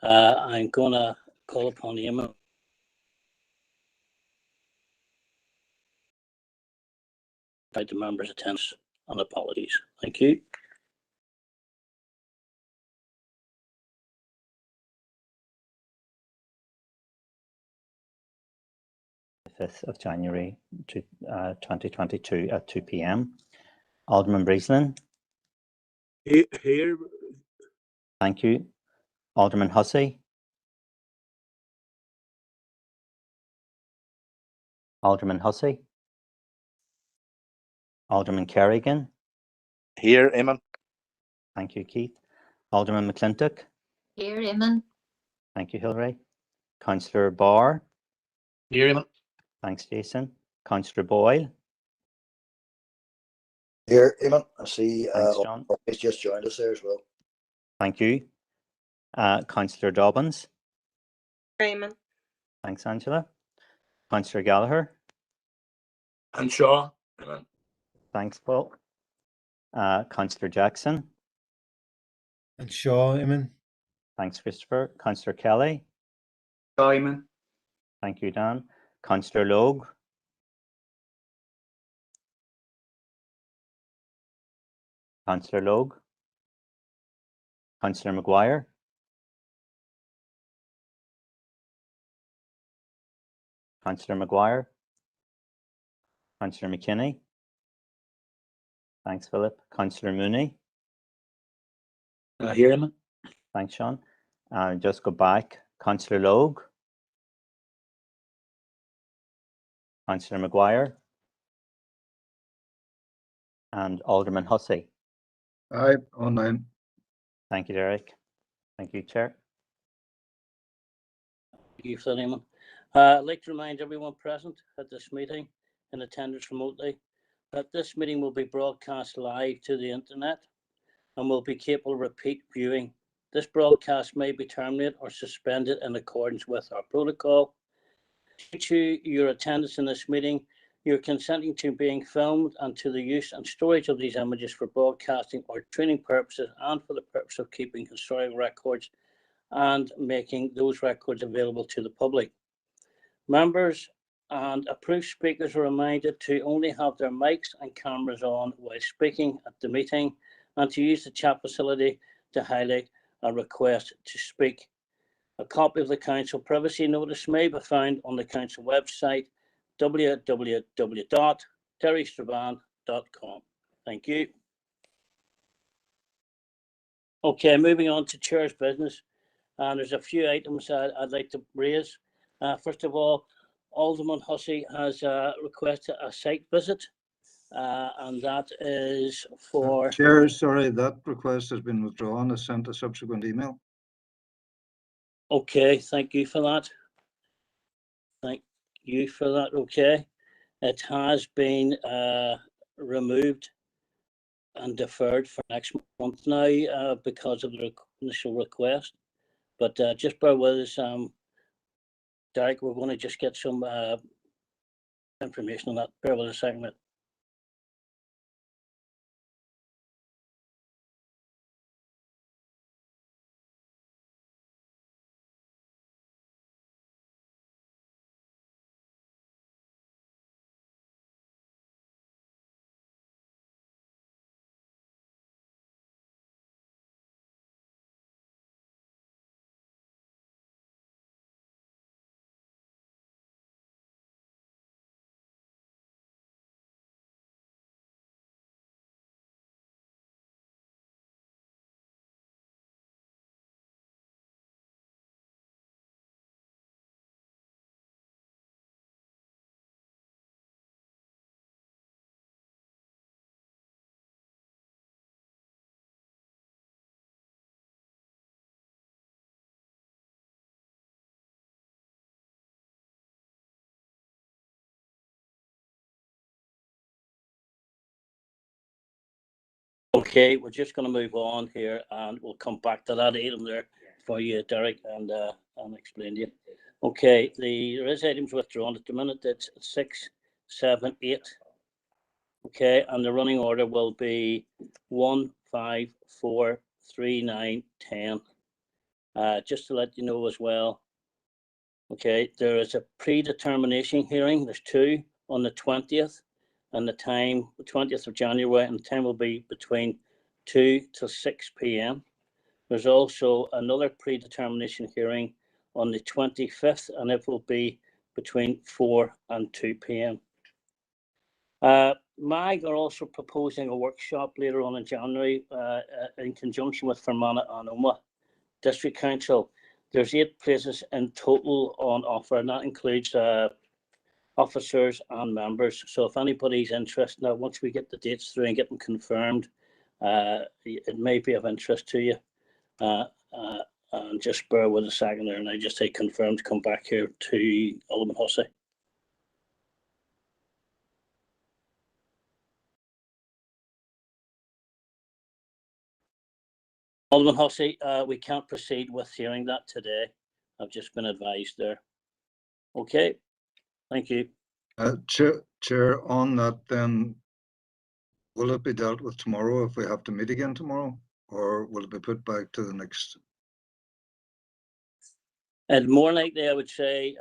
I'm going to call upon Eamon. By the members' attendance and apologies. Thank you. The 5th of January 2022 at 2 p.m. Alderman Breeslin. Here. Thank you. Alderman Hussey. Alderman Hussey. Alderman Kerrigan. Here, Eamon. Thank you, Keith. Alderman McClintock. Here, Eamon. Thank you, Hilary. Councillor Barr. Here, Eamon. Thanks, Jason. Councillor Boyle. Here, Eamon. I see Thanks, John. he's just joined us there as well. Thank you. Councillor Dobbins. Eamon. Thanks, Angela. Councillor Gallagher. And Shaw. Eamon. Thanks, Paul. Councillor Jackson. And Shaw, Eamon. Thanks, Christopher. Councillor Kelly. Shaw, Eamon. Thank you, Dan. Councillor Logue. Councillor Logue. Councillor Maguire. Councillor Maguire. Councillor McKinney. Thanks, Philip. Councillor Mooney. Here, Eamon. Thanks, Sean. Just go back. Councillor Logue. Councillor Maguire. And Alderman Hussey. Aye, online. Thank you, Derek. Thank you, Chair. Thank you for that, Eamon. I'd like to remind everyone present at this meeting in attendance remotely that this meeting will be broadcast live to the internet and will be capable of repeat viewing. This broadcast may be terminated or suspended in accordance with our protocol. Due to your attendance in this meeting, you're consenting to being filmed and to the use and storage of these images for broadcasting or training purposes and for the purpose of keeping historic records and making those records available to the public. Members and approved speakers are reminded to only have their mics and cameras on while speaking at the meeting and to use the chat facility to highlight a request to speak. A copy of the Council privacy notice may be found on the Council website, www.terrystrabane.com. Thank you. Okay, moving on to Chair's business. And there's a few items I'd like to raise. First of all, Alderman Hussey has requested a site visit, and that is for... Chair, sorry, that request has been withdrawn. I sent a subsequent email. Okay, thank you for that. Thank you for that. Okay. It has been removed and deferred for next month now because of the initial request. But just bear with us, Derek, we're going to just get some information on that. Bear with us a second. Okay, we're just going to move on here and we'll come back to that item there for you, Derek, and explain to you. Okay, there is items withdrawn at the minute. It's 6, 7, 8. Okay, and the running order will be 1, 5, 4, 3, 9, 10. Just to let you know as well, okay, there is a predetermination hearing. There's two on the 20th, and the time, the 20th of January, and the time will be between 2 to 6 p.m. There's also another predetermination hearing on the 25th, and it will be between 4 and 2 p.m. MAG are also proposing a workshop later on in January in conjunction with Fermanagh and Omagh District Council. There's 8 places in total on offer, and that includes officers and members. So if anybody's interested, now once we get the dates through and get them confirmed, it may be of interest to you. And just bear with a second there, and I just say confirmed, come back here to Alderman Hussey. Alderman Hussey, we can't proceed with hearing that today. I've just been advised there. Okay, thank you. Chair, on that then, will it be dealt with tomorrow if we have to meet again tomorrow, or will it be put back to the next? And more likely, I would say,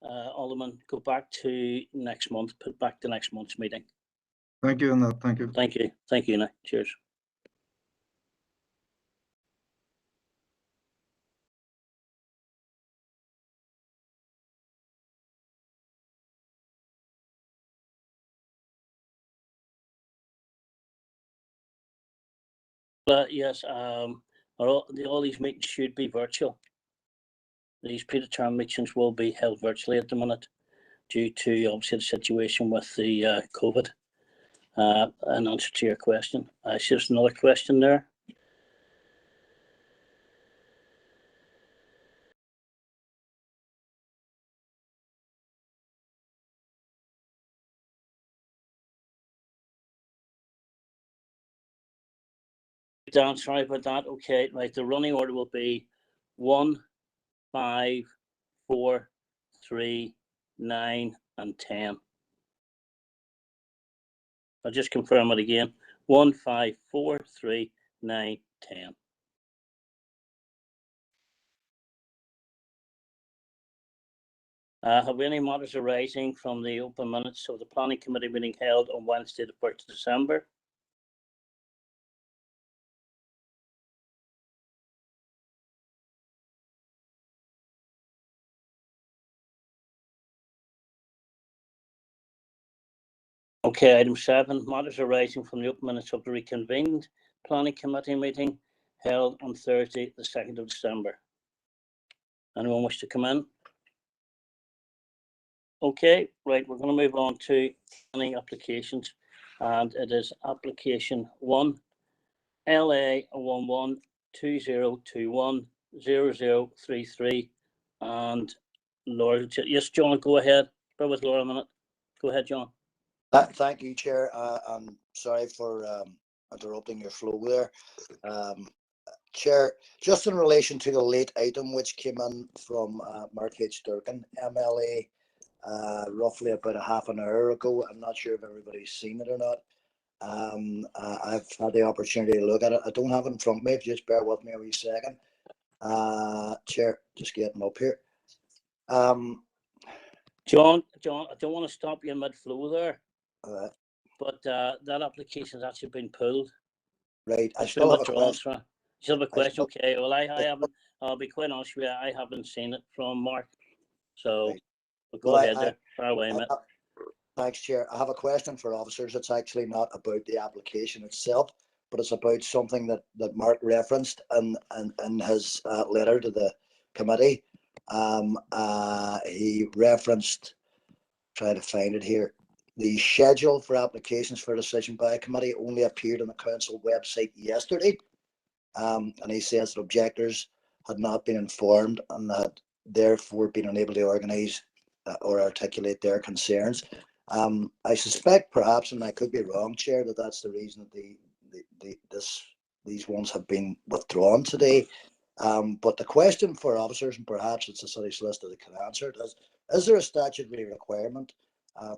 Alderman, go back to next month, put back to next month's meeting. Thank you on that. Thank you. Thank you. Thank you, Nick. Cheers. Yes, all these meetings should be virtual. These predetermined meetings will be held virtually at the minute due to obviously the situation with the COVID. An answer to your question. It's just another question there. Dan, sorry about that. Okay, right. The running order will be 1, 5, 4, 3, 9, and 10. I'll just confirm it again. 1, 5, 4, 3, 9, 10. Have we any matters arising from the open minutes of the Planning Committee meeting held on Wednesday, the 1st of December? Okay, item 7, matters arising from the open minutes of the reconvened Planning Committee meeting held on Thursday, the 2nd of December. Anyone wish to come in? Okay, right, we're going to move on to planning applications, and it is application 1, LA 1120210033, and Laura. Yes, John, go ahead. Bear with Laura a minute. Go ahead, John. Thank you, Chair. I'm sorry for interrupting your flow there. Chair, just in relation to the late item which came in from Mark H. Durkin, MLA, roughly about a half an hour ago. I'm not sure if everybody's seen it or not. I've had the opportunity to look at it. I don't have it in front of me. Just bear with me a wee second. Chair, just getting up here. John, I don't want to stop you in mid-flow there, Right. but that application has actually been pulled. Right. I It's still been have a withdrawn. question. You still have a question? still- Okay, well, I haven't, I'll be quite honest with you, I haven't seen it from Mark. So Right. we'll go Well, ahead there. Far away, mate. Thanks, Chair. I have a question for officers. It's actually not about the application itself, but it's about something that Mark referenced in his letter to the committee. He referenced, trying to find it here, the schedule for applications for decision by a committee only appeared on the council website yesterday. And he says that objectors had not been informed and had therefore been unable to organise or articulate their concerns. I suspect perhaps, and I could be wrong, Chair, that that's the reason that these ones have been withdrawn today. But the question for officers, and perhaps it's the city solicitor that can answer it, is there a statutory requirement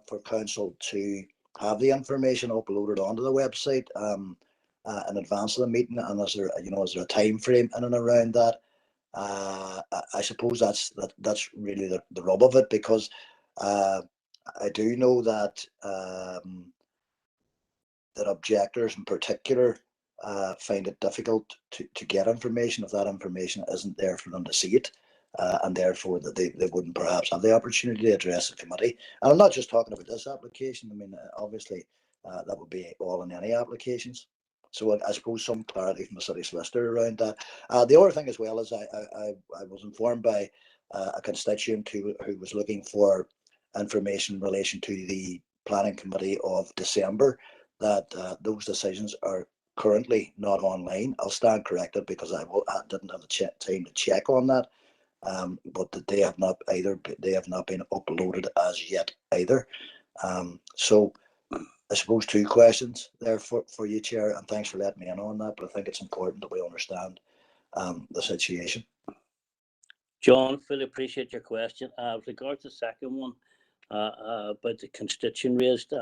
for council to have the information uploaded onto the website? in advance of the meeting, and is there a time frame in and around that? I suppose that's really the rub of it, because I do know that that objectors in particular find it difficult to get information if that information isn't there for them to see it, and therefore that they wouldn't perhaps have the opportunity to address the committee. And I'm not just talking about this application. I mean, obviously that would be all in any applications. So I suppose some clarity from the city solicitor around that. The other thing as well is I was informed by a constituent who was looking for information in relation to the planning committee of December, that those decisions are currently not online. I'll stand corrected because I didn't have the time to check on that, but that they have not been uploaded as yet either. So I suppose two questions there for you, Chair, and thanks for letting me in on that, but I think it's important that we understand the situation. John, fully appreciate your question. With regard to the second one, about the constituent raised,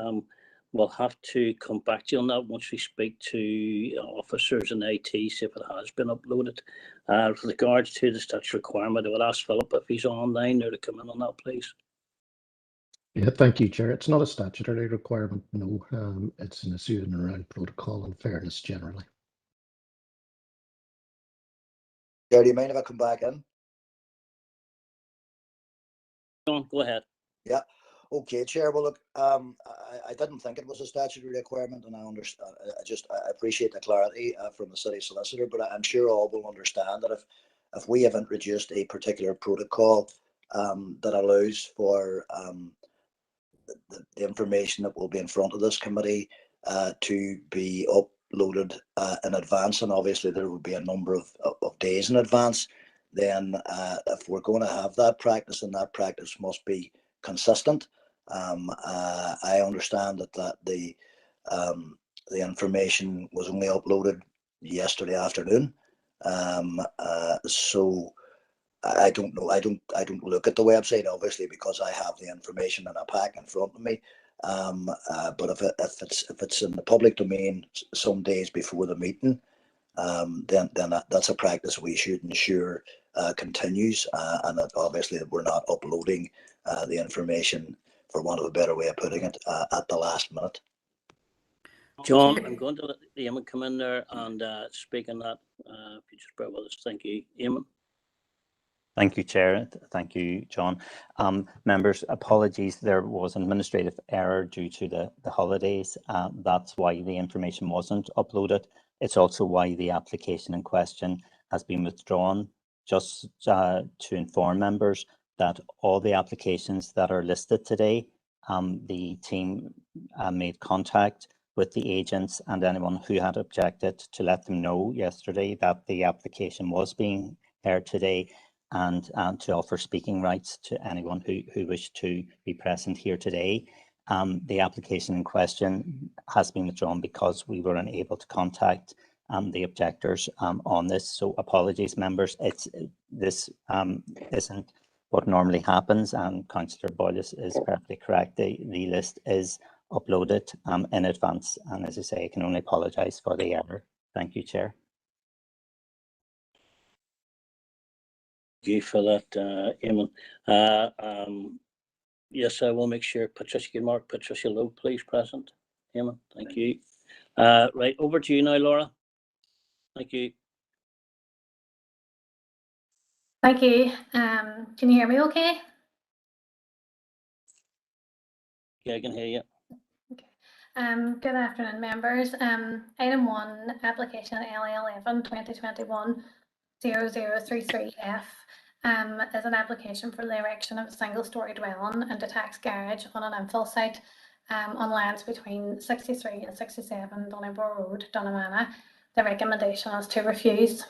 we'll have to come back to you on that once we speak to officers in IT, see if it has been uploaded. With regards to the statutory requirement, I would ask Philip if he's online there to come in on that, please. Yeah, thank you, Chair. It's not a statutory requirement, no. It's an issue in and around protocol and fairness generally. Chair, do you mind if I come back in? John, go ahead. Yeah. Okay, Chair. Well, look, I didn't think it was a statutory requirement, and I understand. I appreciate the clarity from the city solicitor, but I'm sure all will understand that if we have introduced a particular protocol that allows for the information that will be in front of this committee to be uploaded in advance, and obviously there will be a number of days in advance, then if we're going to have that practice, and that practice must be consistent. I understand that the information was only uploaded yesterday afternoon, so I don't know. I don't look at the website, obviously, because I have the information in a pack in front of me. But if it's in the public domain some days before the meeting, then that's a practice we should ensure continues, and that obviously that we're not uploading the information, for want of a better way of putting it, at the last minute. John, I'm going to let Eamon come in there and speak on that. If you just bear with us. Thank you, Eamon. Thank you, Chair. Thank you, John. Members, apologies. There was an administrative error due to the holidays. That's why the information wasn't uploaded. It's also why the application in question has been withdrawn. Just to inform members that all the applications that are listed today, the team made contact with the agents and anyone who had objected to let them know yesterday that the application was being heard today, and to offer speaking rights to anyone who wished to be present here today. The application in question has been withdrawn because we were unable to contact the objectors on this. So apologies, members. This isn't what normally happens, and Councillor Boyle is perfectly correct. The list is uploaded in advance, and as I say, I can only apologise for the error. Thank you, Chair. You for that, Eamon. Yes, I will make sure Patricia Mark, Patricia Lowe, please present. Eamon, thank you. Right, over to you now, Laura. Thank you. Thank you. Can you hear me okay? Yeah, I can hear you. Okay. Good afternoon, members. Item 1, application LA11 2021 0033F is an application for the erection of a single-storey dwelling and detached garage on an infill site on lands between 63 and 67 Donnybrook Road, Dunnamana. The recommendation is to refuse.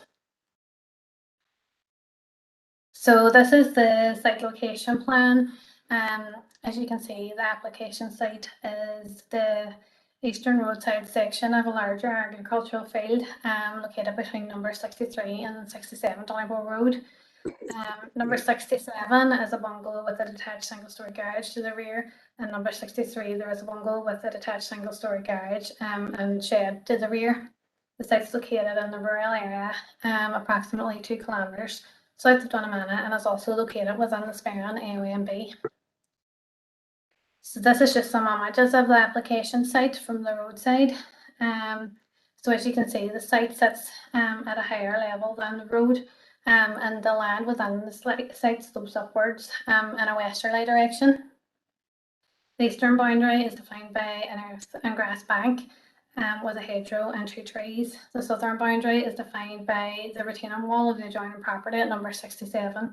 So this is the site location plan. As you can see, the application site is the eastern roadside section of a larger agricultural field located between number 63 and 67 Donnybrook Road. Number 67 is a bungalow with a detached single-storey garage to the rear, and number 63 there is a bungalow with a detached single-storey garage and shed to the rear. The site's located in the rural area, approximately 2 kilometres south of Dunnamana, and is also located within the Sperrin AONB. So this is just some images of the application site from the roadside. So as you can see, the site sits at a higher level than the road, and the land within the site slopes upwards in a westerly direction. The eastern boundary is defined by an earth and grass bank with a hedgerow and 2 trees. The southern boundary is defined by the retaining wall of the adjoining property at number 67,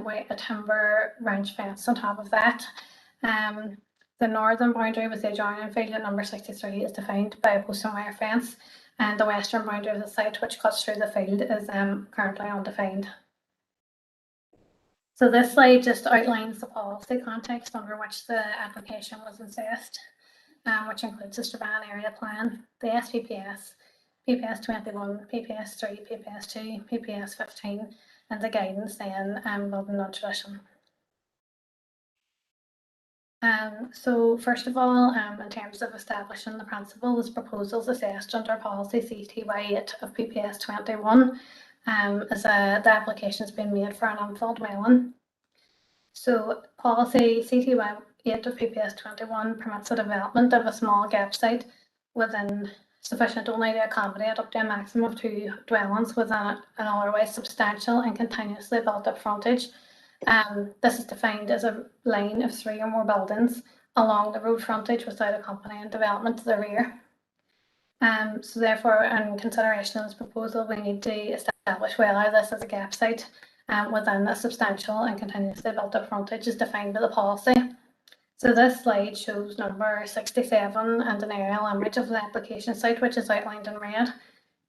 with a timber ranch fence on top of that. The northern boundary with the adjoining field at number 63 is defined by a post and wire fence, and the western boundary of the site, which cuts through the field, is currently undefined. So this slide just outlines the policy context under which the application was assessed, which includes the Strabane Area Plan, the SPPS, PPS 21, PPS 3, PPS 2, PPS 15, and the guidance then building non-tradition. So first of all, in terms of establishing the principles, proposals assessed under policy CTY8 of PPS 21 as the application has been made for an infill dwelling. So policy CTY8 of PPS 21 permits the development of a small gap site within sufficient only to accommodate up to a maximum of 2 dwellings within an otherwise substantial and continuously built up frontage. This is defined as a line of 3 or more buildings along the road frontage without accompanying development to the rear. So therefore, in consideration of this proposal, we need to establish whether this is a gap site within a substantial and continuously built up frontage is defined by the policy. So this slide shows number 67 and an aerial image of the application site, which is outlined in red.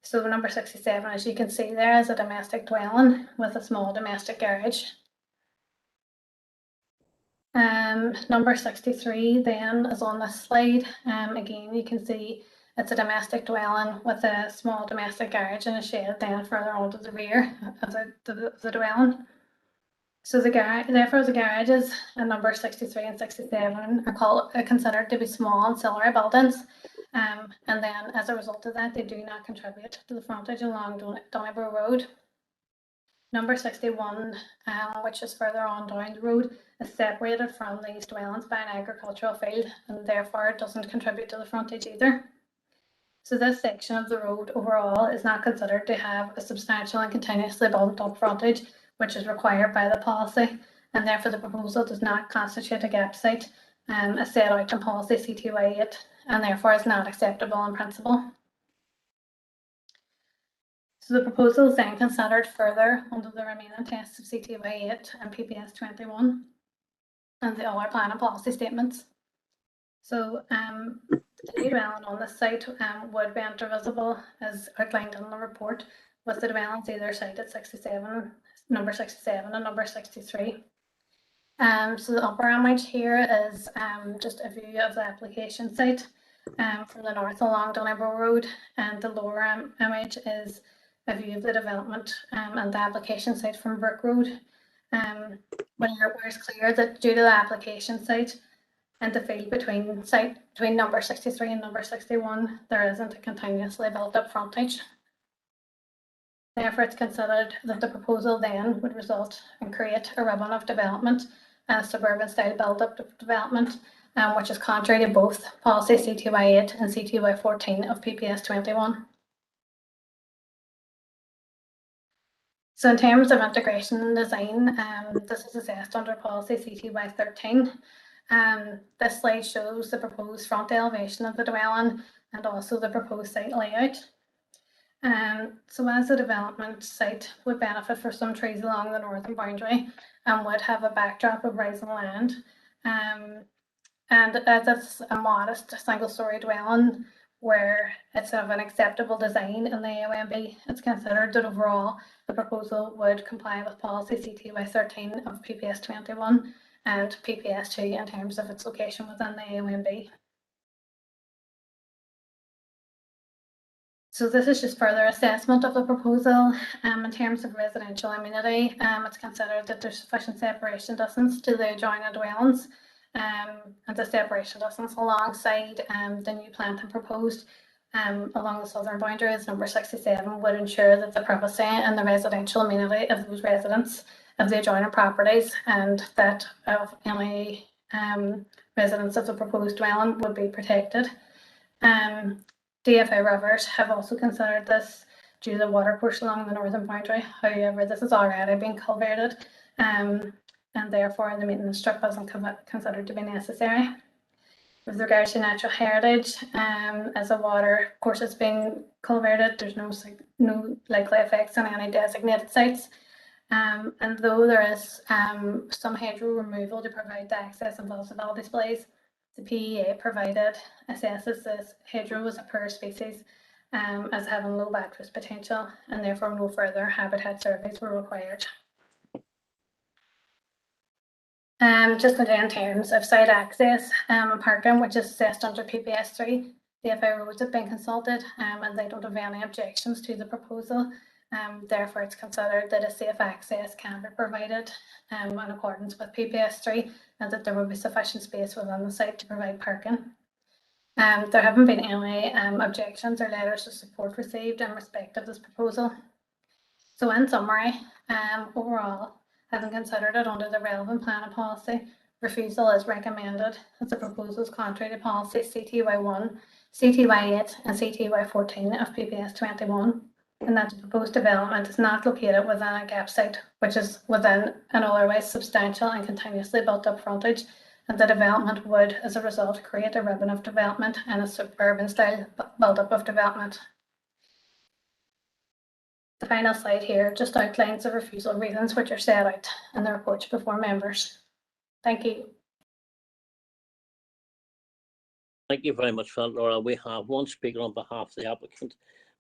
So number 67, as you can see there, is a domestic dwelling with a small domestic garage. Number 63 then is on this slide. Again, you can see it's a domestic dwelling with a small domestic garage and a shed then further onto the rear of the dwelling. So therefore the garages at number 63 and 67 are considered to be small ancillary buildings. And then as a result of that, they do not contribute to the frontage along Donnybrook Road. Number 61, which is further on down the road, is separated from these dwellings by an agricultural field and therefore doesn't contribute to the frontage either. So this section of the road overall is not considered to have a substantial and continuously built up frontage, which is required by the policy, and therefore the proposal does not constitute a gap site as set out in policy CTY8, and therefore is not acceptable in principle. So the proposal is then considered further under the remaining tests of CTY8 and PPS 21 and the other plan and policy statements. So the new dwelling on this site would be indivisible as outlined in the report, with the dwellings either site at number 67 and number 63. So the upper image here is just a view of the application site from the north along Donnybrook Road, and the lower image is a view of the development and the application site from Brook Road. Where it's clear that due to the application site and the field between number 63 and number 61, there isn't a continuously built up frontage. Therefore, it's considered that the proposal then would result and create a ribbon of development, suburban style build up development, which is contrary to both policy CTY8 and CTY14 of PPS 21. So in terms of integration and design, this is assessed under policy CTY13. This slide shows the proposed front elevation of the dwelling and also the proposed site layout. So as the development site would benefit from some trees along the northern boundary and would have a backdrop of rising land, and as it's a modest single-storey dwelling where it's of an acceptable design in the AONB, it's considered that overall the proposal would comply with policy CTY13 of PPS 21 and PPS 2 in terms of its location within the AONB. So this is just further assessment of the proposal. In terms of residential amenity, it's considered that there's sufficient separation distance to the adjoining dwellings, and the separation distance alongside the new planting proposed along the southern boundaries, number 67, would ensure that the privacy and the residential amenity of those residents of the adjoining properties and that of any residents of the proposed dwelling would be protected. DFA Rivers have also considered this due to the water course along the northern boundary. However, this has already been culverted, and therefore the maintenance strip isn't considered to be necessary. With regards to natural heritage, as the water course has been culverted, there's no likely effects on any designated sites. And though there is some hedgerow removal to provide the access and visibility displays, the PEA provided assesses this hedgerow as a poor species as having low backward potential, and therefore no further habitat surveys were required. Just in terms of site access and parking, which is assessed under PPS 3, the DFA roads have been consulted and they don't have any objections to the proposal. Therefore, it's considered that a safe access can be provided in accordance with PPS 3 and that there will be sufficient space within the site to provide parking. There haven't been any objections or letters of support received in respect of this proposal. So in summary, overall, having considered it under the relevant planning policy, refusal is recommended as the proposal is contrary to policy CTY1, CTY8 and CTY14 of PPS 21, and that the proposed development is not located within a gap site, which is within an otherwise substantial and continuously built up frontage, and the development would, as a result, create a ribbon of development and a suburban style build-up of development. The final slide here just outlines the refusal reasons which are set out in the reports before members. Thank you. Thank you very much for that, Laura. We have one speaker on behalf of the applicant,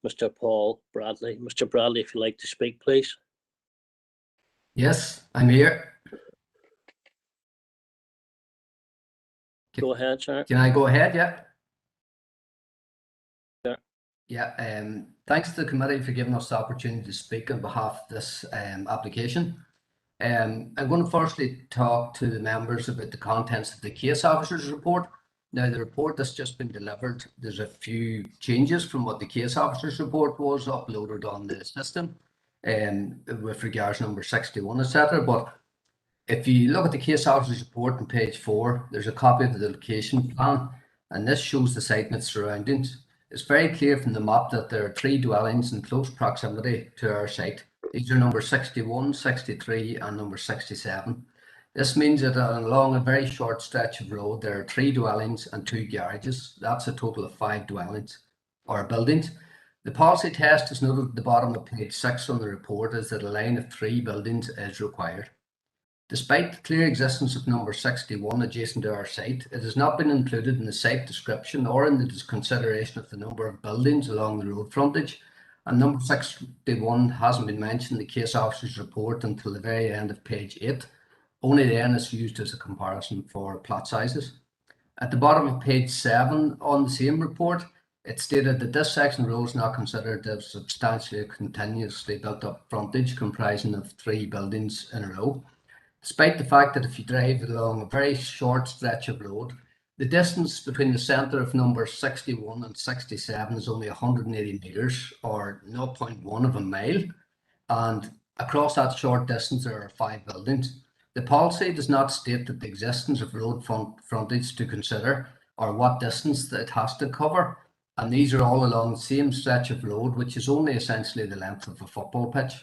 Mr. Paul Bradley. Mr. Bradley, if you'd like to speak, please. Yes, I'm here. Go ahead, sir. Can I go ahead? Yeah. Sure. Yeah. Thanks to the committee for giving us the opportunity to speak on behalf of this application. I'm going to firstly talk to the members about the contents of the case officer's report. Now, the report that's just been delivered, there's a few changes from what the case officer's report was uploaded on the system with regards to number 61, etc. But if you look at the case officer's report on page 4, there's a copy of the location plan, and this shows the site and its surroundings. It's very clear from the map that there are 3 dwellings in close proximity to our site. These are number 61, 63, and number 67. This means that along a very short stretch of road, there are 3 dwellings and 2 garages. That's a total of 5 dwellings or buildings. The policy test is noted at the bottom of page 6 on the report is that a line of 3 buildings is required. Despite the clear existence of number 61 adjacent to our site, it has not been included in the site description or in the consideration of the number of buildings along the road frontage, and number 61 hasn't been mentioned in the case officer's report until the very end of page 8. Only then is used as a comparison for plot sizes. At the bottom of page 7 on the same report, it stated that this section of road is not considered to have substantially continuously built up frontage comprising of 3 buildings in a row. Despite the fact that if you drive along a very short stretch of road, the distance between the centre of number 61 and 67 is only 180 metres or 0.1 of a mile, and across that short distance there are 5 buildings. The policy does not state that the existence of road frontage to consider or what distance that it has to cover, and these are all along the same stretch of road, which is only essentially the length of a football pitch.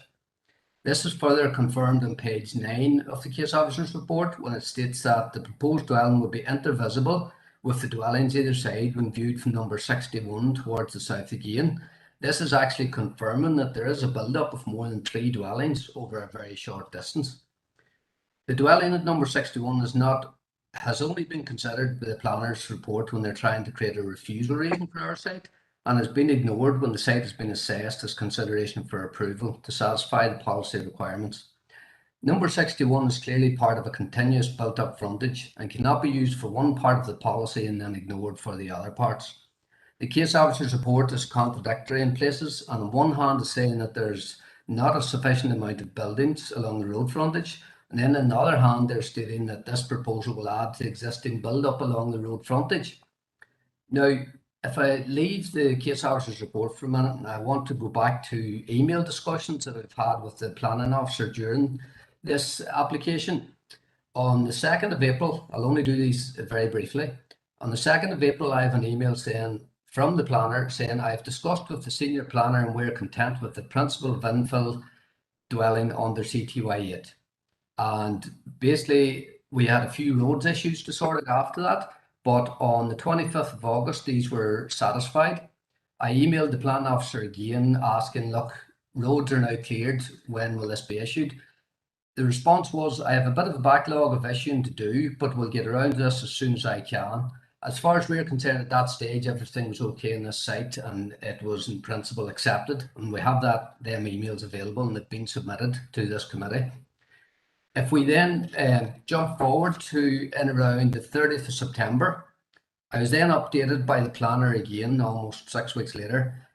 This is further confirmed on page 9 of the case officer's report when it states that the proposed dwelling will be intervisible with the dwellings either side when viewed from number 61 towards the south again. This is actually confirming that there is a build-up of more than 3 dwellings over a very short distance. The dwelling at number 61 has only been considered by the planner's report when they're trying to create a refusal reason for our site, and has been ignored when the site has been assessed as consideration for approval to satisfy the policy requirements. Number 61 is clearly part of a continuous built-up frontage and cannot be used for one part of the policy and then ignored for the other parts. The case officer's report is contradictory in places, and on one hand is saying that there's not a sufficient amount of buildings along the road frontage, and then on the other hand they're stating that this proposal will add to the existing build-up along the road frontage. Now, if I leave the case officer's report for a minute, and I want to go back to email discussions that I've had with the planning officer during this application. On the 2nd of April, I'll only do these very briefly. On the 2nd of April, I have an email saying, from the planner, saying, I've discussed with the senior planner and we're content with the principle of infill dwelling under CTY 8. And basically, we had a few roads issues to sort out after that. But on the 25th of August, these were satisfied. I emailed the planning officer again asking, look, roads are now cleared. When will this be issued? The response was, I have a bit of a backlog of issuing to do, but we'll get around this as soon as I can. As far as we're concerned at that stage, everything was okay on this site and it was in principle accepted. And we have them emails available and they've been submitted to this committee. If we then jump forward to in around the 30th of September, I was then updated by the planner again, almost 6 weeks later.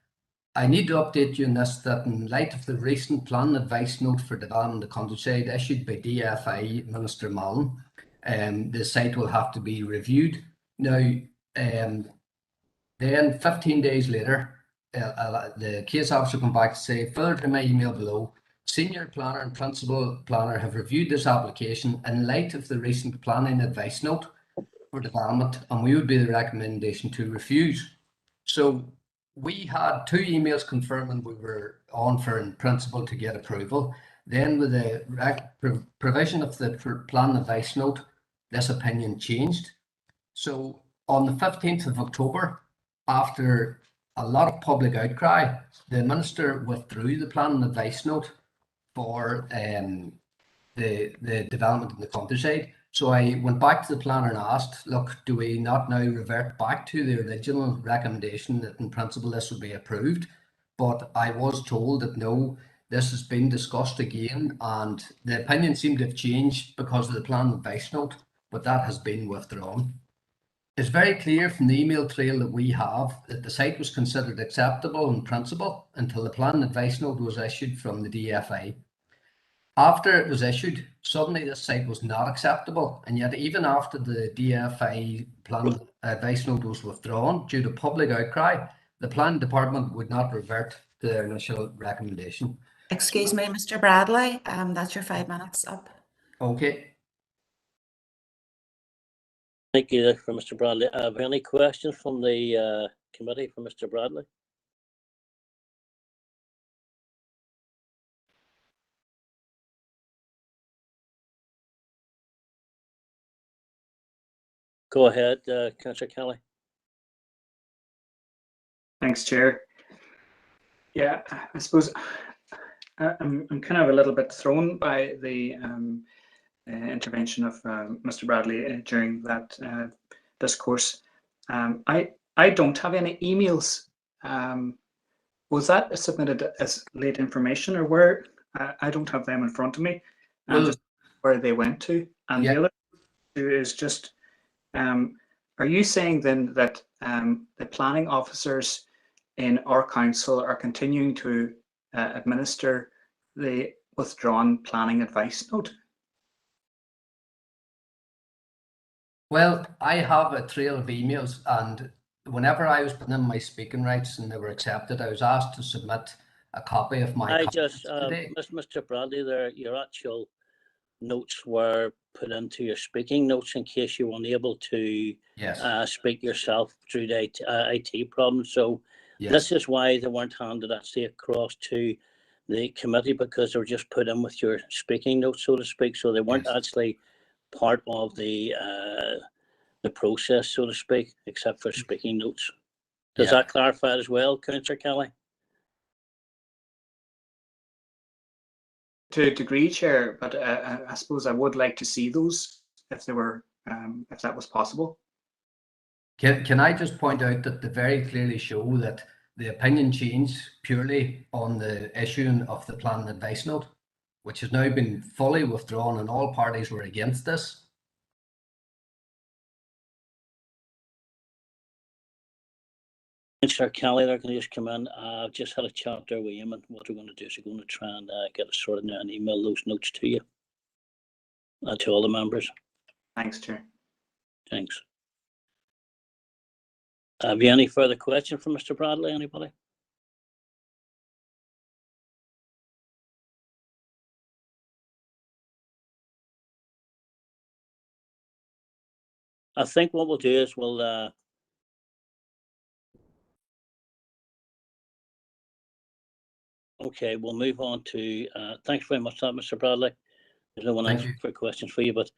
I need to update you on this, that in light of the recent plan advice note for development of countryside issued by DFI Minister Mallon, the site will have to be reviewed. Now, then 15 days later, the case officer come back to say, further to my email below, senior planner and principal planner have reviewed this application in light of the recent planning advice note for development, and we would be the recommendation to refuse. So we had 2 emails confirming we were on for in principle to get approval. Then with the provision of the plan advice note, this opinion changed. So on the 15th of October, after a lot of public outcry, the minister withdrew the plan advice note for the development in the countryside. So I went back to the planner and asked, look, do we not now revert back to the original recommendation that in principle this would be approved? But I was told that no, this has been discussed again and the opinion seemed to have changed because of the plan advice note, but that has been withdrawn. It's very clear from the email trail that we have that the site was considered acceptable in principle until the plan advice note was issued from the DFI. After it was issued, suddenly this site was not acceptable, and yet even after the DFI plan advice note was withdrawn due to public outcry, the planning department would not revert to their initial recommendation. Excuse me, Mr. Bradley, that's your 5 minutes up. Okay. Thank you for Mr. Bradley. Have any questions from the committee for Mr. Bradley? Go ahead, Councillor Kelly. Thanks, Chair. Yeah, I suppose I'm kind of a little bit thrown by the intervention of Mr. Bradley during that discourse. I don't have any emails. Was that submitted as late information, or where? I don't have them in front of me. Just where they went to. And the other is just, are you saying then that the planning officers in our council are continuing to administer the withdrawn planning advice note? Well, I have a trail of emails, and whenever I was putting in my speaking rights and they were accepted, I was asked to submit a copy of my Mr. Bradley, there, your actual notes were put into your speaking notes in case you were unable to speak yourself through the IT problem. So this is why they weren't handed actually across to the committee, because they were just put in with your speaking notes, so to speak. So they weren't actually part of the process, so to speak, except for speaking notes. Does that clarify it as well, Councillor Kelly? To a degree, Chair, but I suppose I would like to see those if they were, if that was possible. Can I just point out that they very clearly show that the opinion changed purely on the issuing of the plan advice note, which has now been fully withdrawn and all parties were against this. Councillor Kelly, they're going to just come in. I've just had a chat there with him, and what we're going to do is we're going to try and get it sorted now and email those notes to you, to all the members. Thanks, Chair. Thanks. Have you any further questions for Mr. Bradley, anybody? I think what we'll do is we'll okay, we'll move on to thanks very much for that, Mr. Bradley. There's no one else for questions for you, but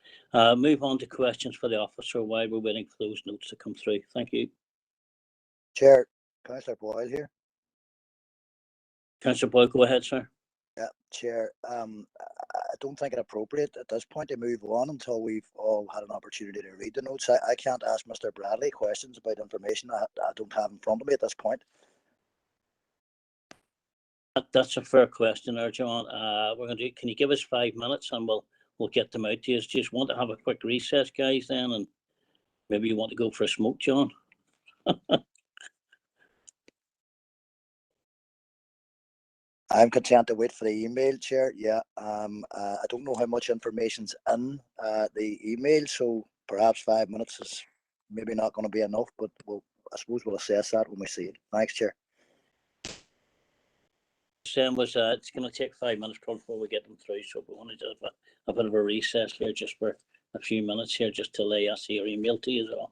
move on to questions for the officer while we're waiting for those notes to come through. Thank you. Chair, Councillor Boyle here. Councillor Boyle, go ahead, sir. Yeah, Chair. I don't think it appropriate at this point to move on until we've all had an opportunity to read the notes. I can't ask Mr. Bradley questions about information I don't have in front of me at this point. That's a fair question there, John. We're going to do, can you give us 5 minutes and we'll get them out to you. Just want to have a quick recess, guys, then, and maybe you want to go for a smoke, John. I'm content to wait for the email, Chair. Yeah. I don't know how much information's in the email, so perhaps 5 minutes is maybe not going to be enough, but I suppose we'll assess that when we see it. Thanks, Chair. Sam was it's going to take 5 minutes before we get them through, so we wanted to have a bit of a recess here just for a few minutes here, just to lay us your email to you as well.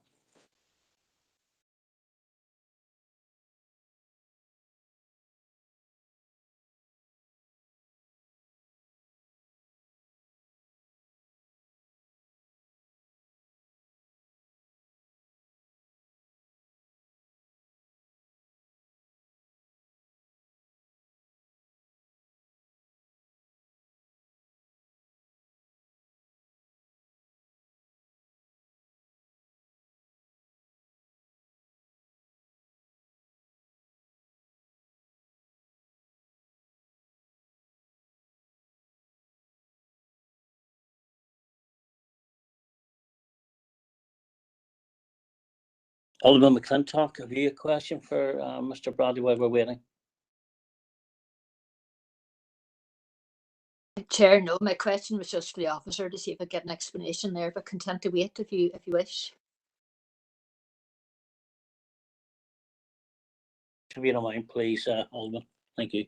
Alderman McClintock, have you a question for Mr. Bradley while we're waiting? Chair, no, my question was just for the officer to see if I get an explanation there, but content to wait if you wish. If you don't mind, please, Alderman. Thank you.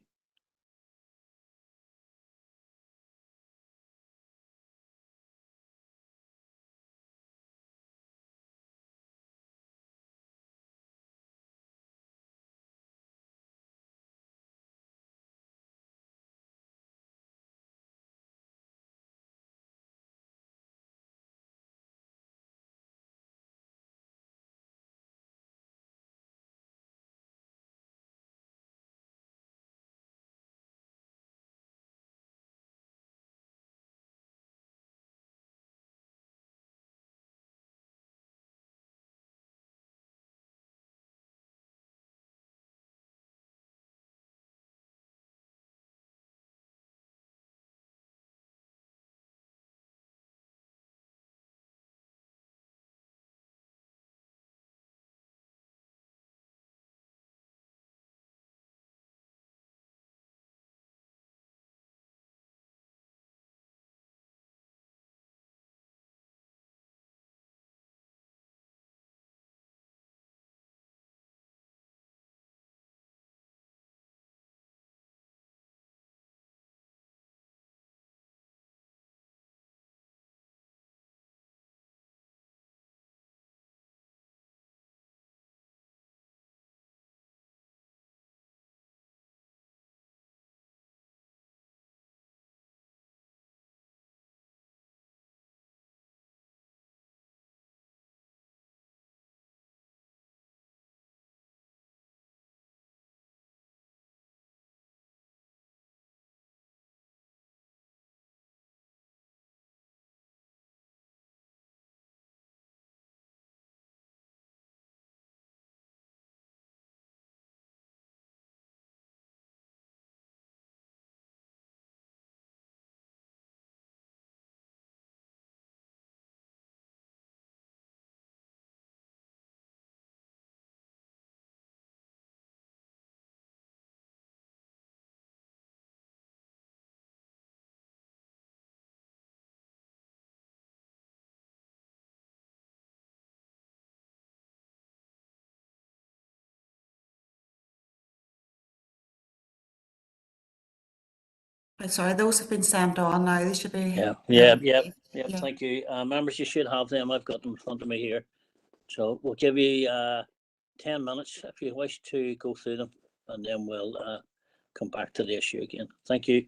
Sorry, those have been sent on now. They should be. Yeah. Yeah. Thank you. Members, you should have them. I've got them in front of me here. So we'll give you 10 minutes if you wish to go through them, and then we'll come back to the issue again. Thank you.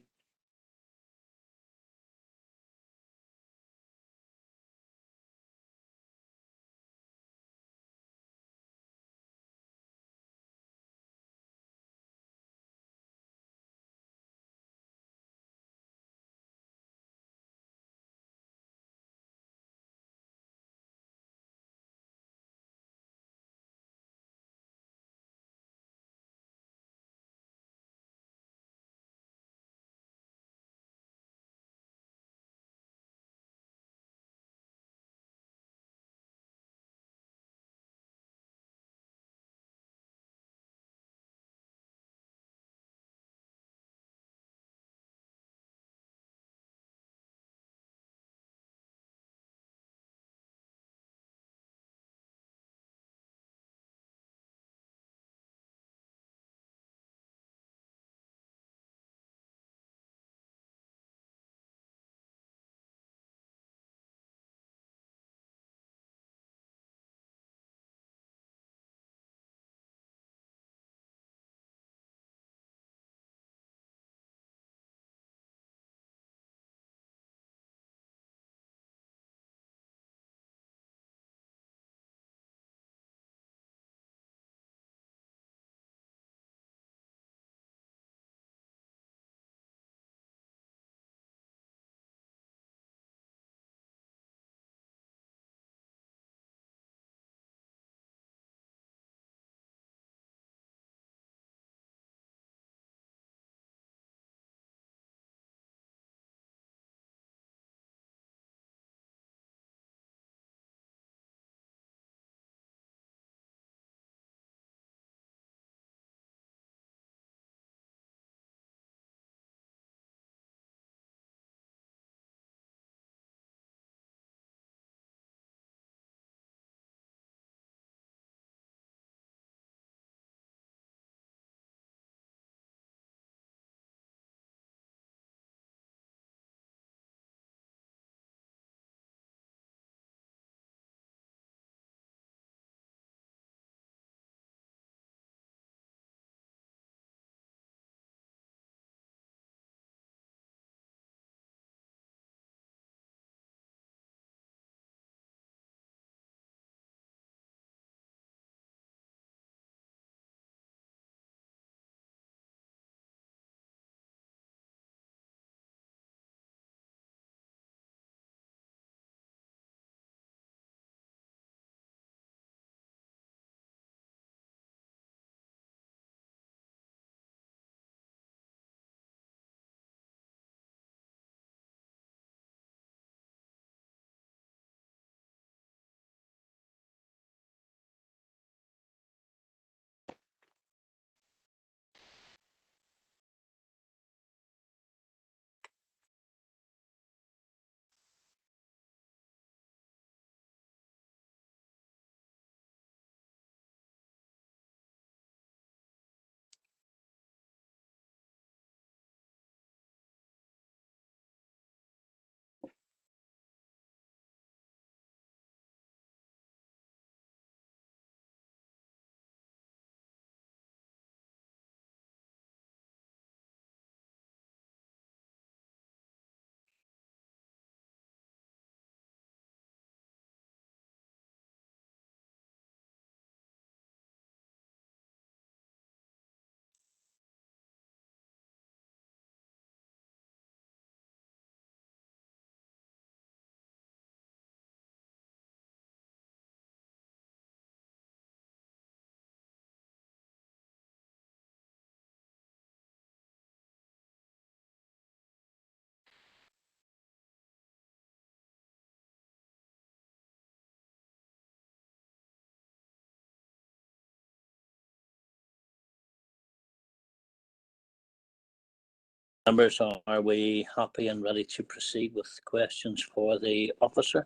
Members, are we happy and ready to proceed with questions for the officer?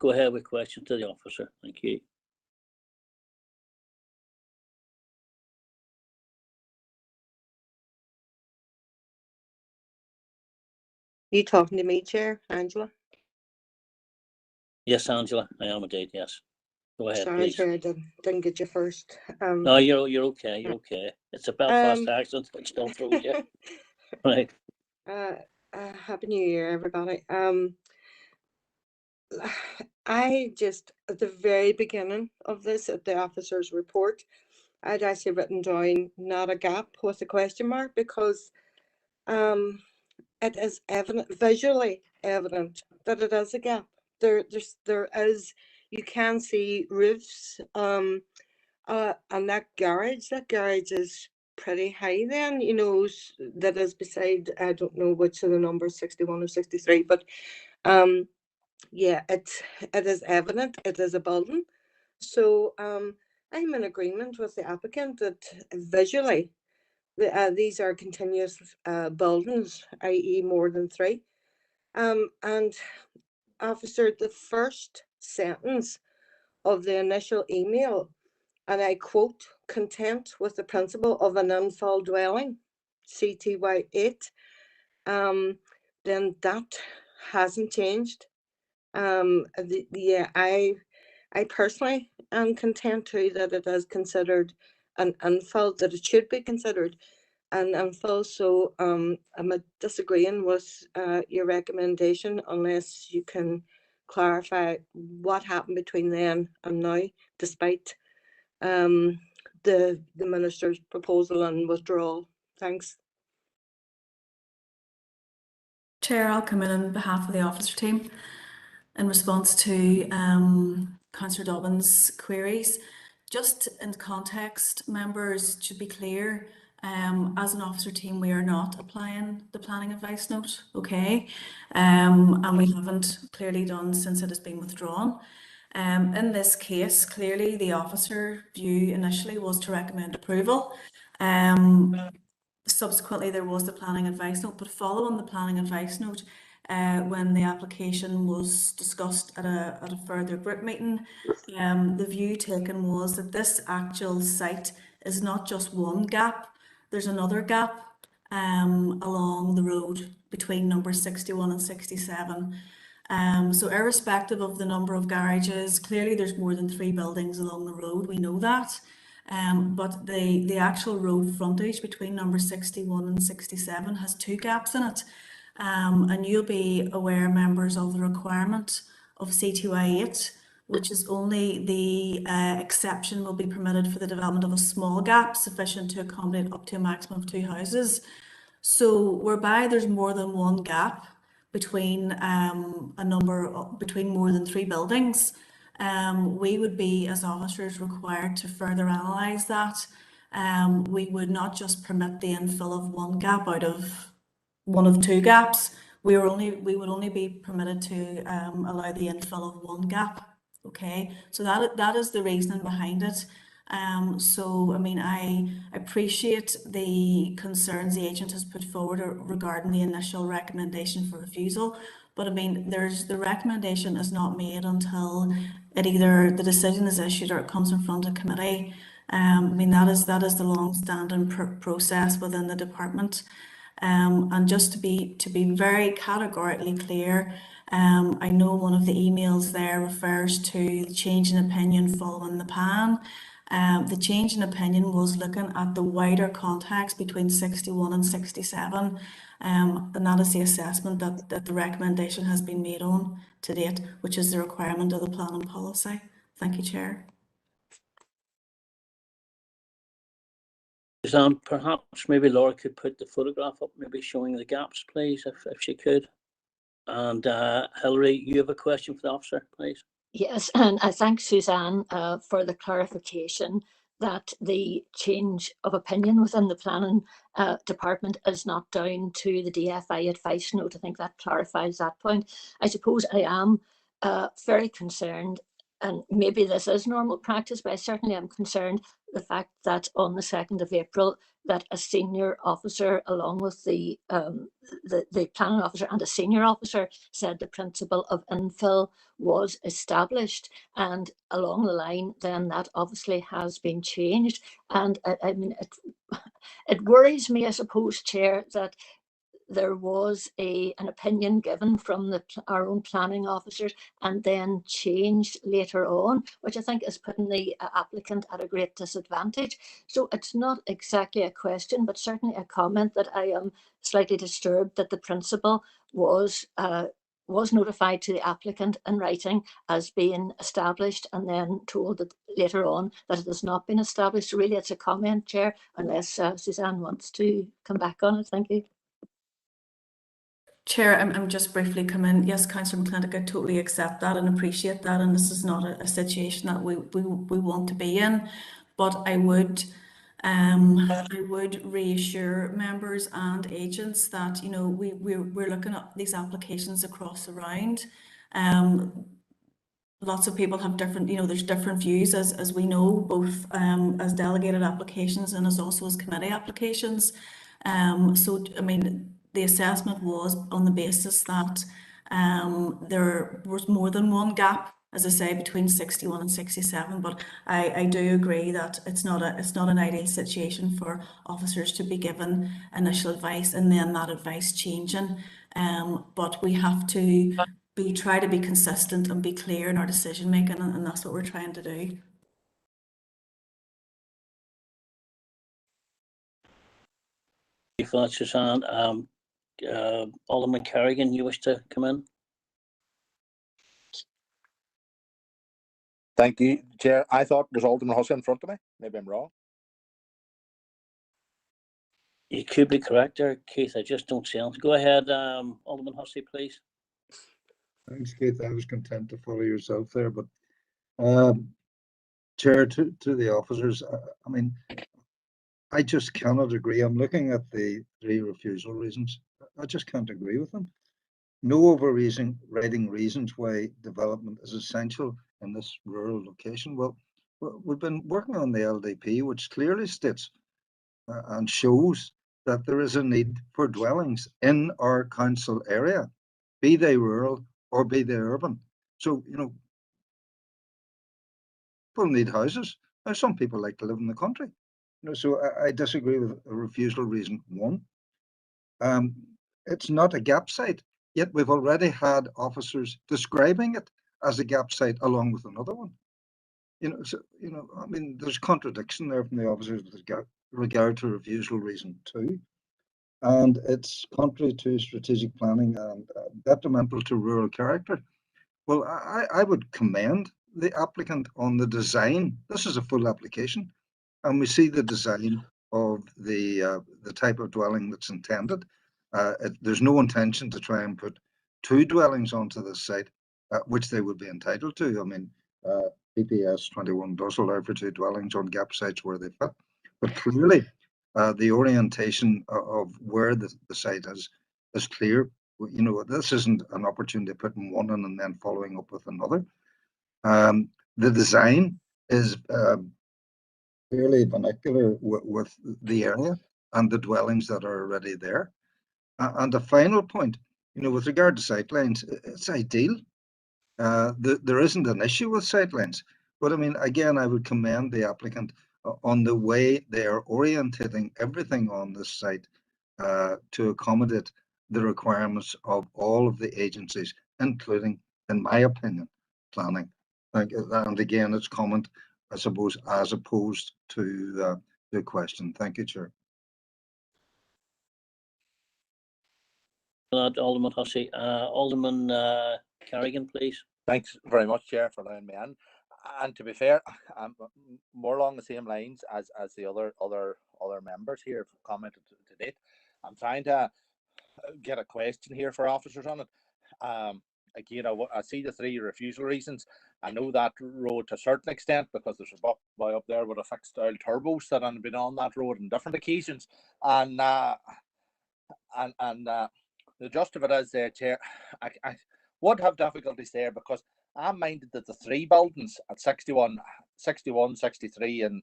go ahead with questions to the officer. Thank you. You talking to me, Chair? Angela? Yes, Angela, I am indeed, yes. Go ahead, Sorry, please. Chair, I didn't get you first. No, you're okay, you're okay. It's a Belfast accent that still throws you. Right. Happy New Year, everybody. I just, at the very beginning of this, at the officer's report, I'd actually written down not a gap with a question mark, because it is evident, visually evident, that it is a gap. There is, you can see roofs, and that garage is pretty high then, you know, that is beside, I don't know which of the numbers, 61 or 63, but yeah, it is evident, it is a building. So I'm in agreement with the applicant that visually these are continuous buildings, i.e. more than 3. And officer, the first sentence of the initial email, and I quote, "content with the principle of an infill dwelling, CTY 8, then that hasn't changed. Yeah, I personally am content too that it is considered an infill, that it should be considered an infill. So I'm disagreeing with your recommendation, unless you can clarify what happened between then and now, despite the minister's proposal and withdrawal. Thanks. Chair, I'll come in on behalf of the officer team in response to Councillor Dobbin's queries. Just in context, members should be clear, as an officer team, we are not applying the planning advice note, okay? And we haven't clearly done since it has been withdrawn. In this case, clearly the officer view initially was to recommend approval. Subsequently, there was the planning advice note, but following the planning advice note, when the application was discussed at a further group meeting, the view taken was that this actual site is not just one gap, there's another gap along the road between number 61 and 67. So irrespective of the number of garages, clearly there's more than 3 buildings along the road, we know that. But the actual road frontage between number 61 and 67 has 2 gaps in it. And you'll be aware, members, of the requirement of CTY 8, which is only the exception will be permitted for the development of a small gap sufficient to accommodate up to a maximum of 2 houses. So whereby there's more than one gap between between more than 3 buildings, we would be, as officers, required to further analyse that. We would not just permit the infill of one gap out of one of 2 gaps. We would only be permitted to allow the infill of one gap. Okay, so that is the reasoning behind it. So I mean, I appreciate the concerns the agent has put forward regarding the initial recommendation for refusal, but I mean, the recommendation is not made until it either the decision is issued or it comes in front of committee. I mean, that is the long-standing process within the department. And just to be very categorically clear, I know one of the emails there refers to the change in opinion following the PAN. The change in opinion was looking at the wider context between 61 and 67, and that is the assessment that the recommendation has been made on to date, which is the requirement of the planning policy. Thank you, Chair. Suzanne, perhaps maybe Laura could put the photograph up, maybe showing the gaps, please, if she could. And Hilary, you have a question for the officer, please. Yes, and I thank Suzanne for the clarification that the change of opinion within the planning department is not down to the DFI advice note. I think that clarifies that point. I suppose I am very concerned and maybe this is normal practice, but I certainly am concerned the fact that on the 2nd of April, that a senior officer, along with the planning officer and a senior officer, said the principle of infill was established, and along the line, then that obviously has been changed. And I mean, it worries me, I suppose, Chair, that there was an opinion given from our own planning officers and then changed later on, which I think is putting the applicant at a great disadvantage. So it's not exactly a question, but certainly a comment that I am slightly disturbed that the principle was notified to the applicant in writing as being established and then told that later on that it has not been established. So really it's a comment, Chair, unless Suzanne wants to come back on it. Thank you. Chair, I'm just briefly come in. Yes, Councillor McClintock, I totally accept that and appreciate that. And this is not a situation that we want to be in. But I would reassure members and agents that, you know, we're looking at these applications across around. Lots of people have different, you know, there's different views as we know, both as delegated applications and as also as committee applications. So, I mean, the assessment was on the basis that there was more than one gap, as I say, between 61 and 67. But I do agree that it's not an ideal situation for officers to be given initial advice and then that advice changing. But we have to try to be consistent and be clear in our decision making, and that's what we're trying to do. Thank you for that, Suzanne. Alderman Kerrigan, you wish to come in? Thank you, Chair. I thought it was Alderman Hussey in front of me. Maybe I'm wrong. You could be correct there, Keith. I just don't see it. Go ahead, Alderman Hussey, please. Thanks, Keith. I was content to follow yourself there, but Chair, to the officers, I mean, I just cannot agree. I'm looking at the 3 refusal reasons. I just can't agree with them. No overriding reasons why development is essential in this rural location. Well, we've been working on the LDP, which clearly states and shows that there is a need for dwellings in our council area, be they rural or be they urban. So, you know, people need houses. Now, some people like to live in the country. You know, so I disagree with a refusal reason 1. It's not a gap site, yet we've already had officers describing it as a gap site along with another one. You know, so, you know, I mean, there's contradiction there from the officers with regard to refusal reason 2. And it's contrary to strategic planning and detrimental to rural character. Well, I would commend the applicant on the design. This is a full application, and we see the design of the type of dwelling that's intended. There's no intention to try and put 2 dwellings onto this site, which they would be entitled to. I mean, PPS 21 does allow for 2 dwellings on gap sites where they fit, but clearly the orientation of where the site is clear. You know, this isn't an opportunity to put in one in and then following up with another. The design is fairly vernacular with the area and the dwellings that are already there. And the final point, you know, with regard to sightlines, it's ideal. There isn't an issue with sightlines, but I mean, again, I would commend the applicant on the way they are orientating everything on this site to accommodate the requirements of all of the agencies, including, in my opinion, planning. And again, it's comment, I suppose, as opposed to the question. Thank you, Chair. Alderman Hussey. Alderman Kerrigan, please. Thanks very much, Chair, for allowing me in. And to be fair, I'm more along the same lines as the other members here have commented to date. I'm trying to get a question here for officers on it. Again, I see the 3 refusal reasons. I know that road to a certain extent because there's a boy up there with a fixed style turbos that have been on that road on different occasions, and the gist of it is there, Chair, I would have difficulties there because I'm minded that the 3 buildings at 61, 63 and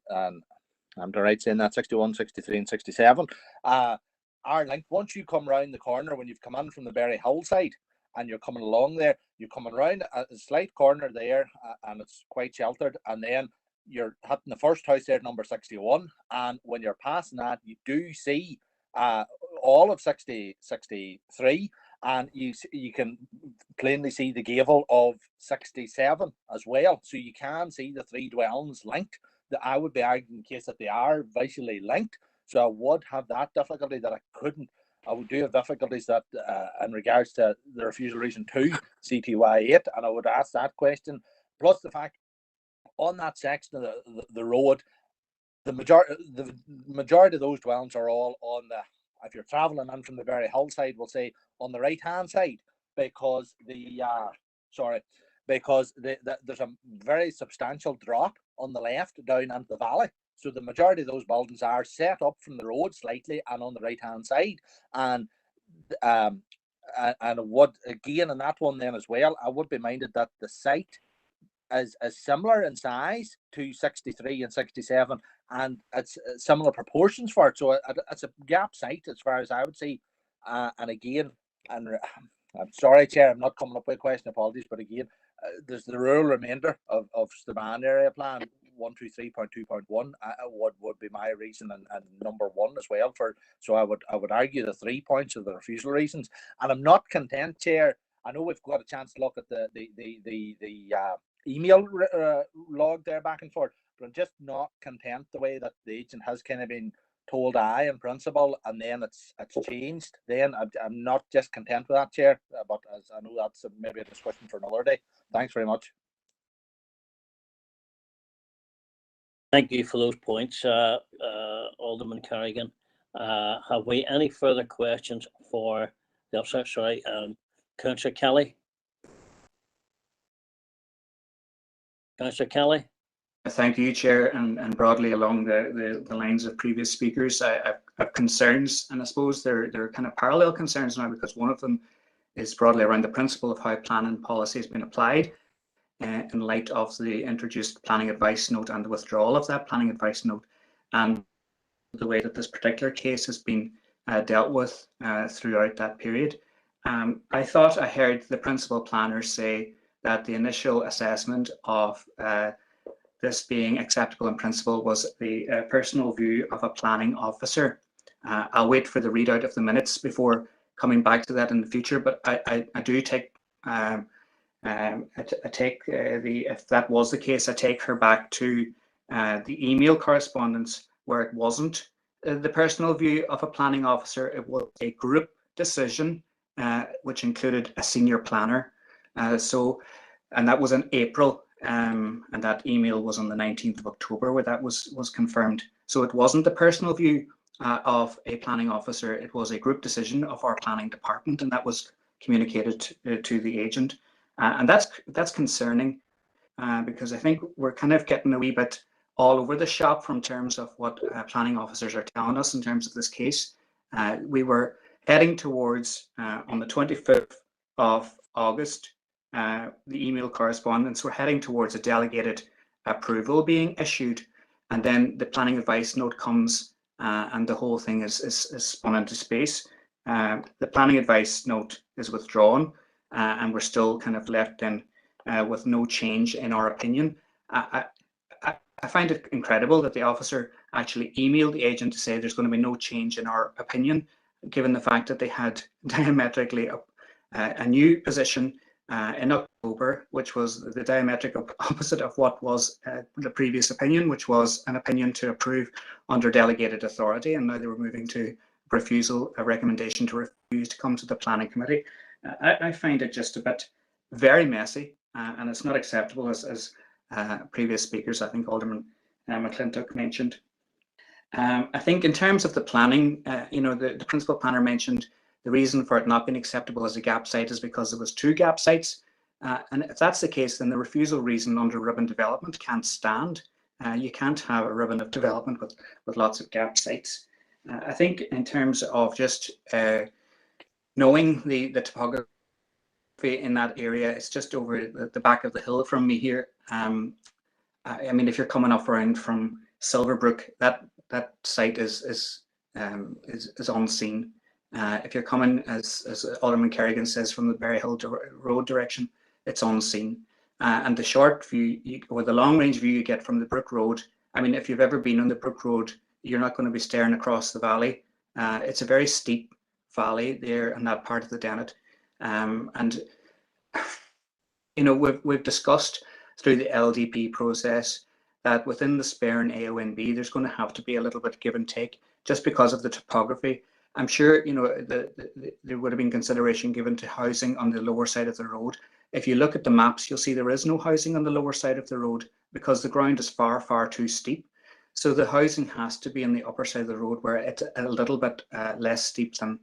I'm right saying that 61, 63 and 67 are linked. Once you come round the corner, when you've come in from the Berry Hill side and you're coming along there, you're coming round a slight corner there and it's quite sheltered, and then you're hitting the first house there, number 61, and when you're passing that, you do see all of 63, and you can plainly see the gable of 67 as well. So you can see the 3 dwellings linked. That I would be arguing in case that they are visually linked. So I would have that difficulty that I would do have difficulties that in regards to the refusal reason 2, CTY8, and I would ask that question. Plus the fact on that section of the road, the majority of those dwellings are all on the, if you're traveling in from the Berry Hill side, we'll say on the right hand side, because there's a very substantial drop on the left down into the valley. So the majority of those buildings are set up from the road slightly and on the right hand side. And what again in that one then as well, I would be minded that the site is similar in size to 63 and 67, and it's similar proportions for it. So it's a gap site as far as I would see. And again, and I'm sorry, Chair, I'm not coming up with a question, apologies, but again, there's the rural remainder of Strabane area plan 123.2.1. What would be my reason and number 1 as well for. So I would argue the 3 points of the refusal reasons, and I'm not content, Chair. I know we've got a chance to look at the email log there back and forth, but I'm just not content the way that the agent has kind of been told aye in principle, and then it's changed. Then I'm not just content with that, Chair, but as I know that's maybe a discussion for another day. Thanks very much. Thank you for those points, Alderman Carrigan. Have we any further questions for the officer? Sorry, Councillor Kelly. Councillor Kelly. Thank you, Chair, and broadly along the lines of previous speakers, I have concerns, and I suppose they're kind of parallel concerns now, because one of them is broadly around the principle of how planning policy has been applied in light of the introduced planning advice note and the withdrawal of that planning advice note, and the way that this particular case has been dealt with throughout that period. I thought I heard the principal planner say that the initial assessment of this being acceptable in principle was the personal view of a planning officer. I'll wait for the readout of the minutes before coming back to that in the future, but I do take if that was the case, I take her back to the email correspondence where it wasn't the personal view of a planning officer. It was a group decision which included a senior planner. And that was in April, and that email was on the 19th of October where that was confirmed. So it wasn't the personal view of a planning officer, it was a group decision of our planning department, and that was communicated to the agent. And that's concerning because I think we're kind of getting a wee bit all over the shop from terms of what planning officers are telling us in terms of this case. We were heading towards, on the 25th of August, the email correspondence, we're heading towards a delegated approval being issued, and then the planning advice note comes and the whole thing is spun into space. The planning advice note is withdrawn and we're still kind of left in with no change in our opinion. I find it incredible that the officer actually emailed the agent to say there's going to be no change in our opinion, given the fact that they had diametrically a new position in October, which was the diametric opposite of what was the previous opinion, which was an opinion to approve under delegated authority, and now they were moving to refusal, a recommendation to refuse to come to the planning committee. I find it just a bit very messy, and it's not acceptable, as previous speakers, I think Alderman McClintock mentioned. I think in terms of the planning, the principal planner mentioned the reason for it not being acceptable as a gap site is because there was 2 gap sites. And if that's the case, then the refusal reason under ribbon development can't stand. You can't have a ribbon of development with lots of gap sites. I think in terms of just knowing the topography in that area. It's just over the back of the hill from me here. I mean, if you're coming up around from Silverbrook, that site is unseen. If you're coming, as Alderman Kerrigan says, from the Berryhill Road direction, it's unseen. And the short view or the long range view you get from the Brook Road, I mean, if you've ever been on the Brook Road, you're not going to be staring across the valley. It's a very steep valley there in that part of the Dennet. And, you know, we've discussed through the LDP process that within the Sperrin AONB, there's going to have to be a little bit give and take just because of the topography. I'm sure, you know, there would have been consideration given to housing on the lower side of the road. If you look at the maps, you'll see there is no housing on the lower side of the road because the ground is far, far too steep. So the housing has to be on the upper side of the road where it's a little bit less steep than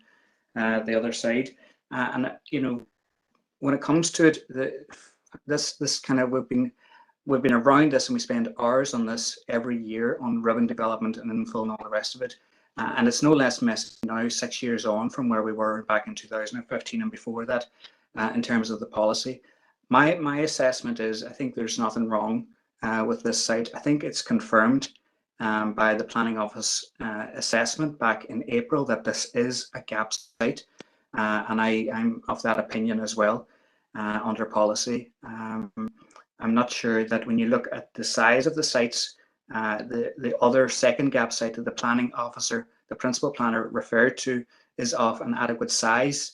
the other side. And, you know, when it comes to it, this kind of, we've been around this and we spend hours on this every year on ribbon development and infill and all the rest of it. And it's no less messy now, 6 years on from where we were back in 2015 and before that, in terms of the policy. My assessment is I think there's nothing wrong with this site. I think it's confirmed by the Planning Office assessment back in April that this is a gap site. And I'm of that opinion as well under policy. I'm not sure that when you look at the size of the sites, the other second gap site that the planning officer, the principal planner referred to, is of an adequate size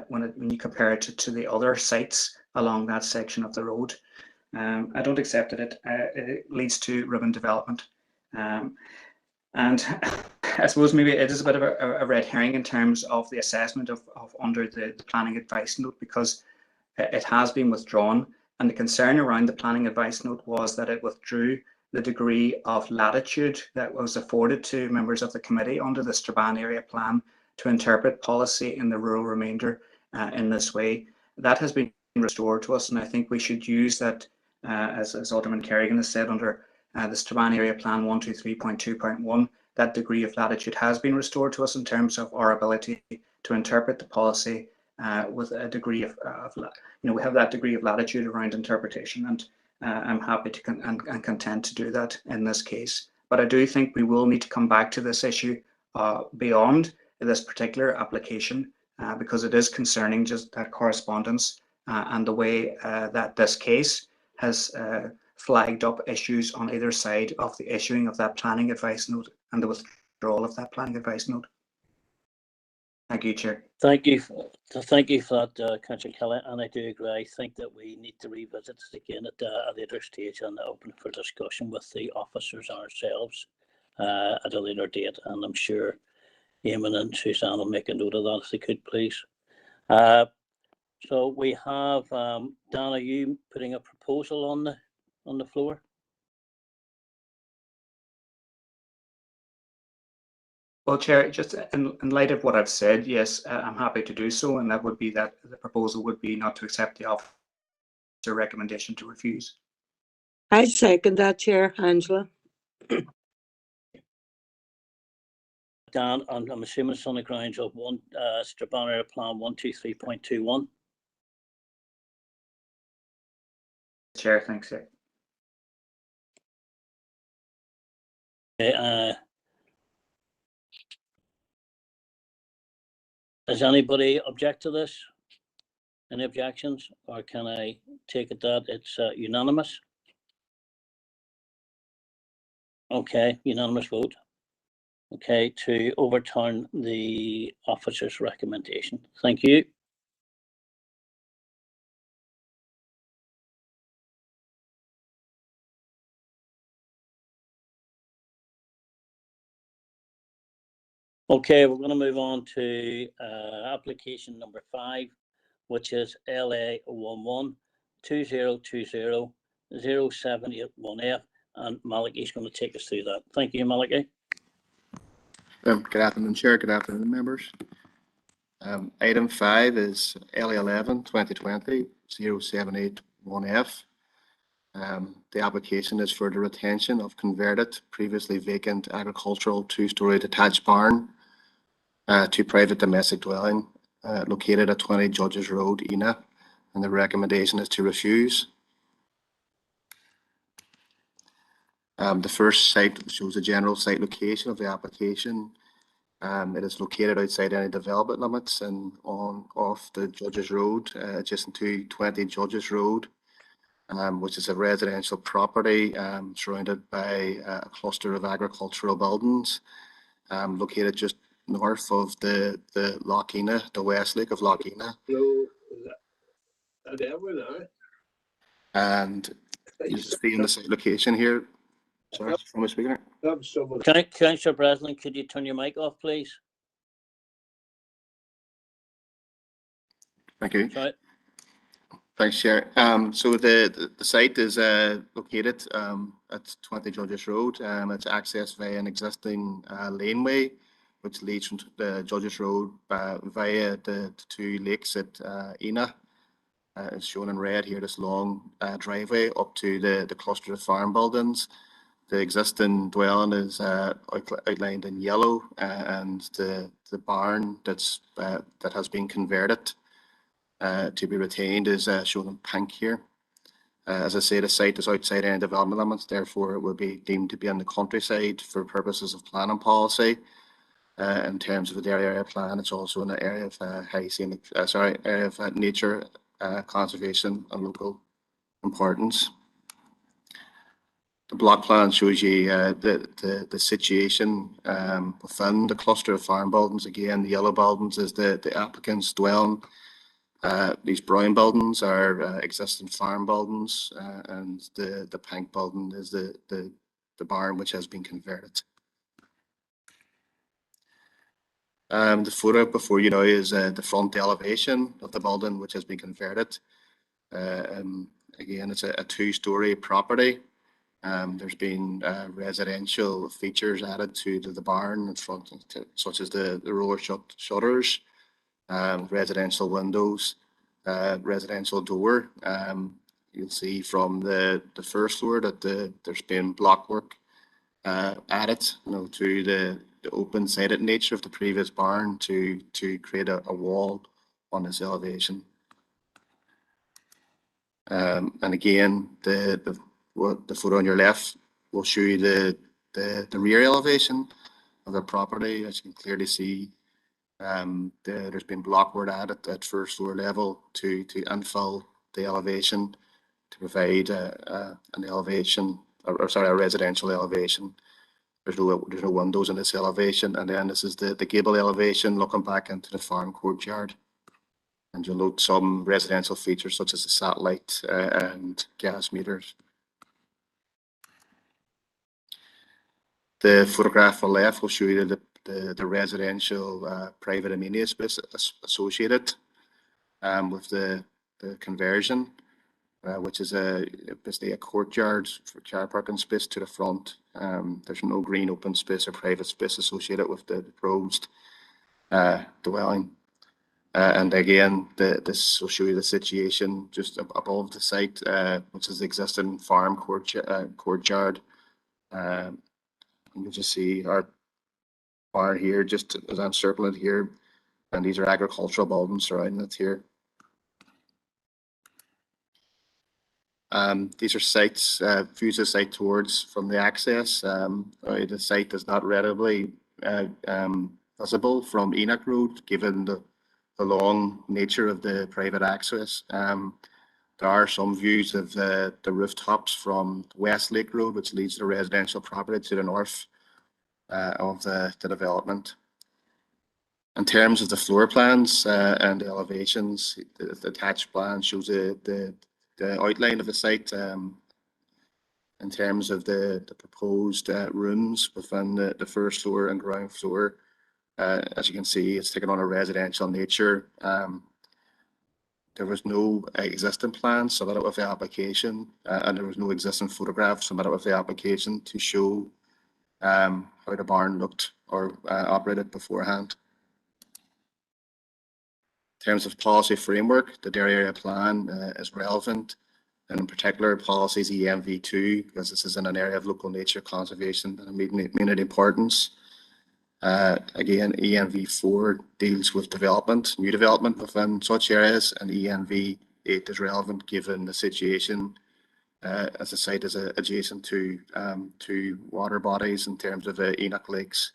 when you compare it to the other sites along that section of the road. I don't accept that it leads to ribbon development. And I suppose maybe it is a bit of a red herring in terms of the assessment of under the planning advice note, because it has been withdrawn. And the concern around the planning advice note was that it withdrew the degree of latitude that was afforded to members of the committee under the Strabane area plan to interpret policy in the rural remainder in this way. That has been restored to us, and I think we should use that, as Alderman Kerrigan has said, under the Strabane area plan 123.2.1, that degree of latitude has been restored to us in terms of our ability to interpret the policy with a degree of you know, we have that degree of latitude around interpretation, and I'm happy to and content to do that in this case. But I do think we will need to come back to this issue beyond this particular application because it is concerning, just that correspondence and the way that this case has flagged up issues on either side of the issuing of that planning advice note and the withdrawal of that planning advice note. Thank you, Chair. Thank you for that, Councillor Kelly, and I do agree. I think that we need to revisit this again at a later stage and open for discussion with the officers ourselves at a later date, and I'm sure Eamon and Suzanne will make a note of that if they could, please. So we have Dan, are you putting a proposal on the floor? Well, Chair, just in light of what I've said, yes, I'm happy to do so, and that would be that the proposal would be not to accept the officer recommendation to refuse. I second that, Chair. Angela. Dan, I'm assuming it's on the grounds of Strabane area plan 123.21. Chair, thanks. Sir. Does anybody object to this? Any objections, or can I take it that it's unanimous? Okay, unanimous vote. Okay, to overturn the officer's recommendation. Thank you. Okay, we're going to move on to application number 5, which is LA 11-2020-0781F, and Malachy is going to take us through that. Thank you, Malachy. Good afternoon, Chair. Good afternoon, members. Item 5 is LA 11-2020-0781F. The application is for the retention of converted, previously vacant agricultural 2-storey detached barn to private domestic dwelling located at 20 Judges Road, Ena. and the recommendation is to refuse. The first site shows the general site location of the application. It is located outside any development limits and off the Judges Road, adjacent to 20 Judges Road, which is a residential property surrounded by a cluster of agricultural buildings, located just north of the Loch Ena, the West Lake of Loch Ena. And you see in the site location here. Sorry, from the speaker. Councillor Breslin, could you turn your mic off, please? Thank you. Sorry. Thanks, Chair. So the site is located at 20 Judges Road. It's accessed via an existing laneway, which leads from the Judges Road via the two lakes at Ena. It's shown in red here, this long driveway up to the cluster of farm buildings. The existing dwelling is outlined in yellow, and the barn that has been converted to be retained is shown in pink here. As I say, the site is outside any development limits, therefore it will be deemed to be in the countryside for purposes of planning policy. In terms of the area plan, it's also in the area of area of nature conservation and local importance. The block plan shows you the situation within the cluster of farm buildings. Again, the yellow buildings is the applicant's dwelling. These brown buildings are existing farm buildings, and the pink building is the barn which has been converted. The photo before you now is the front elevation of the building which has been converted. Again, it's a two-story property. There's been residential features added to the barn in front, such as the roller shutters, residential windows, residential door. You'll see from the first floor that there's been block work added, to the open-sided nature of the previous barn to create a wall on this elevation. And again, the photo on your left will show you the rear elevation of the property. As you can clearly see, there's been block work added at first floor level to infill the elevation to provide an elevation, a residential elevation. There's no windows in this elevation, and then this is the gable elevation looking back into the farm courtyard. And you'll note some residential features such as the satellite and gas meters. The photograph on the left will show you the residential private amenity space associated with the conversion, which is basically a courtyard for car parking space to the front. There's no green open space or private space associated with the proposed dwelling. And again, this will show you the situation just above the site, which is the existing farm courtyard. You can just see our barn here, just as I'm circling it here, and these are agricultural buildings surrounding it here. These are sites, views of site towards from the access. The site is not readily visible from Enoch Road, given the long nature of the private access. There are some views of the rooftops from West Lake Road, which leads to residential property to the north of the development. In terms of the floor plans and the elevations, the attached plan shows the outline of the site in terms of the proposed rooms within the first floor and ground floor. As you can see, it's taken on a residential nature. There was no existing plan submitted with the application, and there was no existing photograph submitted with the application to show how the barn looked or operated beforehand. In terms of policy framework, the dairy area plan is relevant, and in particular policies EMV2, because this is in an area of local nature conservation and immediate importance. Again, EMV4 deals with development, new development within such areas, and EMV 8 is relevant given the situation as the site is adjacent to water bodies in terms of Enoch Lakes.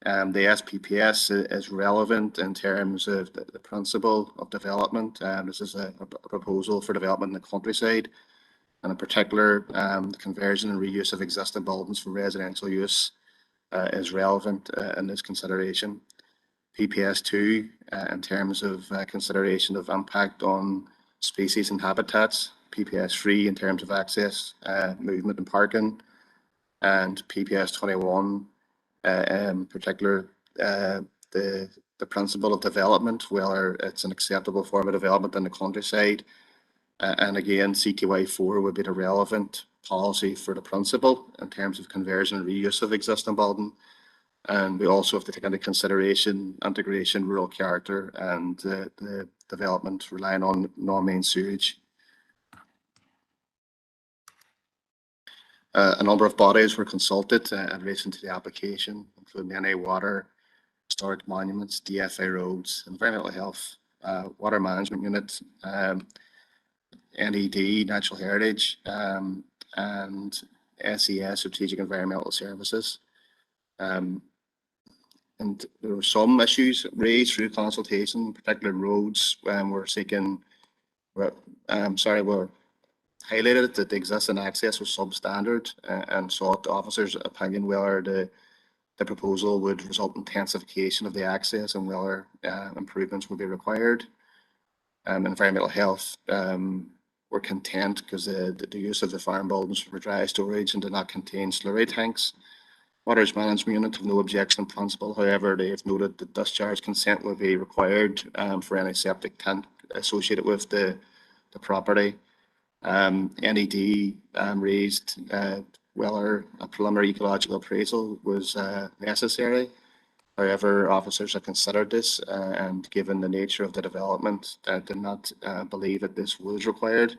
The SPPS is relevant in terms of the principle of development. This is a proposal for development in the countryside, and in particular, the conversion and reuse of existing buildings for residential use is relevant in this consideration. PPS2, in terms of consideration of impact on species and habitats. PPS3 in terms of access, movement and parking, and PPS21 in particular the principle of development, whether it's an acceptable form of development in the countryside. And again, CTY4 would be the relevant policy for the principle in terms of conversion and reuse of existing building. And we also have to take into consideration integration, rural character, and the development relying on non-main sewage. A number of bodies were consulted in relation to the application, including NA Water, Historic Monuments, DFA Roads, Environmental Health, Water Management Unit, NED, Natural Heritage, and SES, Strategic Environmental Services. And there were some issues raised through consultation, particular roads, we're seeking, were highlighted that the existing access was substandard and sought the officer's opinion whether the proposal would result in intensification of the access and whether improvements would be required. Environmental Health were content because the use of the farm buildings for dry storage and did not contain slurry tanks. Waters Management Unit have no objection in principle. However, they have noted that discharge consent will be required for any septic tank associated with the property. NED raised whether a preliminary ecological appraisal was necessary. However, officers have considered this and given the nature of the development, did not believe that this was required.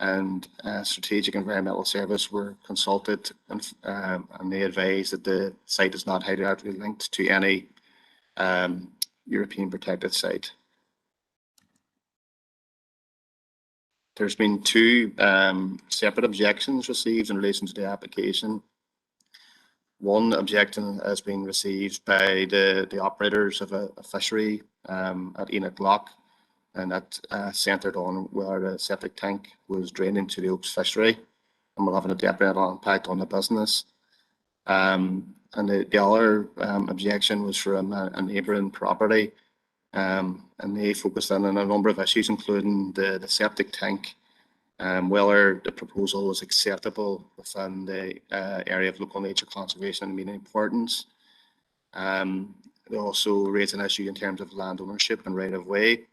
And Strategic Environmental Service were consulted and they advised that the site is not hydrologically linked to any European protected site. There's been 2 separate objections received in relation to the application. One objection has been received by the operators of a fishery at Enoch Loch, and that centred on where the septic tank was drained into the Oaks fishery and will have a detrimental impact on the business. And the other objection was from a neighbouring property, and they focused on a number of issues, including the septic tank, whether the proposal was acceptable within the area of local nature conservation and immediate importance. They also raised an issue in terms of land ownership and right of way.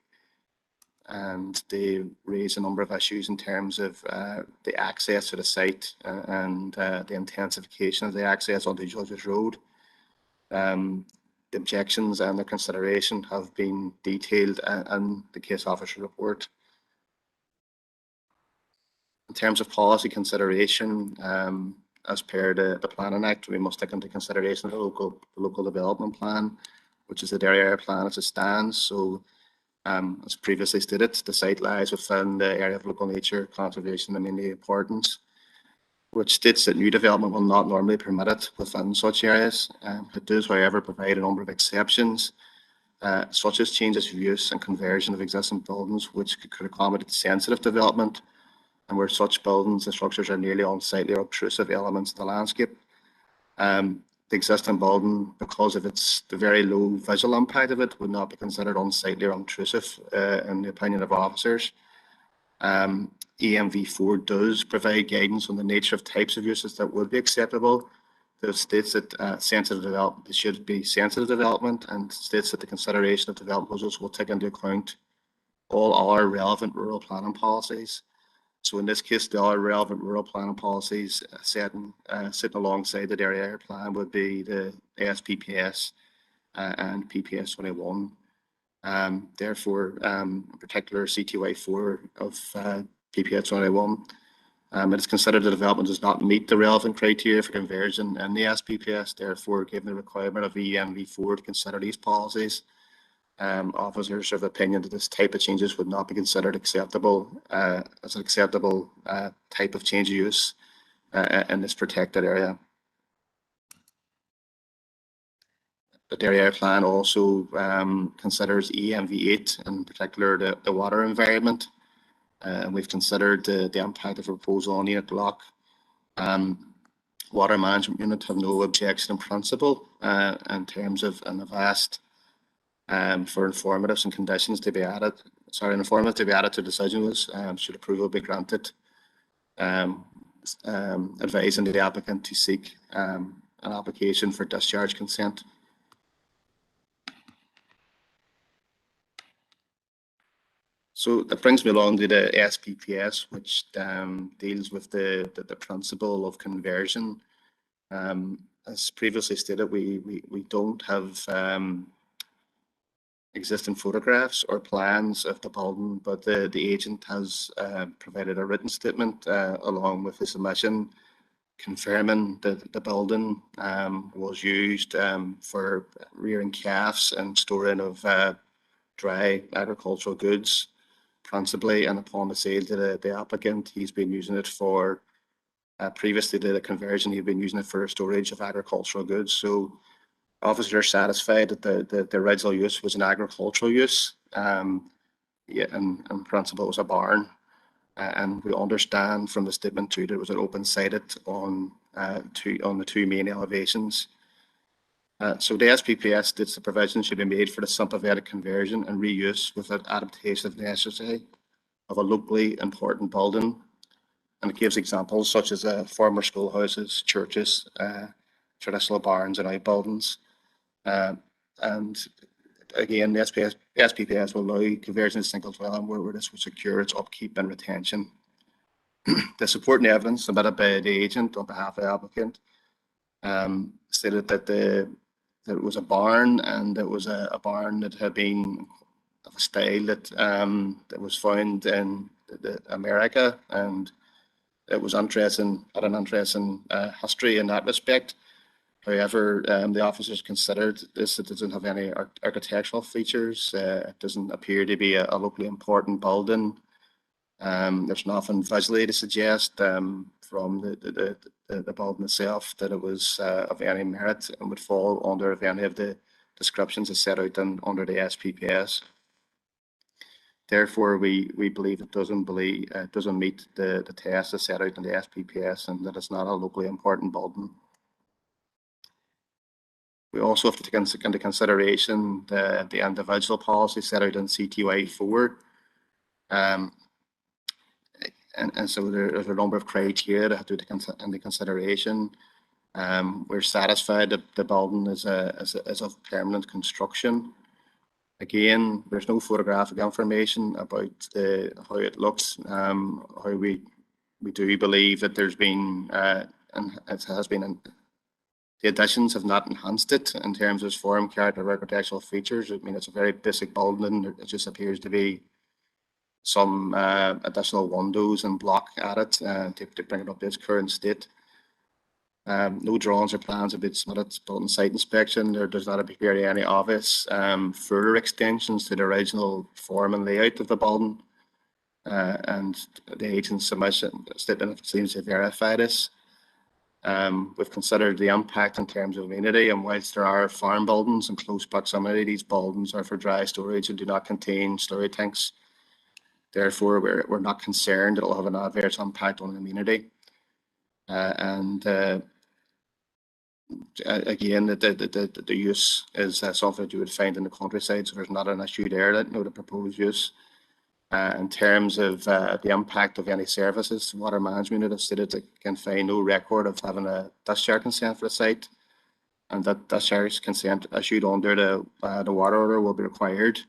And they raised a number of issues in terms of the access to the site and the intensification of the access onto Judges Road. The objections and their consideration have been detailed in the case officer report. In terms of policy consideration, as per the Planning Act, we must take into consideration the local development plan, which is the area plan as it stands. So, as previously stated, the site lies within the area of local nature conservation and immediate importance, which states that new development will not normally be permitted within such areas. It does, however, provide a number of exceptions, such as changes of use and conversion of existing buildings, which could accommodate sensitive development, and where such buildings and structures are nearly unsightly or obtrusive elements of the landscape. The existing building, because of the very low visual impact of it, would not be considered unsightly or intrusive in the opinion of officers. EMV4 does provide guidance on the nature of types of uses that would be acceptable. It states that sensitive development should be sensitive development, and states that the consideration of development proposals will take into account all other relevant rural planning policies. So in this case, the other relevant rural planning policies sitting alongside the area plan would be the SPPS and PPS 21. Therefore, in particular, CTY4 of PPS 21, it is considered the development does not meet the relevant criteria for conversion in the SPPS. Therefore, given the requirement of EMV4 to consider these policies, officers are of the opinion that this type of changes would not be considered acceptable as an acceptable type of change of use in this protected area. The area plan also considers EMV8, in particular the water environment. And we've considered the impact of the proposal on Enoch Loch. Water management unit have no objection in principle in terms of, and have asked for informatives and conditions to be added. Informative to be added to decisions should approval be granted. Advising the applicant to seek an application for discharge consent. So that brings me along to the SPPS, which deals with the principle of conversion. As previously stated, we don't have existing photographs or plans of the building, but the agent has provided a written statement along with the submission confirming that the building was used for rearing calves and storing of dry agricultural goods principally, and upon the sale to the applicant, he's been using it for, previously to the conversion, he'd been using it for storage of agricultural goods. So officers are satisfied that the original use was an agricultural use, yeah, and in principle it was a barn. And we understand from the statement too that it was an open-sided on the two main elevations. So the SPPS states the provision should be made for the simplified conversion and reuse without adaptation if necessary of a locally important building. And it gives examples such as former schoolhouses, churches, traditional barns and outbuildings. And again, the SPPS will allow conversion to single dwelling where this will secure its upkeep and retention. The supporting evidence submitted by the agent on behalf of the applicant stated that it was a barn, and it was a barn that had been of a style that was found in America, and it was interesting, had an interesting history in that respect. However, the officers considered this, it doesn't have any architectural features. It doesn't appear to be a locally important building. There's nothing visually to suggest from the building itself that it was of any merit and would fall under any of the descriptions as set out under the SPPS. Therefore, we believe it doesn't meet the test as set out in the SPPS, and that it's not a locally important building. We also have to take into consideration the individual policy set out in CTY 4. And so there's a number of criteria to have to take into consideration. We're satisfied that the building is of permanent construction. Again, there's no photographic information about how it looks. How we do believe that there's been and it has been. The additions have not enhanced it in terms of form, character, architectural features. I mean, it's a very basic building. It just appears to be some additional windows and block added to bring it up to its current state. No drawings or plans have been submitted on site inspection. There does not appear any obvious further extensions to the original form and layout of the building. And the agent's submission statement seems to verify this. We've considered the impact in terms of amenity, and whilst there are farm buildings in close proximity, these buildings are for dry storage and do not contain slurry tanks. Therefore, we're not concerned that it will have an adverse impact on the amenity. Again, the use is something that you would find in the countryside, so there's not an issue there that the proposed use. In terms of the impact of any services, water management unit have stated they can find no record of having a discharge consent for the site, and that discharge consent issued under the water order will be required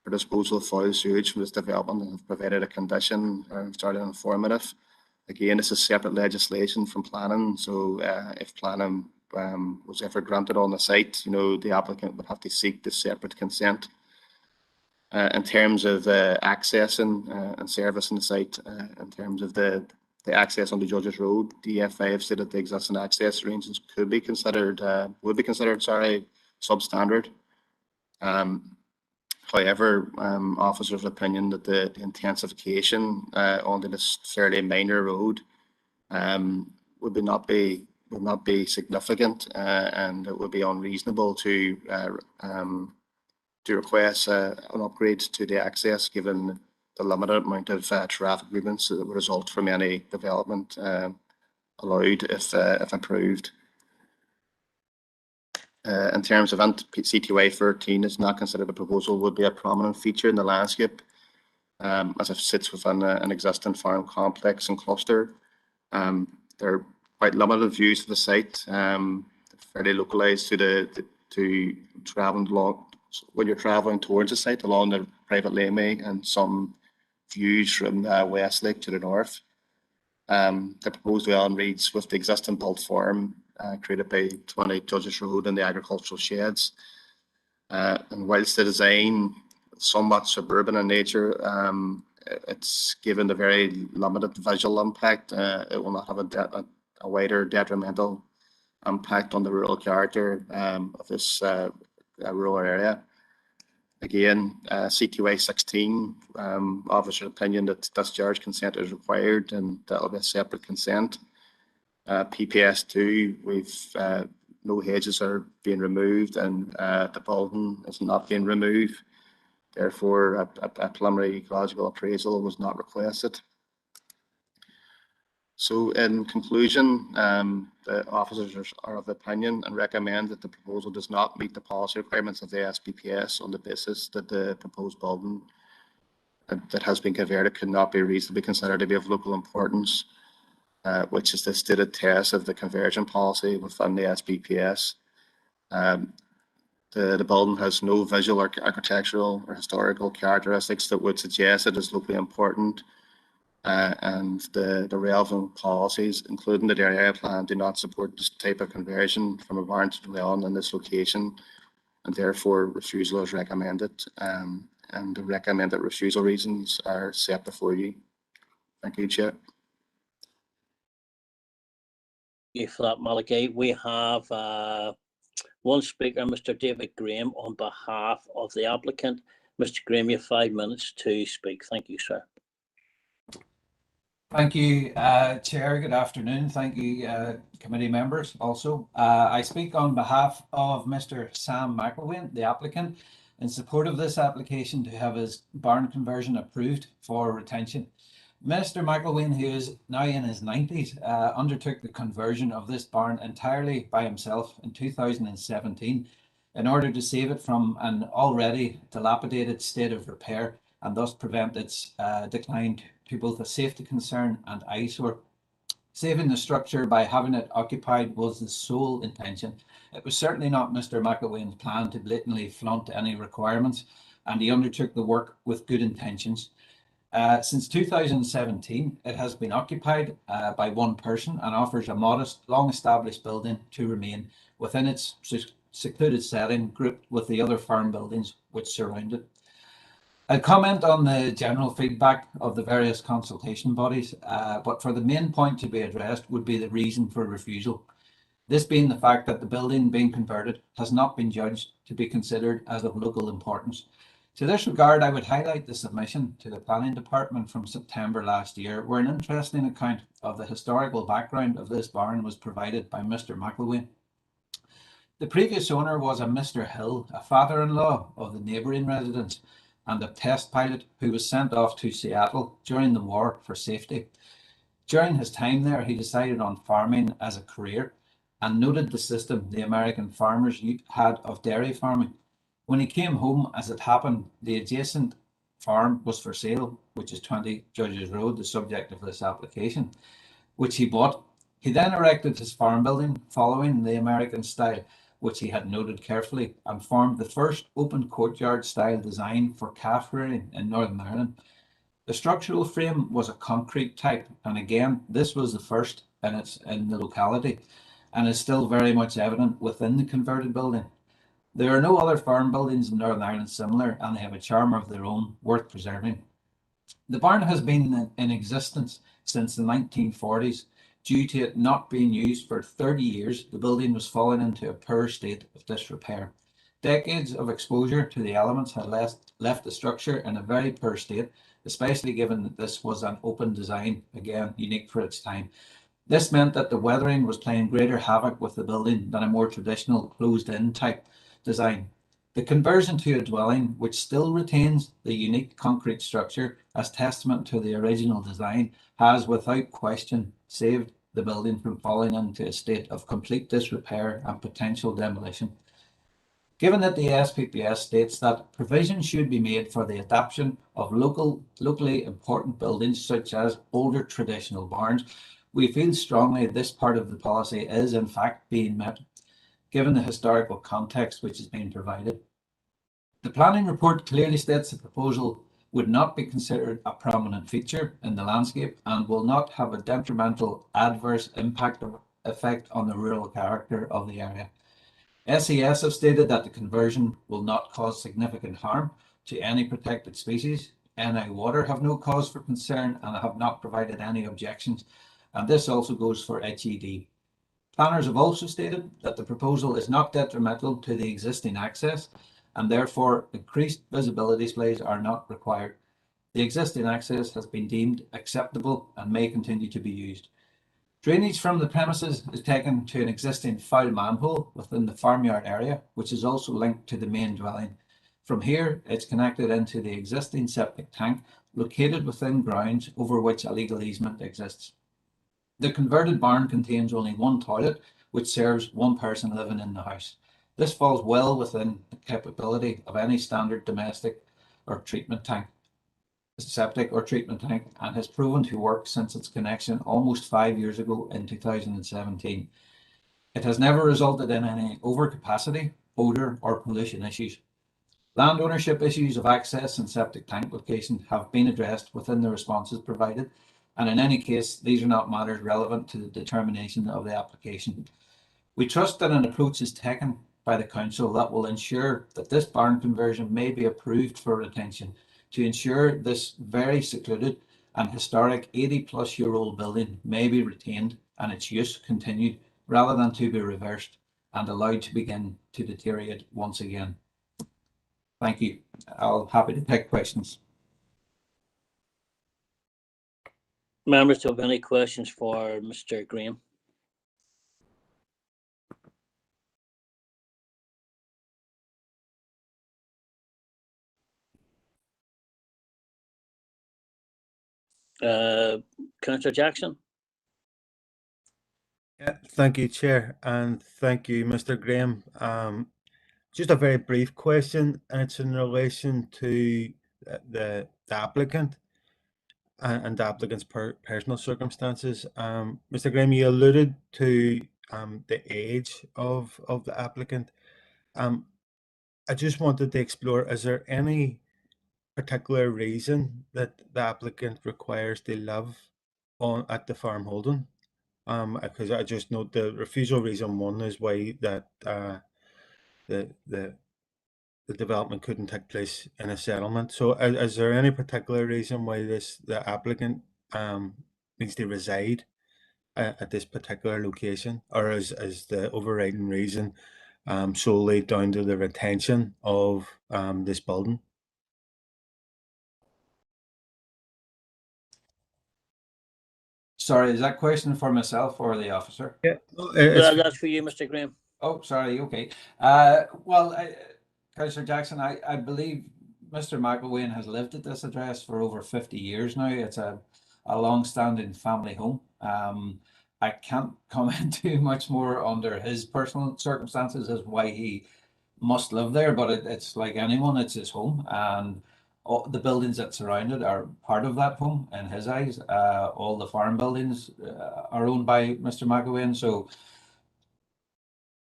for disposal of foul sewage from this development, and have provided a condition or started informative. Again, this is separate legislation from planning, so if planning was ever granted on the site, the applicant would have to seek this separate consent. In terms of accessing and servicing the site, in terms of the access on the Judges Road, DFI have stated the existing access arrangements would be considered substandard. However, officers' opinion that the intensification onto this fairly minor road would not be significant, and it would be unreasonable to request an upgrade to the access, given the limited amount of traffic movements that would result from any development allowed if approved. In terms of CTY 13, it's not considered the proposal would be a prominent feature in the landscape, as it sits within an existing farm complex and cluster. There are quite limited views of the site, fairly localized to traveling along when you're traveling towards the site along the private laneway, and some views from Westlake to the north. The proposed dwelling reads with the existing built farm created by 20 Judges Road and the agricultural sheds. And whilst the design is somewhat suburban in nature, it's given the very limited visual impact. It will not have a wider detrimental impact on the rural character of this rural area. Again, CTY 16, officer opinion that discharge consent is required, and that'll be a separate consent. PPS 2, we've no hedges are being removed, and the building is not being removed. Therefore, a preliminary ecological appraisal was not requested. So, in conclusion, the officers are of the opinion and recommend that the proposal does not meet the policy requirements of the SPPS on the basis that the proposed building that has been converted could not be reasonably considered to be of local importance, which is the stated test of the conversion policy within the SPPS. The building has no visual, architectural, or historical characteristics that would suggest it is locally important, and the relevant policies, including the area plan, do not support this type of conversion from a barn to dwelling in this location, and therefore refusal is recommended. And the recommended refusal reasons are set before you. Thank you, Chair. Thank you for that, Malachi. We have one speaker, Mr. David Graham, on behalf of the applicant. Mr. Graham, you have 5 minutes to speak. Thank you, sir. Thank you, Chair. Good afternoon. Thank you, committee members also. I speak on behalf of Mr. Sam McElwain, the applicant, in support of this application to have his barn conversion approved for retention. Mr. McElwain, who is now in his 90s, undertook the conversion of this barn entirely by himself in 2017 in order to save it from an already dilapidated state of repair and thus prevent its decline to both a safety concern and eyesore. Saving the structure by having it occupied was the sole intention. It was certainly not Mr. McElwain's plan to blatantly flaunt any requirements, and he undertook the work with good intentions. Since 2017, it has been occupied by one person and offers a modest, long-established building to remain within its secluded setting, grouped with the other farm buildings which surround it. I'll comment on the general feedback of the various consultation bodies, but for the main point to be addressed would be the reason for refusal. This being the fact that the building being converted has not been judged to be considered as of local importance. To this regard, I would highlight the submission to the Planning Department from September last year, where an interesting account of the historical background of this barn was provided by Mr. McElwain. The previous owner was a Mr. Hill, a father-in-law of the neighbouring residence, and a test pilot who was sent off to Seattle during the war for safety. During his time there, he decided on farming as a career and noted the system the American farmers had of dairy farming. When he came home, as it happened, the adjacent farm was for sale, which is 20 Judges Road, the subject of this application, which he bought. He then erected his farm building following the American style, which he had noted carefully, and formed the first open courtyard style design for calf rearing in Northern Ireland. The structural frame was a concrete type, and again, this was the first in the locality, and is still very much evident within the converted building. There are no other farm buildings in Northern Ireland similar, and they have a charm of their own worth preserving. The barn has been in existence since the 1940s. Due to it not being used for 30 years, the building was falling into a poor state of disrepair. Decades of exposure to the elements had left the structure in a very poor state, especially given that this was an open design, again, unique for its time. This meant that the weathering was playing greater havoc with the building than a more traditional closed-in type design. The conversion to a dwelling, which still retains the unique concrete structure as testament to the original design, has without question saved the building from falling into a state of complete disrepair and potential demolition. Given that the SPPS states that provision should be made for the adoption of locally important buildings such as older traditional barns, we feel strongly this part of the policy is in fact being met, given the historical context which is being provided. The planning report clearly states the proposal would not be considered a prominent feature in the landscape and will not have a detrimental adverse impact or effect on the rural character of the area. SES have stated that the conversion will not cause significant harm to any protected species. NI Water have no cause for concern and have not provided any objections, and this also goes for HED. Planners have also stated that the proposal is not detrimental to the existing access, and therefore increased visibility displays are not required. The existing access has been deemed acceptable and may continue to be used. Drainage from the premises is taken to an existing foul manhole within the farmyard area, which is also linked to the main dwelling. From here, it's connected into the existing septic tank located within grounds over which a legal easement exists. The converted barn contains only one toilet, which serves one person living in the house. This falls well within the capability of any standard domestic or treatment tank, septic or treatment tank, and has proven to work since its connection almost 5 years ago in 2017. It has never resulted in any overcapacity, odour or pollution issues. Land ownership issues of access and septic tank location have been addressed within the responses provided, and in any case, these are not matters relevant to the determination of the application. We trust that an approach is taken by the council that will ensure that this barn conversion may be approved for retention to ensure this very secluded and historic 80-plus-year-old building may be retained and its use continued rather than to be reversed and allowed to begin to deteriorate once again. Thank you. I'll be happy to take questions. Members, do you have any questions for Mr. Graham? Councillor Jackson? Yeah, thank you, Chair, and thank you, Mr. Graham. Just a very brief question, and it's in relation to the applicant and the applicant's personal circumstances. Mr. Graham, you alluded to the age of the applicant. I just wanted to explore, is there any particular reason that the applicant requires to live at the farm holding? Because I just note the refusal reason one is why that the development couldn't take place in a settlement. So is there any particular reason why the applicant needs to reside at this particular location, or is the overriding reason solely down to the retention of this building? Sorry, is that question for myself or the officer? Yeah, that's for you, Mr. Graham. Oh, sorry. Okay. Councillor Jackson, I believe Mr. McElwain has lived at this address for over 50 years now. It's a long-standing family home. I can't comment too much more under his personal circumstances as why he must live there, but it's like anyone, it's his home, and all the buildings that surround it are part of that home in his eyes. All the farm buildings are owned by Mr. McElwain, so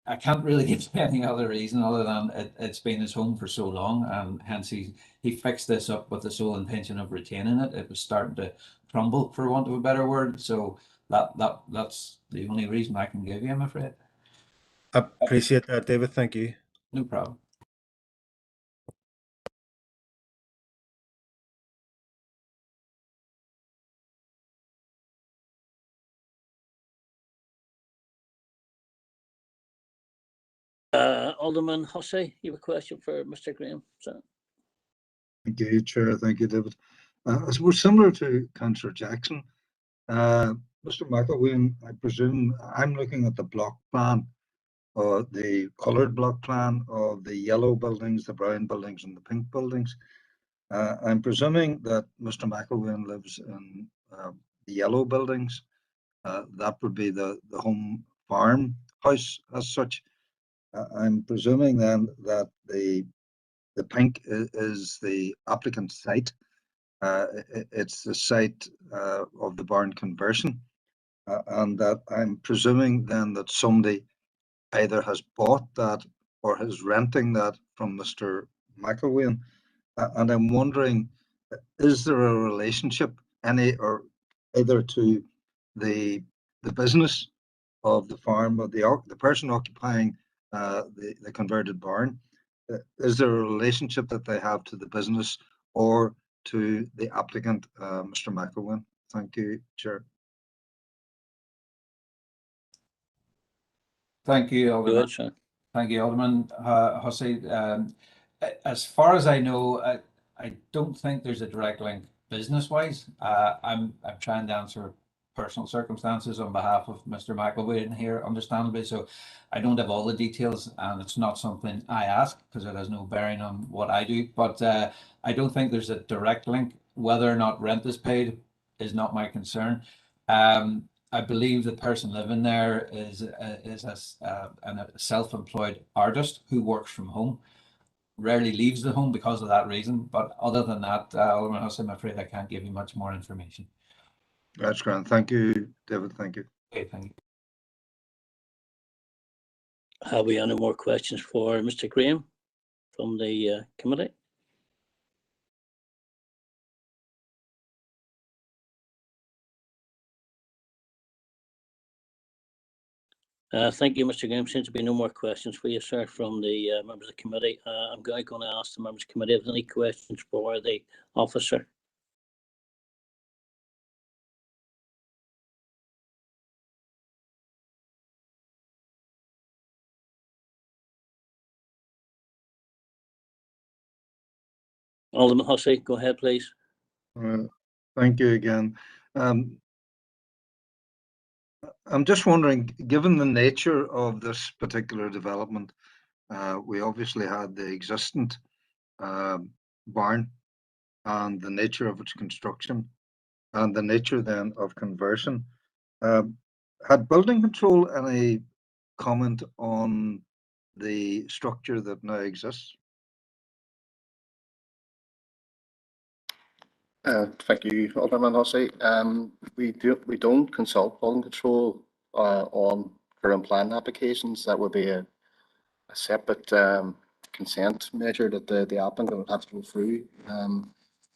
I can't really give you any other reason other than it's been his home for so long, and hence he fixed this up with the sole intention of retaining it. It was starting to crumble, for want of a better word, so that's the only reason I can give you, I'm afraid. I appreciate that, David. Thank you. No problem. Alderman Hussey, you have a question for Mr. Graham? So. Thank you, Chair. Thank you, David. I suppose similar to Councillor Jackson, Mr. McElwain, I presume I'm looking at the block plan, or the coloured block plan of the yellow buildings, the brown buildings, and the pink buildings. I'm presuming that Mr. McElwain lives in the yellow buildings. That would be the home farm house as such. I'm presuming then that the pink is the applicant's site. It's the site of the barn conversion, and that I'm presuming then that somebody either has bought that or is renting that from Mr. McElwain. And I'm wondering, is there a relationship or either to the business of the farm, or the person occupying the converted barn? Is there a relationship that they have to the business or to the applicant, Mr. McElwain? Thank you, Chair. Thank you, Alderman. Thank you, Alderman Hussey. As far as I know, I don't think there's a direct link business-wise. I'm trying to answer personal circumstances on behalf of Mr. McElwain here, understandably, so I don't have all the details, and it's not something I ask because it has no bearing on what I do. But I don't think there's a direct link. Whether or not rent is paid is not my concern. I believe the person living there is a self-employed artist who works from home, rarely leaves the home because of that reason. But other than that, Alderman Hussey, I'm afraid I can't give you much more information. That's grand. Thank you, David. Thank you. Okay, thank you. Have we any more questions for Mr. Graham from the committee? Thank you, Mr. Graham. Seems to be no more questions for you, sir, from the members of the committee. I'm going to ask the members of the committee if there's any questions for the officer. Alderman Hussey, go ahead, please. Thank you again. I'm just wondering, given the nature of this particular development, we obviously had the existing barn and the nature of its construction and the nature then of conversion. Had building control any comment on the structure that now exists? Thank you, Alderman Hussey. We don't consult building control on current plan applications. That would be a separate consent measure that the applicant would have to go through.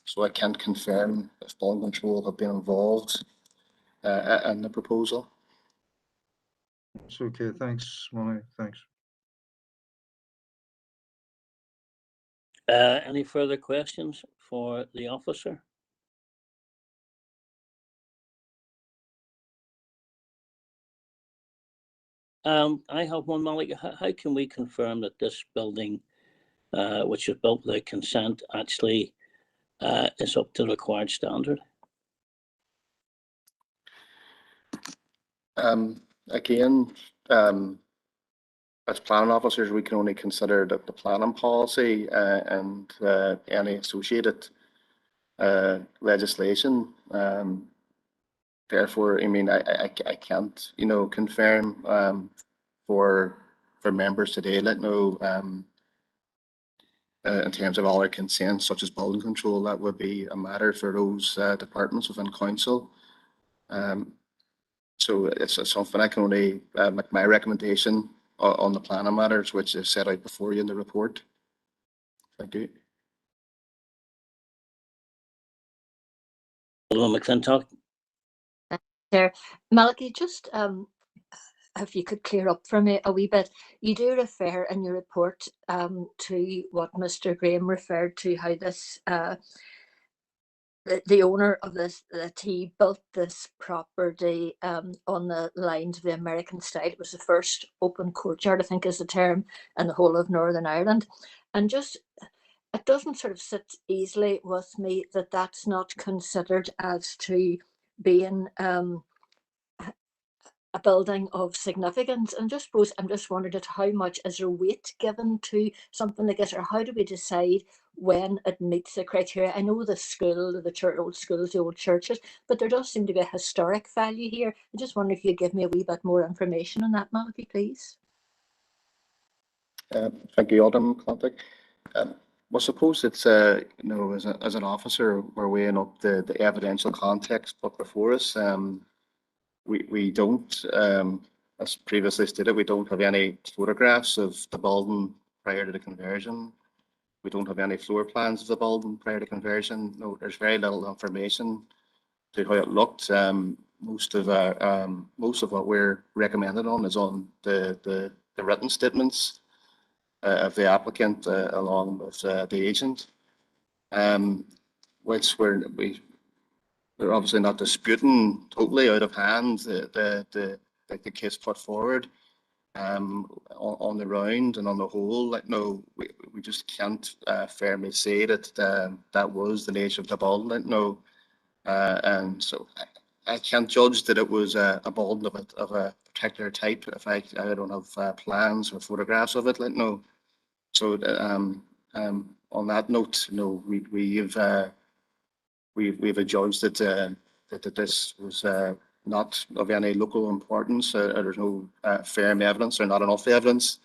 So I can't confirm if building control have been involved in the proposal. It's okay. Thanks, Molly. Thanks. Any further questions for the officer? I have one, Malik. How can we confirm that this building, which is built without consent, actually is up to the required standard? Again, as planning officers, we can only consider the planning policy and any associated legislation. Therefore, I mean, I can't, confirm for members today. Let know in terms of all our consents, such as building control, that would be a matter for those departments within council. So it's something I can only make my recommendation on the planning matters, which is set out before you in the report. Thank you. Alderman McClintock. There, Malachi, just if you could clear up for me a wee bit. You do refer in your report to what Mr. Graham referred to, how this the owner of this, that he built this property on the lines of the American style. It was the first open courtyard, I think is the term, in the whole of Northern Ireland. And just, it doesn't sort of sit easily with me that that's not considered as to being a building of significance. And just suppose I'm just wondering at how much is there weight given to something like this, or how do we decide when it meets the criteria? I know the school, the church, old schools, the old churches, but there does seem to be a historic value here. I just wonder if you could give me a wee bit more information on that, Malachy, please. Thank you, Alderman Clontic. Well, suppose it's you know, as an officer, we're weighing up the evidential context put before us. We don't, as previously stated, we don't have any photographs of the building prior to the conversion. We don't have any floor plans of the building prior to conversion. No, there's very little information to how it looked. Most of what we're recommended on is on the written statements of the applicant along with the agent, which we're obviously not disputing totally out of hand the case put forward on the round and on the whole. Like, no, we just can't firmly say that that was the nature of the building. Like, no, and so I can't judge that it was a building of a particular type if I don't have plans or photographs of it. Like, no. So on that note, you know, we've adjudged that this was not of any local importance. There's no firm evidence or not enough evidence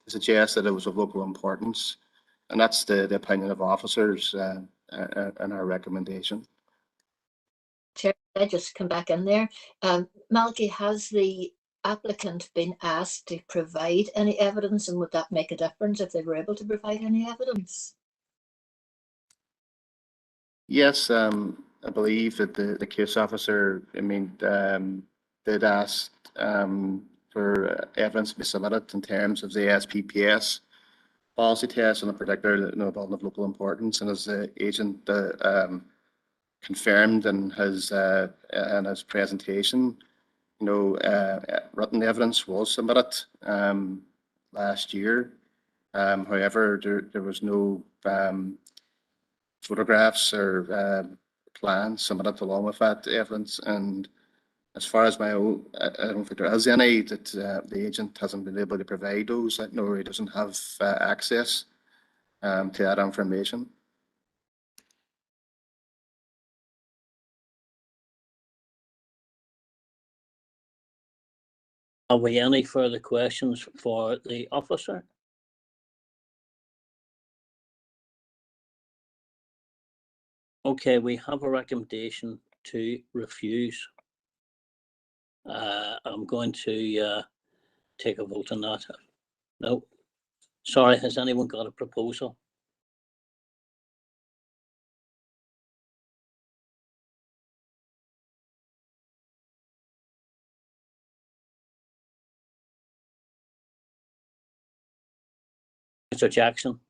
to suggest that it was of local importance, and that's the opinion of officers and our recommendation. Chair, I just come back in there. Malachy, has the applicant been asked to provide any evidence, and would that make a difference if they were able to provide any evidence? Yes, I believe that the case officer, did ask for evidence to be submitted in terms of the SPPS policy test, and in particular, building of local importance. And as the agent confirmed in his presentation, written evidence was submitted last year. However, there was no photographs or plans submitted along with that evidence, and as far as I don't think there is any that the agent hasn't been able to provide those. No, he doesn't have access to that information. Have we any further questions for the officer? Okay, we have a recommendation to refuse. I'm going to take a vote on that. No. Sorry, has anyone got a proposal? Mr. Jackson.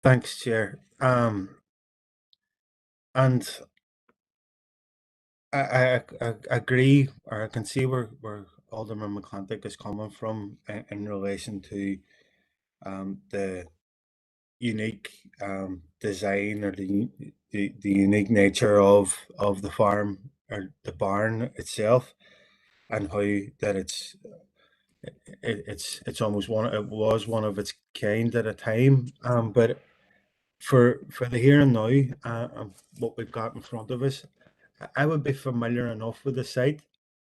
Thanks, Chair. And I agree, or I can see where Alderman McContic is coming from in relation to the unique design or the unique nature of the farm or the barn itself, and how that it's almost it was one of its kind at a time. But for the here and now, what we've got in front of us, I would be familiar enough with the site.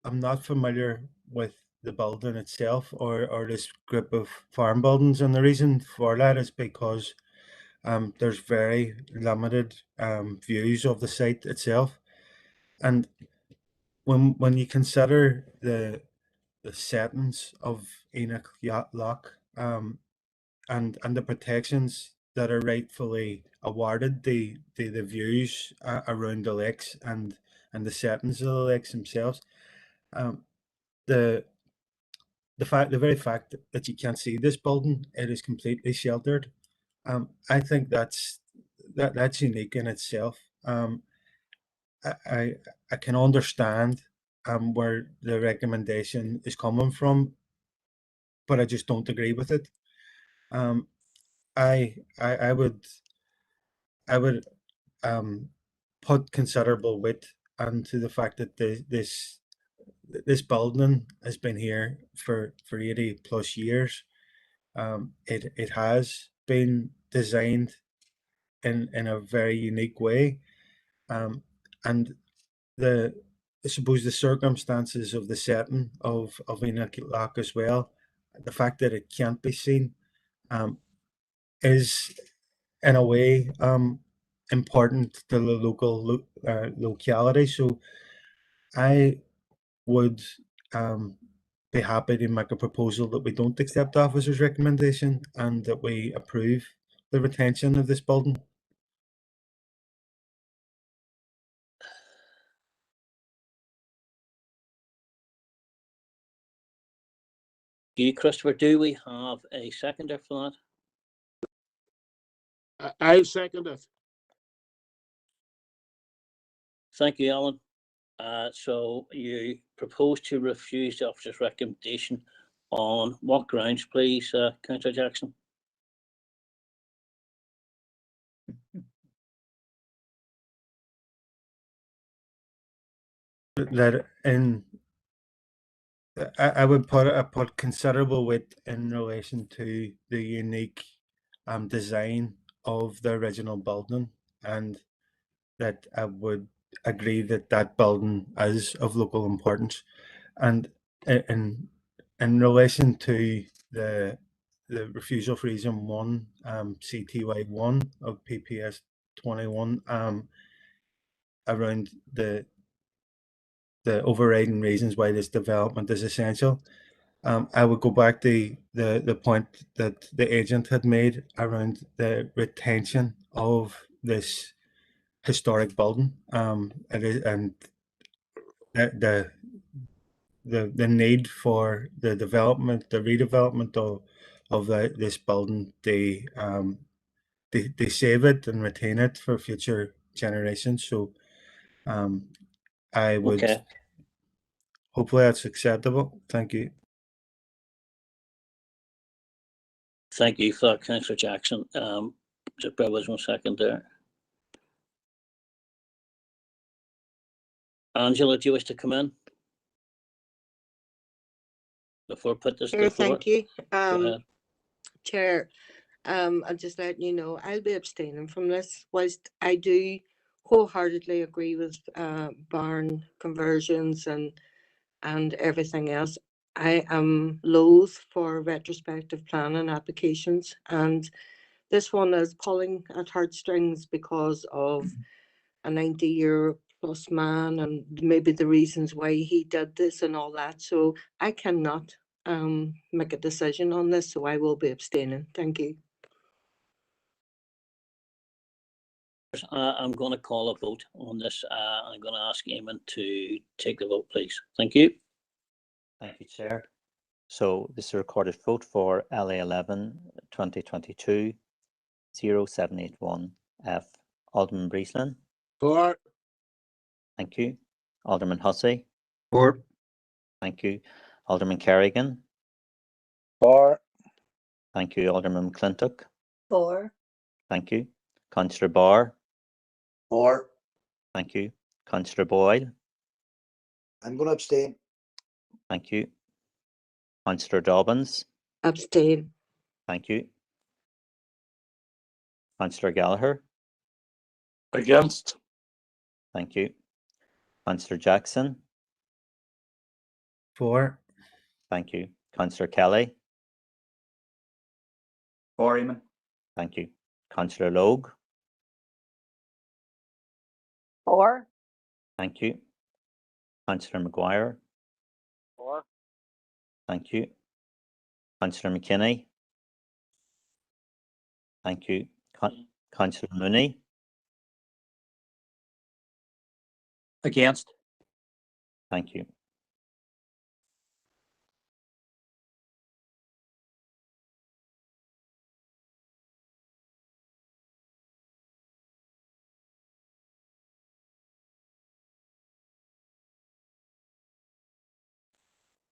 I'm not familiar with the building itself or this group of farm buildings, and the reason for that is because there's very limited views of the site itself, and when you consider the settings of Enoch Loch and the protections that are rightfully awarded the views around the lakes and the settings of the lakes themselves, the very fact that you can't see this building, it is completely sheltered. I think that's that's unique in itself. I can understand where the recommendation is coming from, but I just don't agree with it. I would put considerable weight onto the fact that this building has been here for 80 plus years. It has been designed in a very unique way, and I suppose the circumstances of the setting of Enoch Lock as well, the fact that it can't be seen, is in a way important to the local locality. So I would be happy to make a proposal that we don't accept the officer's recommendation and that we approve the retention of this building. You, Christopher, do we have a seconder for that? I second it. Thank you, Alan. So you propose to refuse the officer's recommendation on what grounds, please, Councillor Jackson? That I would put considerable weight in relation to the unique design of the original building, and that I would agree that that building is of local importance. And in relation to the refusal for reason 1, CTY 1 of PPS 21, around the overriding reasons why this development is essential, I would go back to the point that the agent had made around the retention of this historic building, and the need for the development, the redevelopment of this building, they save it and retain it for future generations. So I would hopefully that's acceptable. Thank you. Thank you for that, Councillor Jackson. Just bear with 1 second there. Angela, do you wish to come in before I put this to the floor? Thank you. Go ahead. Chair, I'll just let you know I'll be abstaining from this. Whilst I do wholeheartedly agree with barn conversions and everything else, I am loath for retrospective planning applications, and this one is pulling at heartstrings because of a 90-year plus man and maybe the reasons why he did this and all that. So I cannot make a decision on this, so I will be abstaining. Thank you. I'm going to call a vote on this. I'm going to ask Eamon to take the vote, please. Thank you. Thank you, Chair. So this is a recorded vote for LA 11 2022 0781 F. Alderman Breeslin. For. Thank you. Alderman Hussey. For. Thank you. Alderman Kerrigan. For. Thank you. Alderman McClintock. For. Thank you. Councillor Barr. For. Thank you. Councillor Boyle. I'm going to abstain. Thank you. Councillor Dobbins. Abstain. Thank you. Councillor Gallagher. Against. Thank you. Councillor Jackson. For. Thank you. Councillor Kelly. For, Eamon. Thank you. Councillor Logue. For. Thank you. Councillor Maguire. For. Thank you. Councillor McKinney. Thank you. Councillor Mooney. Against. Thank you.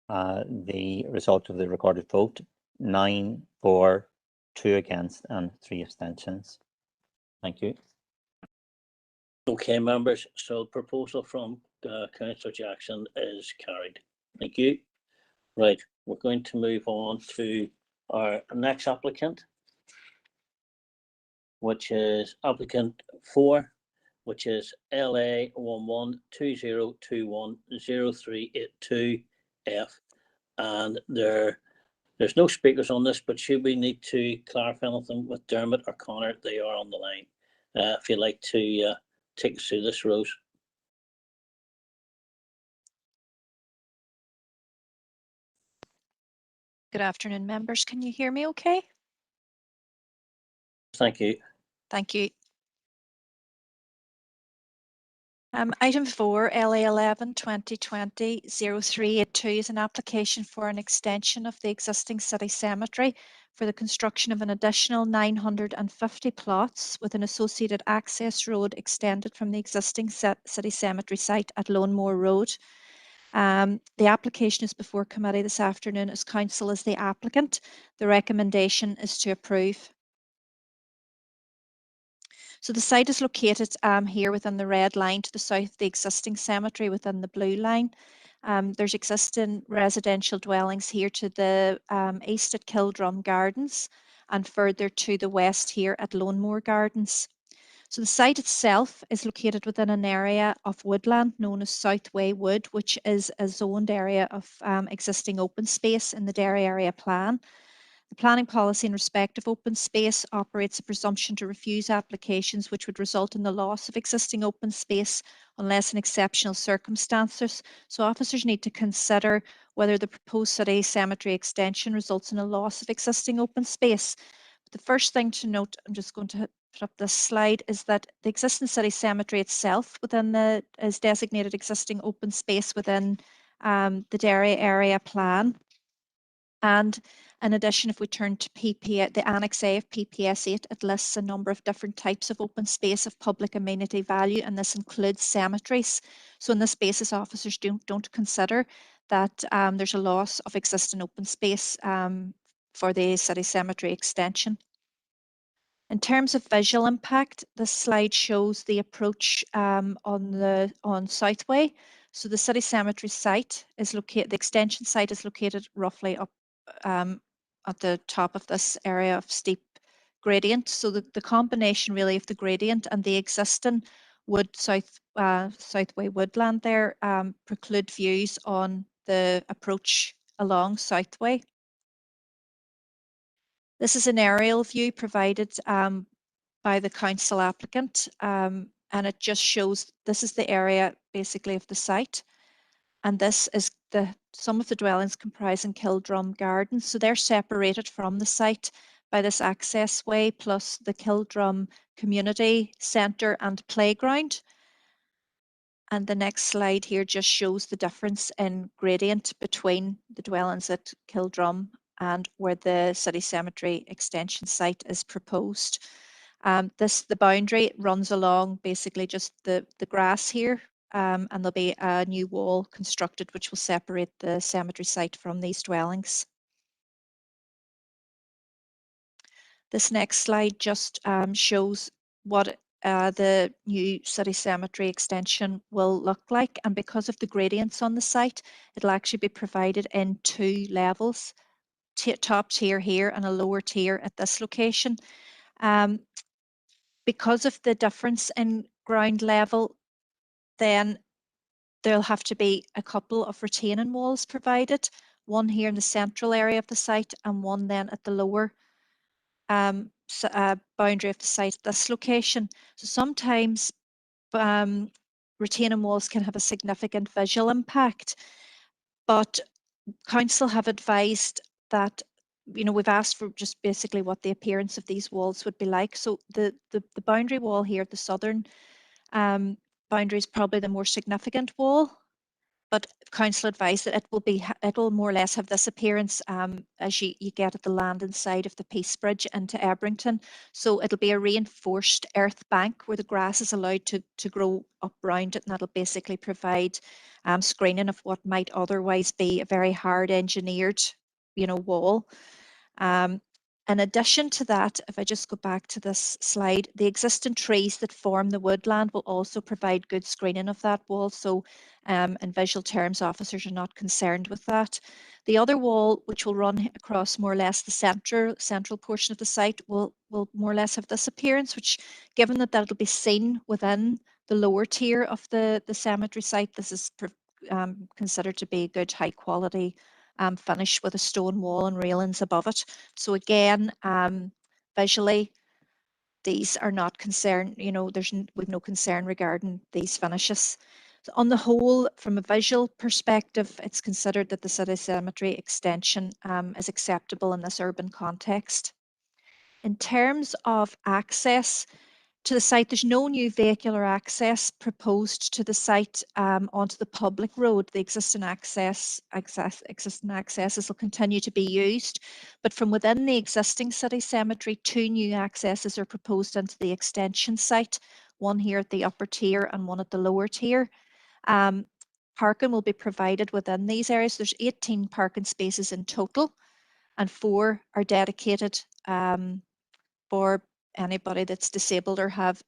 The result of the recorded vote, 9 for, 2 against and 3 abstentions. Thank you. Okay, members, so proposal from Councillor Jackson is carried. Thank you. Right, we're going to move on to our next applicant, which is applicant 4, which is LA 1120210382F. And there's no speakers on this, but should we need to clarify anything with Dermot or Connor, they are on the line. If you'd like to take us through this, Rose. Good afternoon, members. Can you hear me okay? Thank you. Thank you. Item 4, LA 11-2020-0382 is an application for an extension of the existing city cemetery for the construction of an additional 950 plots with an associated access road extended from the existing city cemetery site at Lonemore Road. The application is before committee this afternoon as council is the applicant. The recommendation is to approve. So the site is located here within the red line to the south of the existing cemetery within the blue line. There's existing residential dwellings here to the east at Kildrum Gardens and further to the west here at Lonemore Gardens. So the site itself is located within an area of woodland known as Southway Wood, which is a zoned area of existing open space in the Derry Area Plan. The planning policy in respect of open space operates a presumption to refuse applications which would result in the loss of existing open space unless in exceptional circumstances. So officers need to consider whether the proposed city cemetery extension results in a loss of existing open space. The first thing to note, I'm just going to put up this slide, is that the existing city cemetery itself is designated existing open space within the Derry Area Plan. And in addition, if we turn to the Annex A of PPS 8, it lists a number of different types of open space of public amenity value, and this includes cemeteries. So on this basis, officers don't consider that there's a loss of existing open space for the city cemetery extension. In terms of visual impact, this slide shows the approach on Southway. So the city cemetery site is located, the extension site is located roughly up at the top of this area of steep gradient. So the combination really of the gradient and the existing Southway woodland there preclude views on the approach along Southway. This is an aerial view provided by the council applicant, and it just shows this is the area basically of the site, and this is some of the dwellings comprising Kildrum Gardens. So they're separated from the site by this access way plus the Kildrum Community Centre and Playground. And the next slide here just shows the difference in gradient between the dwellings at Kildrum and where the city cemetery extension site is proposed. The boundary runs along basically just the grass here, and there'll be a new wall constructed which will separate the cemetery site from these dwellings. This next slide just shows what the new city cemetery extension will look like, and because of the gradients on the site, it'll actually be provided in 2 levels, top tier here and a lower tier at this location. Because of the difference in ground level, then there'll have to be a couple of retaining walls provided, one here in the central area of the site and one then at the lower boundary of the site at this location. So sometimes retaining walls can have a significant visual impact, but council have advised that, you know, we've asked for just basically what the appearance of these walls would be like. So the boundary wall here, the southern boundary, is probably the more significant wall. but council advised that it will more or less have this appearance as you get at the landing side of the Peace Bridge into Ebrington. So it'll be a reinforced earth bank where the grass is allowed to grow up around it, and that'll basically provide screening of what might otherwise be a very hard engineered, wall. In addition to that, if I just go back to this slide, the existing trees that form the woodland will also provide good screening of that wall. So in visual terms, officers are not concerned with that. The other wall, which will run across more or less the central portion of the site, will more or less have this appearance, which, given that that'll be seen within the lower tier of the cemetery site, this is considered to be a good high quality finish with a stone wall and railings above it. So again, visually, these are not concerned, we've no concern regarding these finishes. So on the whole, from a visual perspective, it's considered that the city cemetery extension is acceptable in this urban context. In terms of access to the site, there's no new vehicular access proposed to the site onto the public road. The existing accesses will continue to be used, but from within the existing city cemetery, 2 new accesses are proposed into the extension site, one here at the upper tier and one at the lower tier. Parking will be provided within these areas. There's 18 parking spaces in total, and 4 are dedicated for anybody that's disabled or have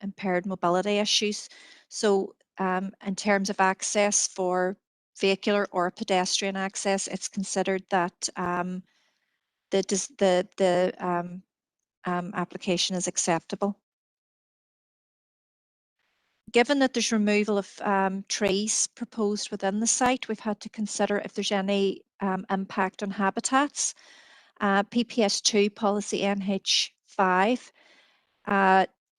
impaired mobility issues. So in terms of access for vehicular or pedestrian access, it's considered that the application is acceptable. Given that there's removal of trees proposed within the site, we've had to consider if there's any impact on habitats. PPS2 policy NH5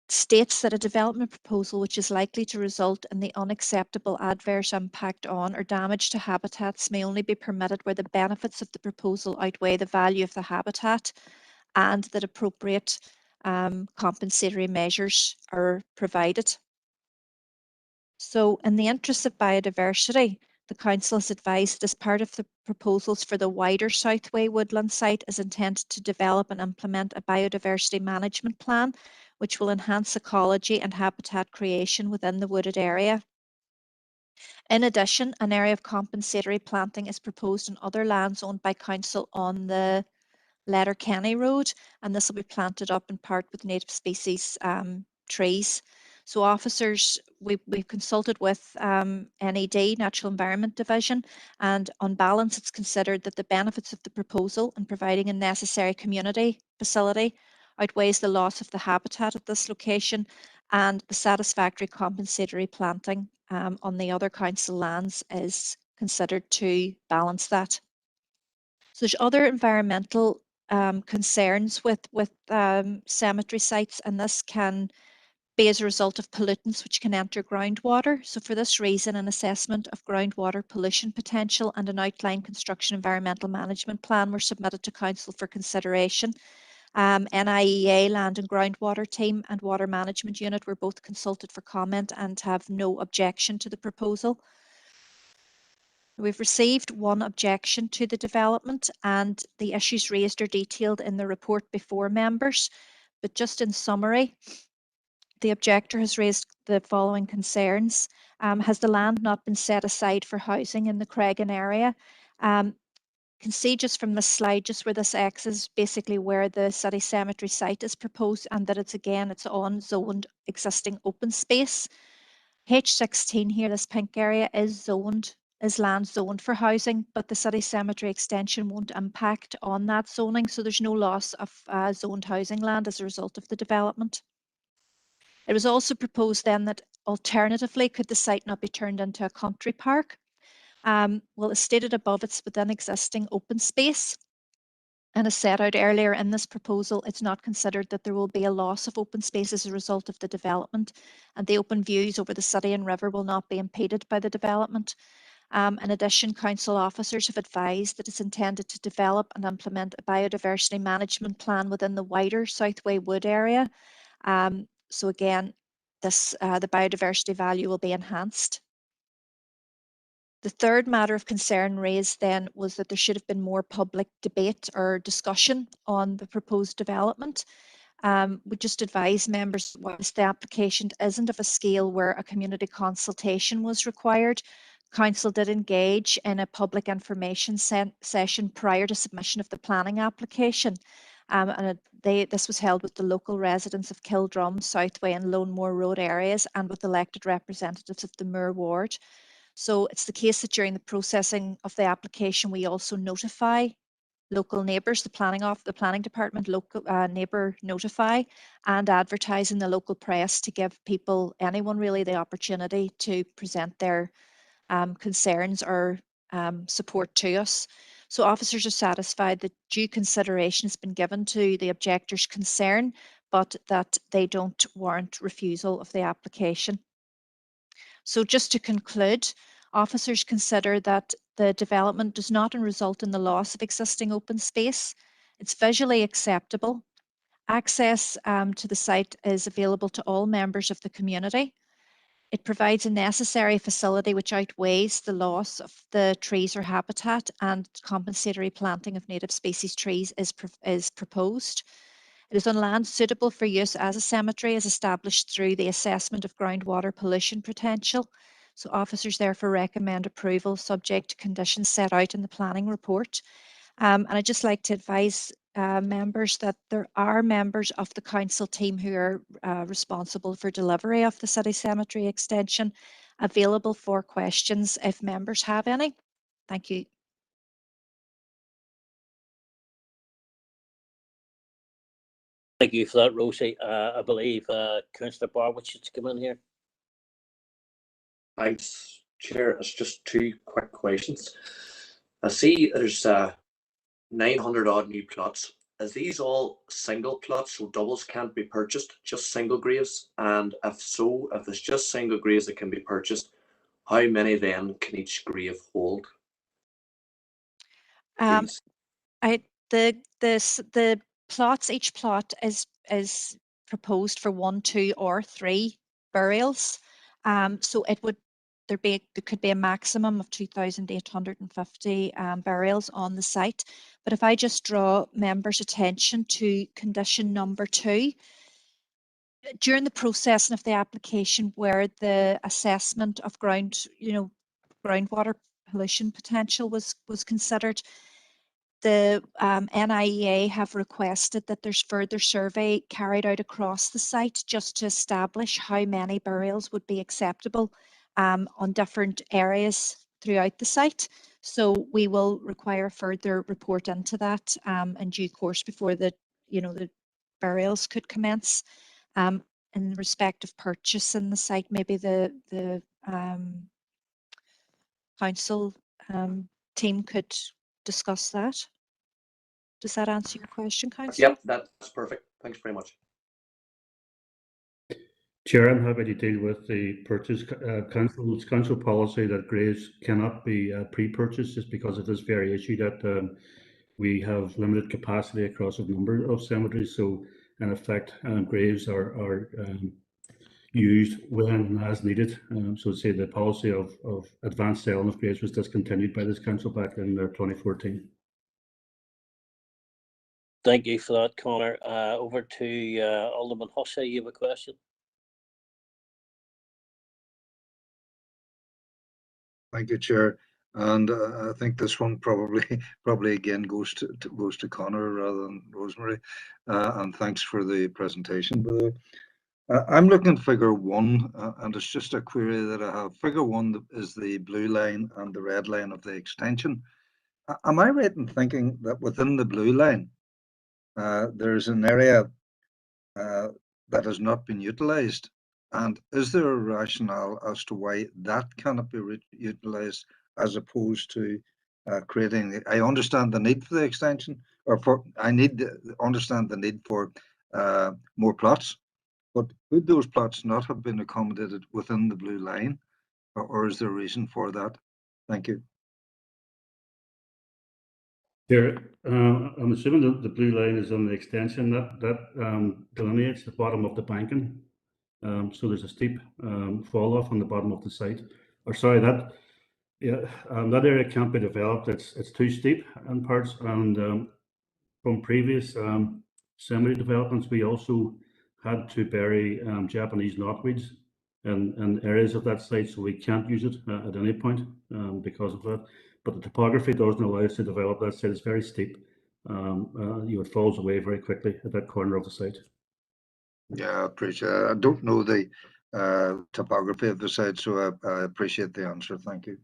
states that a development proposal which is likely to result in the unacceptable adverse impact on or damage to habitats may only be permitted where the benefits of the proposal outweigh the value of the habitat and that appropriate compensatory measures are provided. So in the interest of biodiversity, the council has advised that as part of the proposals for the wider Southway Woodland site is intended to develop and implement a biodiversity management plan, which will enhance ecology and habitat creation within the wooded area. In addition, an area of compensatory planting is proposed on other lands owned by council on the Letterkenny Road, and this will be planted up in part with native species trees. So officers, we've consulted with NED, Natural Environment Division, and on balance it's considered that the benefits of the proposal in providing a necessary community facility outweighs the loss of the habitat at this location, and the satisfactory compensatory planting on the other council lands is considered to balance that. So there's other environmental concerns with cemetery sites, and this can be as a result of pollutants which can enter groundwater. So for this reason, an assessment of groundwater pollution potential and an outline construction environmental management plan were submitted to council for consideration. NIEA Land and Groundwater Team and Water Management Unit were both consulted for comment and have no objection to the proposal. We've received 1 objection to the development, and the issues raised are detailed in the report before members. But just in summary, the objector has raised the following concerns. Has the land not been set aside for housing in the Craigan area? You can see just from this slide, just where this X is basically where the city cemetery site is proposed, and that it's on zoned existing open space. H16 here, this pink area, is land zoned for housing, but the city cemetery extension won't impact on that zoning, so there's no loss of zoned housing land as a result of the development. It was also proposed then that alternatively, could the site not be turned into a country park? Well, as stated above, it's within existing open space. And as set out earlier in this proposal, it's not considered that there will be a loss of open space as a result of the development, and the open views over the city and river will not be impeded by the development. In addition, council officers have advised that it's intended to develop and implement a biodiversity management plan within the wider Southway Wood area. So again, the biodiversity value will be enhanced. The third matter of concern raised then was that there should have been more public debate or discussion on the proposed development. We just advise members, whilst the application isn't of a scale where a community consultation was required, Council did engage in a public information session prior to submission of the planning application. This was held with the local residents of Kildrum, Southway and Lonemore Road areas and with elected representatives of the Moor Ward. So it's the case that during the processing of the application, we also notify local neighbours, the planning department, local neighbour notify and advertise in the local press to give people, anyone really, the opportunity to present their concerns or support to us. So officers are satisfied that due consideration has been given to the objector's concern, but that they don't warrant refusal of the application. So just to conclude, officers consider that the development does not result in the loss of existing open space. It's visually acceptable. Access to the site is available to all members of the community. It provides a necessary facility which outweighs the loss of the trees or habitat, and compensatory planting of native species trees is proposed. It is on land suitable for use as a cemetery, as established through the assessment of groundwater pollution potential. So officers therefore recommend approval subject to conditions set out in the planning report. And I'd just like to advise members that there are members of the council team who are responsible for delivery of the city cemetery extension available for questions if members have any. Thank you. Thank you for that, Rosie. I believe Councillor Barwick should come in here. Thanks, Chair. It's just two quick questions. I see there's 900 odd new plots. Is these all single plots, so doubles can't be purchased, just single graves? And if so, if it's just single graves that can be purchased, how many then can each grave hold? The plots, each plot is proposed for 1, 2 or 3 burials. So there could be a maximum of 2,850 burials on the site. But if I just draw members' attention to condition number 2, during the processing of the application where the assessment of groundwater pollution potential was considered, the NIEA have requested that there's further survey carried out across the site just to establish how many burials would be acceptable on different areas throughout the site. So we will require further report into that in due course before the burials could commence. In respect of purchase in the site, maybe the council team could discuss that. Does that answer your question, Councillor? Yep, that's perfect. Thanks very much. Chair, I'm happy to deal with the purchase. Council policy that graves cannot be pre-purchased just because of this very issue that we have limited capacity across a number of cemeteries. So in effect, graves are used when and as needed. So say the policy of advanced selling of graves was discontinued by this council back in 2014. Thank you for that, Connor. Over to Alderman Hussey, you have a question? Thank you, Chair. And I think this one probably again goes to Connor rather than Rosemary. And thanks for the presentation, by the way. I'm looking at figure 1, and it's just a query that I have. Figure 1 is the blue line and the red line of the extension. Am I right in thinking that within the blue line, there's an area that has not been utilised? And is there a rationale as to why that cannot be utilised as opposed to creating? I understand the need for the extension, understand the need for more plots. But could those plots not have been accommodated within the blue line, or is there a reason for that? Thank you. Chair, I'm assuming that the blue line is on the extension that delineates the bottom of the banking. So there's a steep fall off on the bottom of the site. Or sorry, Yeah, that area can't be developed. It's too steep in parts, and from previous cemetery developments, we also had to bury Japanese knotweeds in areas of that site, so we can't use it at any point because of that. But the topography doesn't allow us to develop that site. It's very steep. It falls away very quickly at that corner of the site. Yeah, I appreciate it. I don't know the topography of the site, so I appreciate the answer. Thank you.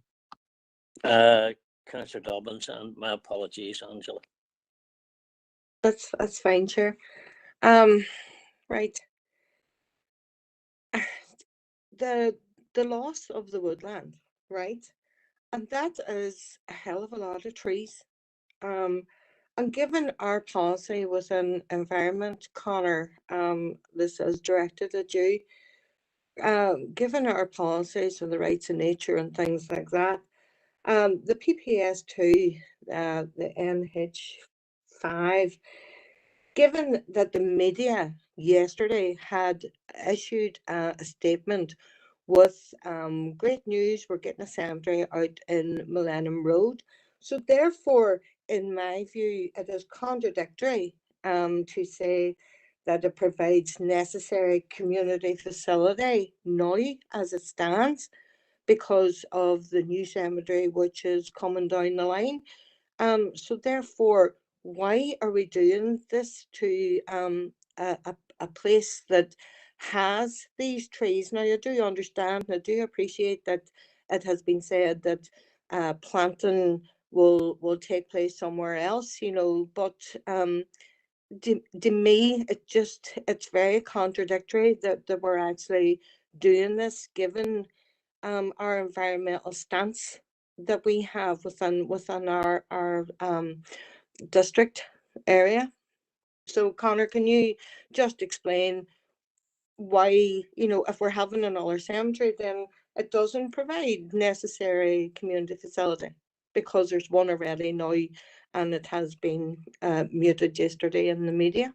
Councillor Dobbins, and my apologies, Angela. That's fine, Chair. Right. The loss of the woodland, right? And that is a hell of a lot of trees. And given our policy within environment, Connor, this is directed at you. Given our policies on the rights of nature and things like that, the PPS2, the NH5, given that the media yesterday had issued a statement with great news, we're getting a cemetery out in Millennium Road. So therefore, in my view, it is contradictory to say that it provides necessary community facility now as it stands because of the new cemetery which is coming down the line. So therefore, why are we doing this to a place that has these trees? Now, I do understand, I do appreciate that it has been said that planting will take place somewhere else, you know, but to me, it's very contradictory that we're actually doing this, given our environmental stance that we have within our district area. So Connor, can you just explain why, you know, if we're having another cemetery, then it doesn't provide necessary community facility because there's one already now and it has been muted yesterday in the media?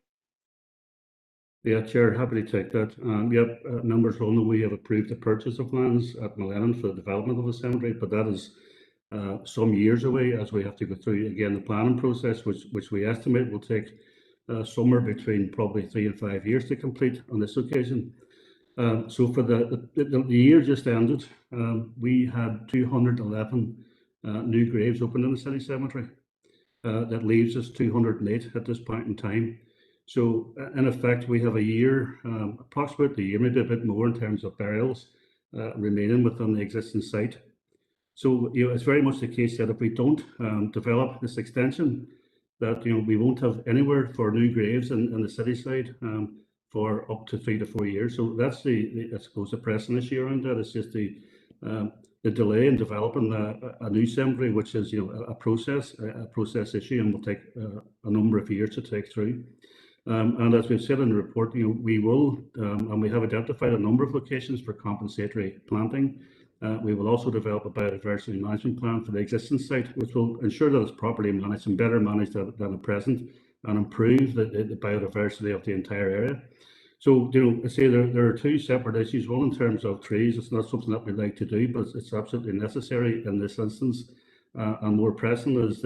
Yeah, Chair, happy to take that. Yep, members will know we have approved the purchase of lands at Millennium for the development of the cemetery, but that is some years away as we have to go through again the planning process, which we estimate will take somewhere between probably 3 and 5 years to complete on this occasion. So for the year just ended, we had 211 new graves opened in the city cemetery. That leaves us 208 at this point in time. So in effect, we have a year, approximately a year, maybe a bit more in terms of burials remaining within the existing site. So, you know, it's very much the case that if we don't develop this extension, that, you know, we won't have anywhere for new graves in the city side for up to 3 to 4 years. So that's I suppose, the pressing issue around that. It's just the delay in developing a new cemetery, which is, you know, a process issue, and will take a number of years to take through. And as we've said in the report, you know, we will, and we have identified a number of locations for compensatory planting. We will also develop a biodiversity management plan for the existing site, which will ensure that it's properly managed and better managed than at present, and improve the biodiversity of the entire area. So, you know, I say there are two separate issues. One, in terms of trees, it's not something that we'd like to do, but it's absolutely necessary in this instance. And more pressing is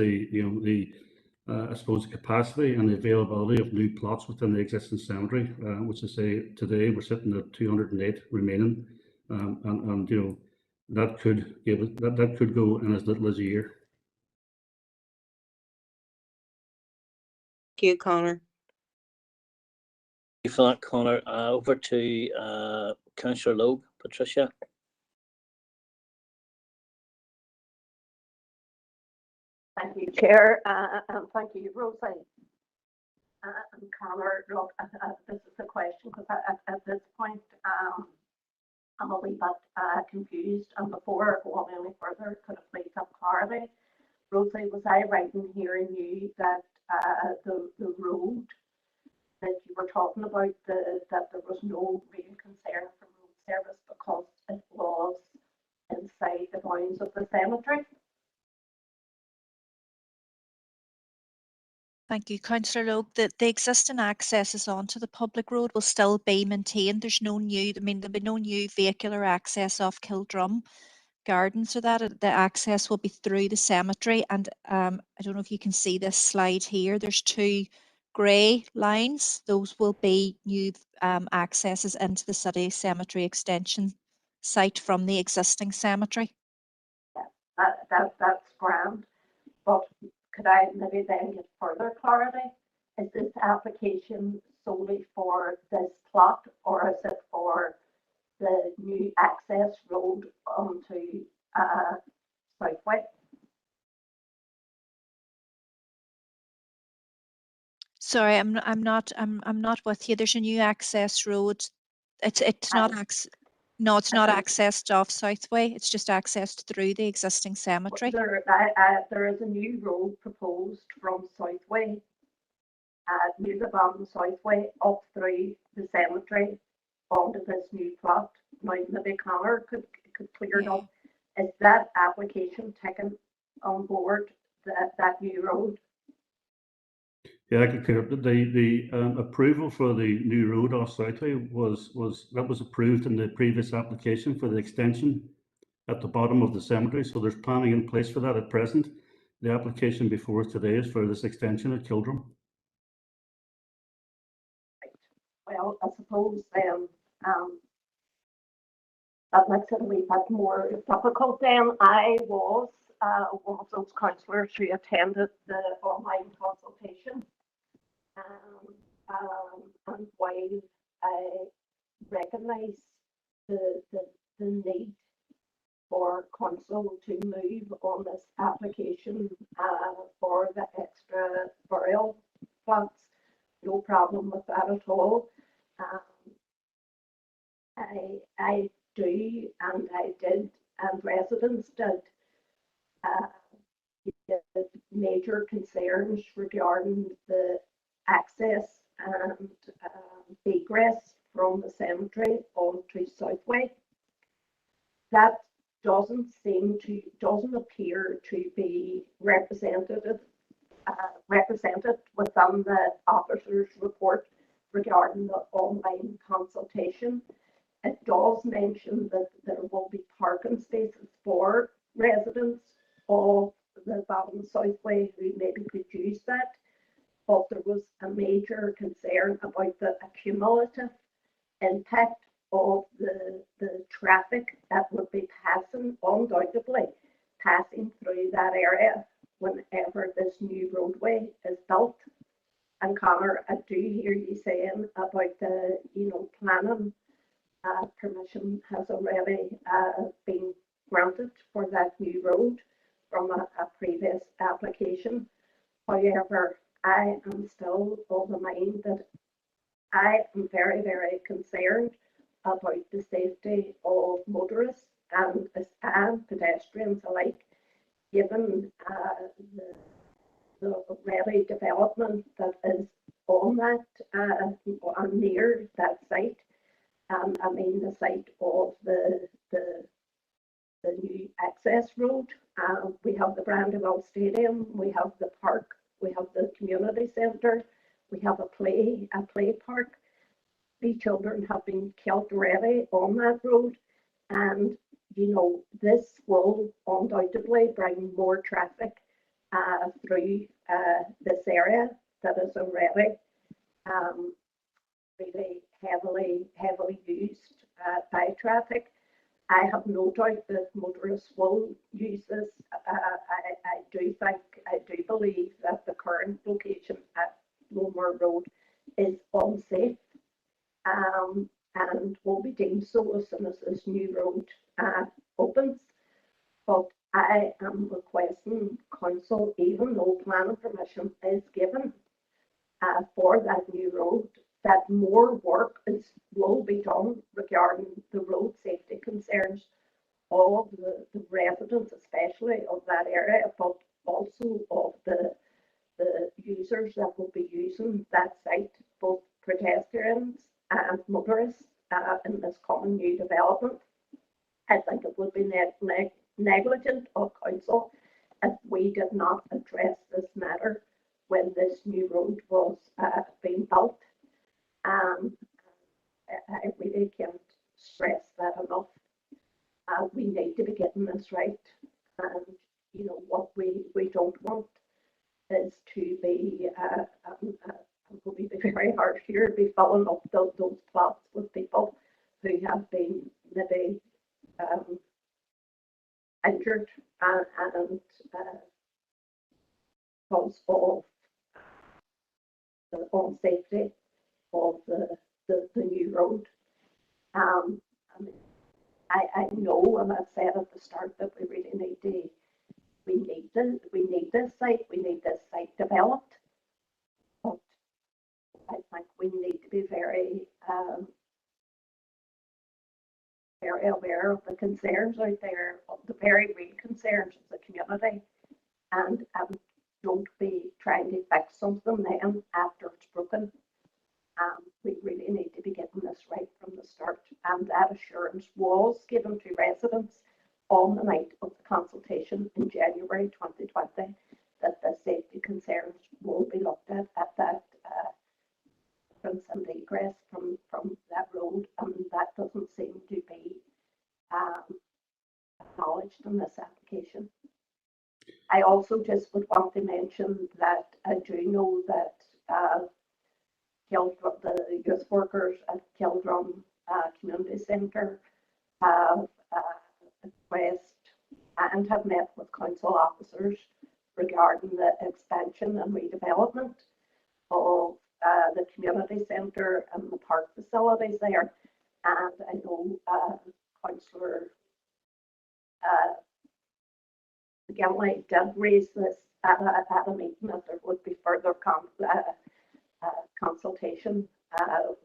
I suppose, the capacity and the availability of new plots within the existing cemetery, which I say today we're sitting at 208 remaining, and you know, that could go in as little as a year. Thank you, Connor. Thank you for that, Connor. Over to Councillor Loeb, Patricia. Thank you, Chair, and thank you, Rosie. And Connor, look, this is a question because at this point, I'm a wee bit confused, and before I go on any further, could I please have clarity? Rosie, was I right in hearing you that the road that you were talking about, that there was no real concern for road service because it was inside the bounds of the cemetery? Thank you, Councillor Loeb. The existing accesses onto the public road will still be maintained. There'll be no new vehicular access off Kildrum. gardens or that. The access will be through the cemetery, and I don't know if you can see this slide here. There's two grey lines. Those will be new accesses into the city cemetery extension site from the existing cemetery. That's grand, but could I maybe then get further clarity? Is this application solely for this plot, or is it for the new access road onto Southway? Sorry, I'm not with you. There's a new access road. It's not no, it's not accessed off Southway. It's just accessed through the existing cemetery. There is a new road proposed from Southway, near the bottom Southway, up through the cemetery onto this new plot. Now maybe Connor could clear it up. Is that application taken on board that new road? Yeah, I could clear up. The approval for the new road off Southway was approved in the previous application for the extension at the bottom of the cemetery. So there's planning in place for that at present. The application before us today is for this extension at Kildrum. Well, I suppose then that makes it a wee bit more difficult then. I was one of those councillors who attended the online consultation. And while I recognise the need for council to move on this application for the extra burial plots, no problem with that at all. I do, and I did, and residents did get major concerns regarding the access and egress from the cemetery onto Southway. That doesn't appear to be represented within the officer's report regarding the online consultation. It does mention that there will be parking spaces for residents of the bottom Southway who maybe could use that, but there was a major concern about the accumulative impact of the traffic that would be undoubtedly passing through that area whenever this new roadway is built. And Connor, I do hear you saying about the planning permission has already been granted for that new road from a previous application. However, I am still of the mind that I am very, very concerned about the safety of motorists and pedestrians alike, given the ready development that is on that near that site. I mean the site of the new access road. We have the Brandywell Stadium, we have the park, we have the community centre, we have a play park. The children have been killed already on that road, and this will undoubtedly bring more traffic through this area that is already really heavily used by traffic. I have no doubt that motorists will use this. I do believe that the current location at Lowmore Road is unsafe, and will be deemed so as soon as this new road opens. But I am requesting council, even though planning permission is given for that new road, that more work will be done regarding the road safety concerns of the residents, especially of that area, but also of the users that will be using that site, both pedestrians and motorists in this common new development. I think it would be negligent of council if we did not address this matter when this new road was being built. I really can't stress that enough. we need to be getting this right. And, you know, what we don't want is to be, I'm going to be very harsh here, be filling up those plots with people who have been maybe injured and because of the unsafety of the new road. I know, and I've said at the start, that we really need this site developed. But I think we need to be very very aware of the concerns out there, of the very real concerns of the community, and don't be trying to fix something then after it's broken. We really need to be getting this right from the start, and that assurance was given to residents on the night of the consultation in January 2020 that the safety concerns will be looked at that entrance and egress from that road, and that doesn't seem to be acknowledged in this application. I also just would want to mention that I do know that the youth workers at Kildrum Community Centre have requested and have met with council officers regarding the expansion and redevelopment of the community centre and the park facilities there. And I know Councillor McGinley did raise this at a meeting, that there would be further consultation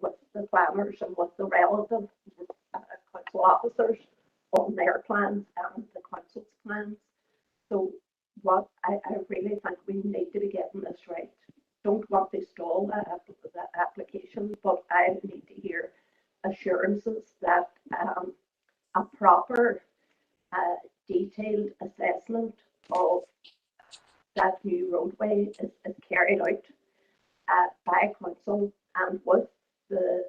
with the planners and with the relevant council officers on their plans and the council's plans. So what I really think we need to be getting this right. Don't want to stall the application, but I need to hear assurances that a proper detailed assessment of that new roadway is carried out by council and with the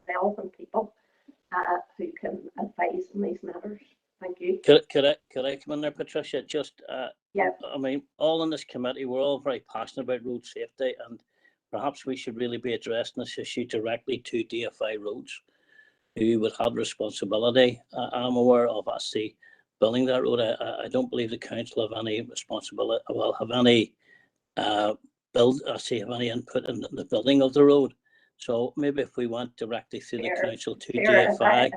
relevant people who can advise on these matters. Thank you. Could I come in there, Patricia? Just yeah. I mean, all in this committee, we're all very passionate about road safety, and perhaps we should really be addressing this issue directly to DFI Roads, who would have responsibility. I'm aware of actually building that road. I don't believe the council have any responsibility, well, have any have any input in the building of the road. So maybe if we went directly through the council to DFI.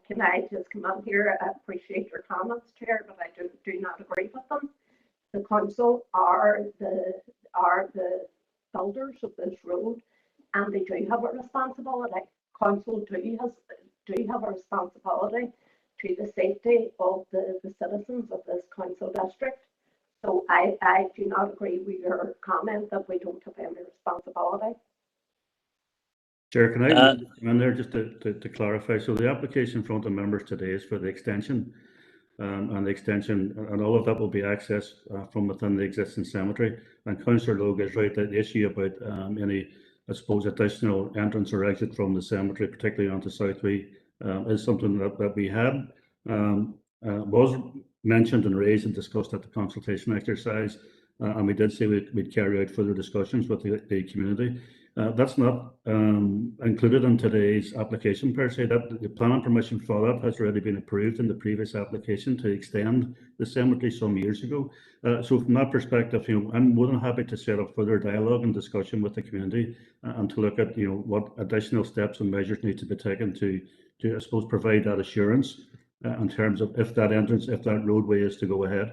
Can I just come on here? I appreciate your comments, Chair, but I do not agree with them. The council are the builders of this road, and they do have a responsibility. Council do have a responsibility to the safety of the citizens of this council district. So I do not agree with your comment that we don't have any responsibility. Chair, can I come in there just to clarify? So the application in front of members today is for the extension, and the extension and all of that will be accessed from within the existing cemetery. And Councillor Logue is right that the issue about any, I suppose, additional entrance or exit from the cemetery, particularly onto Southway, is something that we had was mentioned and raised and discussed at the consultation exercise, and we did say we'd carry out further discussions with the community. That's not included in today's application per se. That the planning permission for that has already been approved in the previous application to extend the cemetery some years ago. So from that perspective, I'm more than happy to set up further dialogue and discussion with the community and to look at what additional steps and measures need to be taken to I suppose provide that assurance in terms of if that roadway is to go ahead,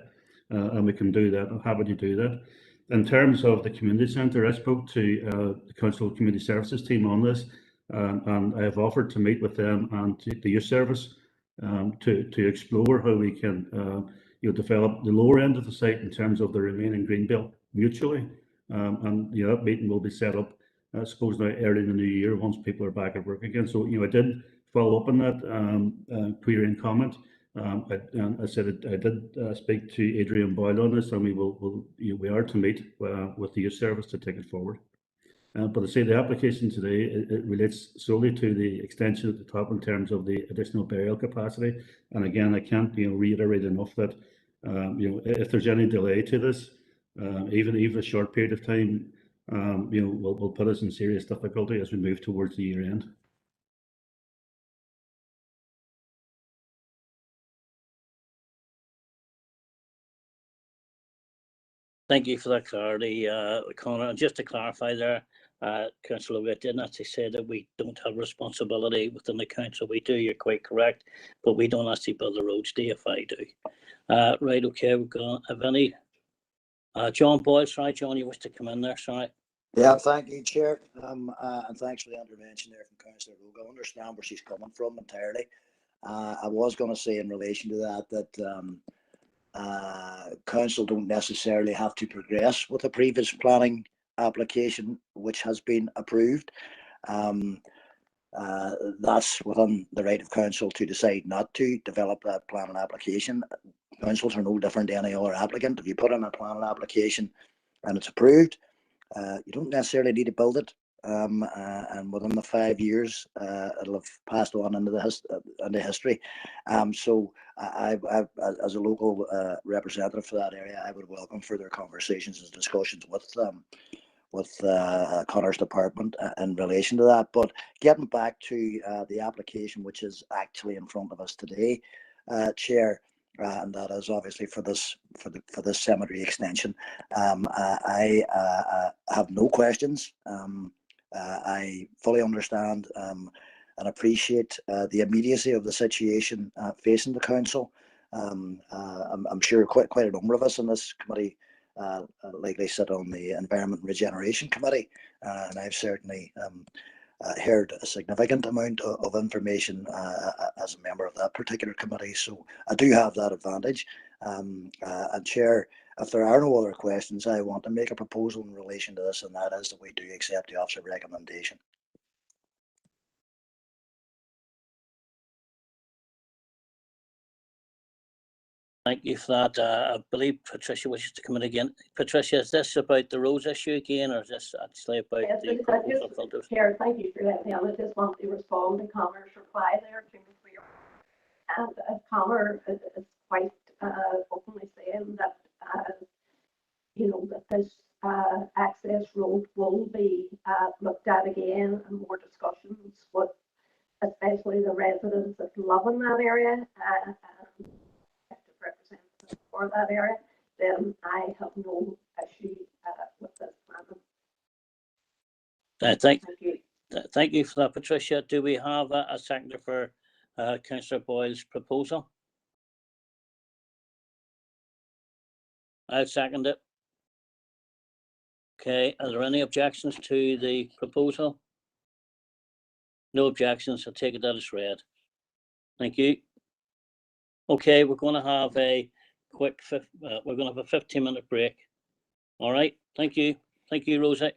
and we can do that. I'm happy to do that. In terms of the community centre, I spoke to the Council Community Services team on this, and I have offered to meet with them and the youth service to explore how we can develop the lower end of the site in terms of the remaining green belt mutually. And that meeting will be set up, I suppose, now early in the new year once people are back at work again. So I did follow up on that query and comment. I said I did speak to Adrian Boyle on this, and we are to meet with the youth service to take it forward. But I say the application today, it relates solely to the extension at the top in terms of the additional burial capacity. And again, I can't reiterate enough that if there's any delay to this, even a short period of time, will put us in serious difficulty as we move towards the year end. Thank you for that clarity, Conor. And just to clarify there, Councillor Witt didn't actually say that we don't have responsibility within the council. We do, you're quite correct, but we don't actually build the roads, DFI do. Right, okay, we're going to have any. John Boyle, sorry, John, you wish to come in there, sorry. Yeah, thank you, Chair. And thanks for the intervention there from Councillor Rogue. I understand where she's coming from entirely. I was going to say in relation to that council don't necessarily have to progress with the previous planning application which has been approved. That's within the right of council to decide not to develop that planning application. Councils are no different to any other applicant. If you put in a planning application and it's approved, you don't necessarily need to build it. And within the 5 years, it'll have passed on into history. So I, as a local representative for that area, I would welcome further conversations and discussions with Conor's department in relation to that. But getting back to the application, which is actually in front of us today, Chair, and that is obviously for this cemetery extension. I have no questions. I fully understand and appreciate the immediacy of the situation facing the council. I'm sure quite a number of us in this committee likely sit on the Environment and Regeneration Committee, and I've certainly heard a significant amount of information as a member of that particular committee. So I do have that advantage. And Chair, if there are no other questions, I want to make a proposal in relation to this, and that is that we do accept the officer recommendation. Thank you for that. I believe Patricia wishes to come in again. Patricia, is this about the roads issue again, or is this actually about the proposal filters? Chair, thank you for that. I just want to respond to Conor's reply there. And Conor is quite openly saying that that this access road will be looked at again, and more discussions with especially the residents that live in that area. Representative for that area, then I have no issue with this plan. Thank you for that, Patricia. Do we have a seconder for Councillor Boyle's proposal? I'll second it. Okay, are there any objections to the proposal? No objections. I'll take it that it's read. Thank you. Okay, we're going to have a quick, we're going to have a 15-minute break. All right. Thank you. Thank you, Rosie.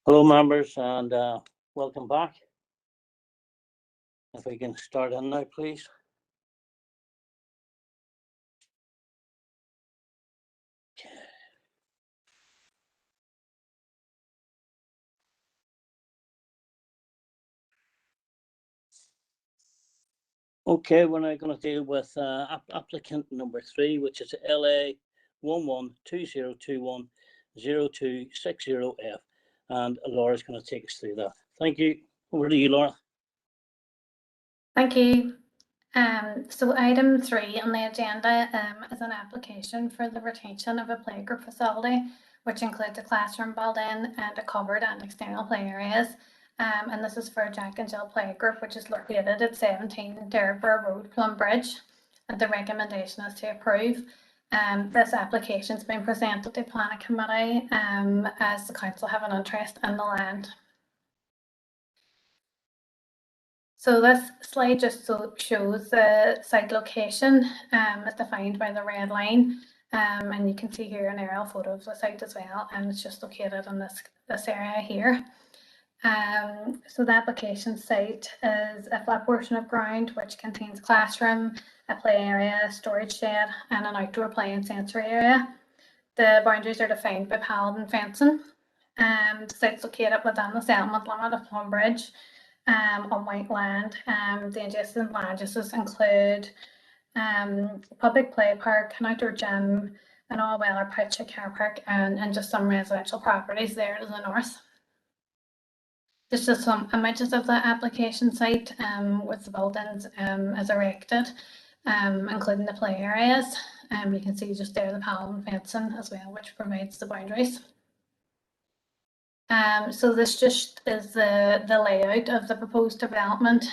Hello, members, and welcome back. If we can start in now, please. Okay, we're now going to deal with applicant number 3, which is LA 1120210260F, and Laura's going to take us through that. Thank you. Over to you, Laura. Thank you. So item 3 on the agenda is an application for the retention of a playgroup facility, which includes a classroom building and a covered and external play areas. And this is for Jack and Jill Playgroup, which is located at 17 Derryborough Road, Plumbridge. And the recommendation is to approve. This application has been presented to Planning Committee as the council have an interest in the land. So this slide just shows the site location as defined by the red line, and you can see here an aerial photo of the site as well, and it's just located in this area here. So the application site is a flat portion of ground which contains a classroom, a play area, a storage shed, and an outdoor play and sensory area. The boundaries are defined by paladin fencing. The site's located within the settlement limit of Plumbridge on white land. The adjacent land uses include public play park, an outdoor gym, an all-weather pitch, a car park, and just some residential properties there to the north. There's just some images of the application site with the buildings as erected, including the play areas. You can see just there the paladin fencing as well, which provides the boundaries. So this just is the layout of the proposed development.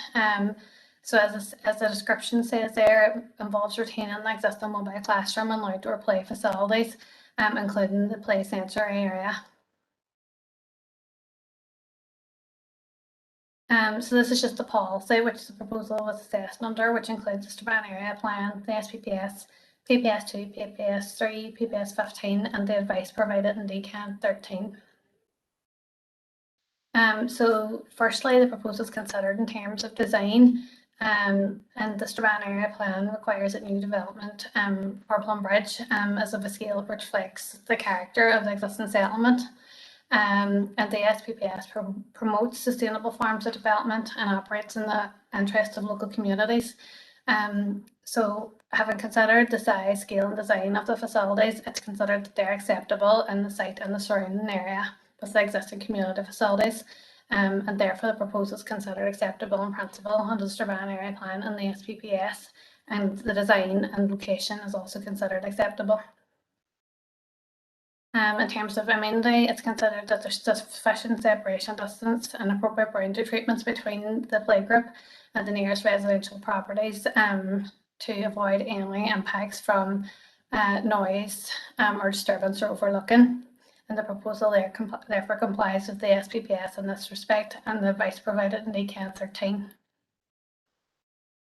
So as the description says there, it involves retaining the existing mobile classroom and outdoor play facilities, including the play sensory area. So this is just the policy, which the proposal was assessed under, which includes the Strabane area plan, the SPPS, PPS2, PPS3, PPS15, and the advice provided in DCAN 13. So firstly, the proposal is considered in terms of design, and the Strabane area plan requires that new development for Plumbridge is of a scale which reflects the character of the existing settlement. And the SPPS promotes sustainable forms of development and operates in the interest of local communities. So having considered the size, scale and design of the facilities, it's considered that they're acceptable in the site and the surrounding area with the existing community facilities. And therefore the proposal is considered acceptable in principle under the Strabane area plan and the SPPS, and the design and location is also considered acceptable. In terms of amenity, it's considered that there's sufficient separation distance and appropriate boundary treatments between the playgroup and the nearest residential properties to avoid any impacts from noise or disturbance or overlooking. And the proposal therefore complies with the SPPS in this respect and the advice provided in DCAN 13.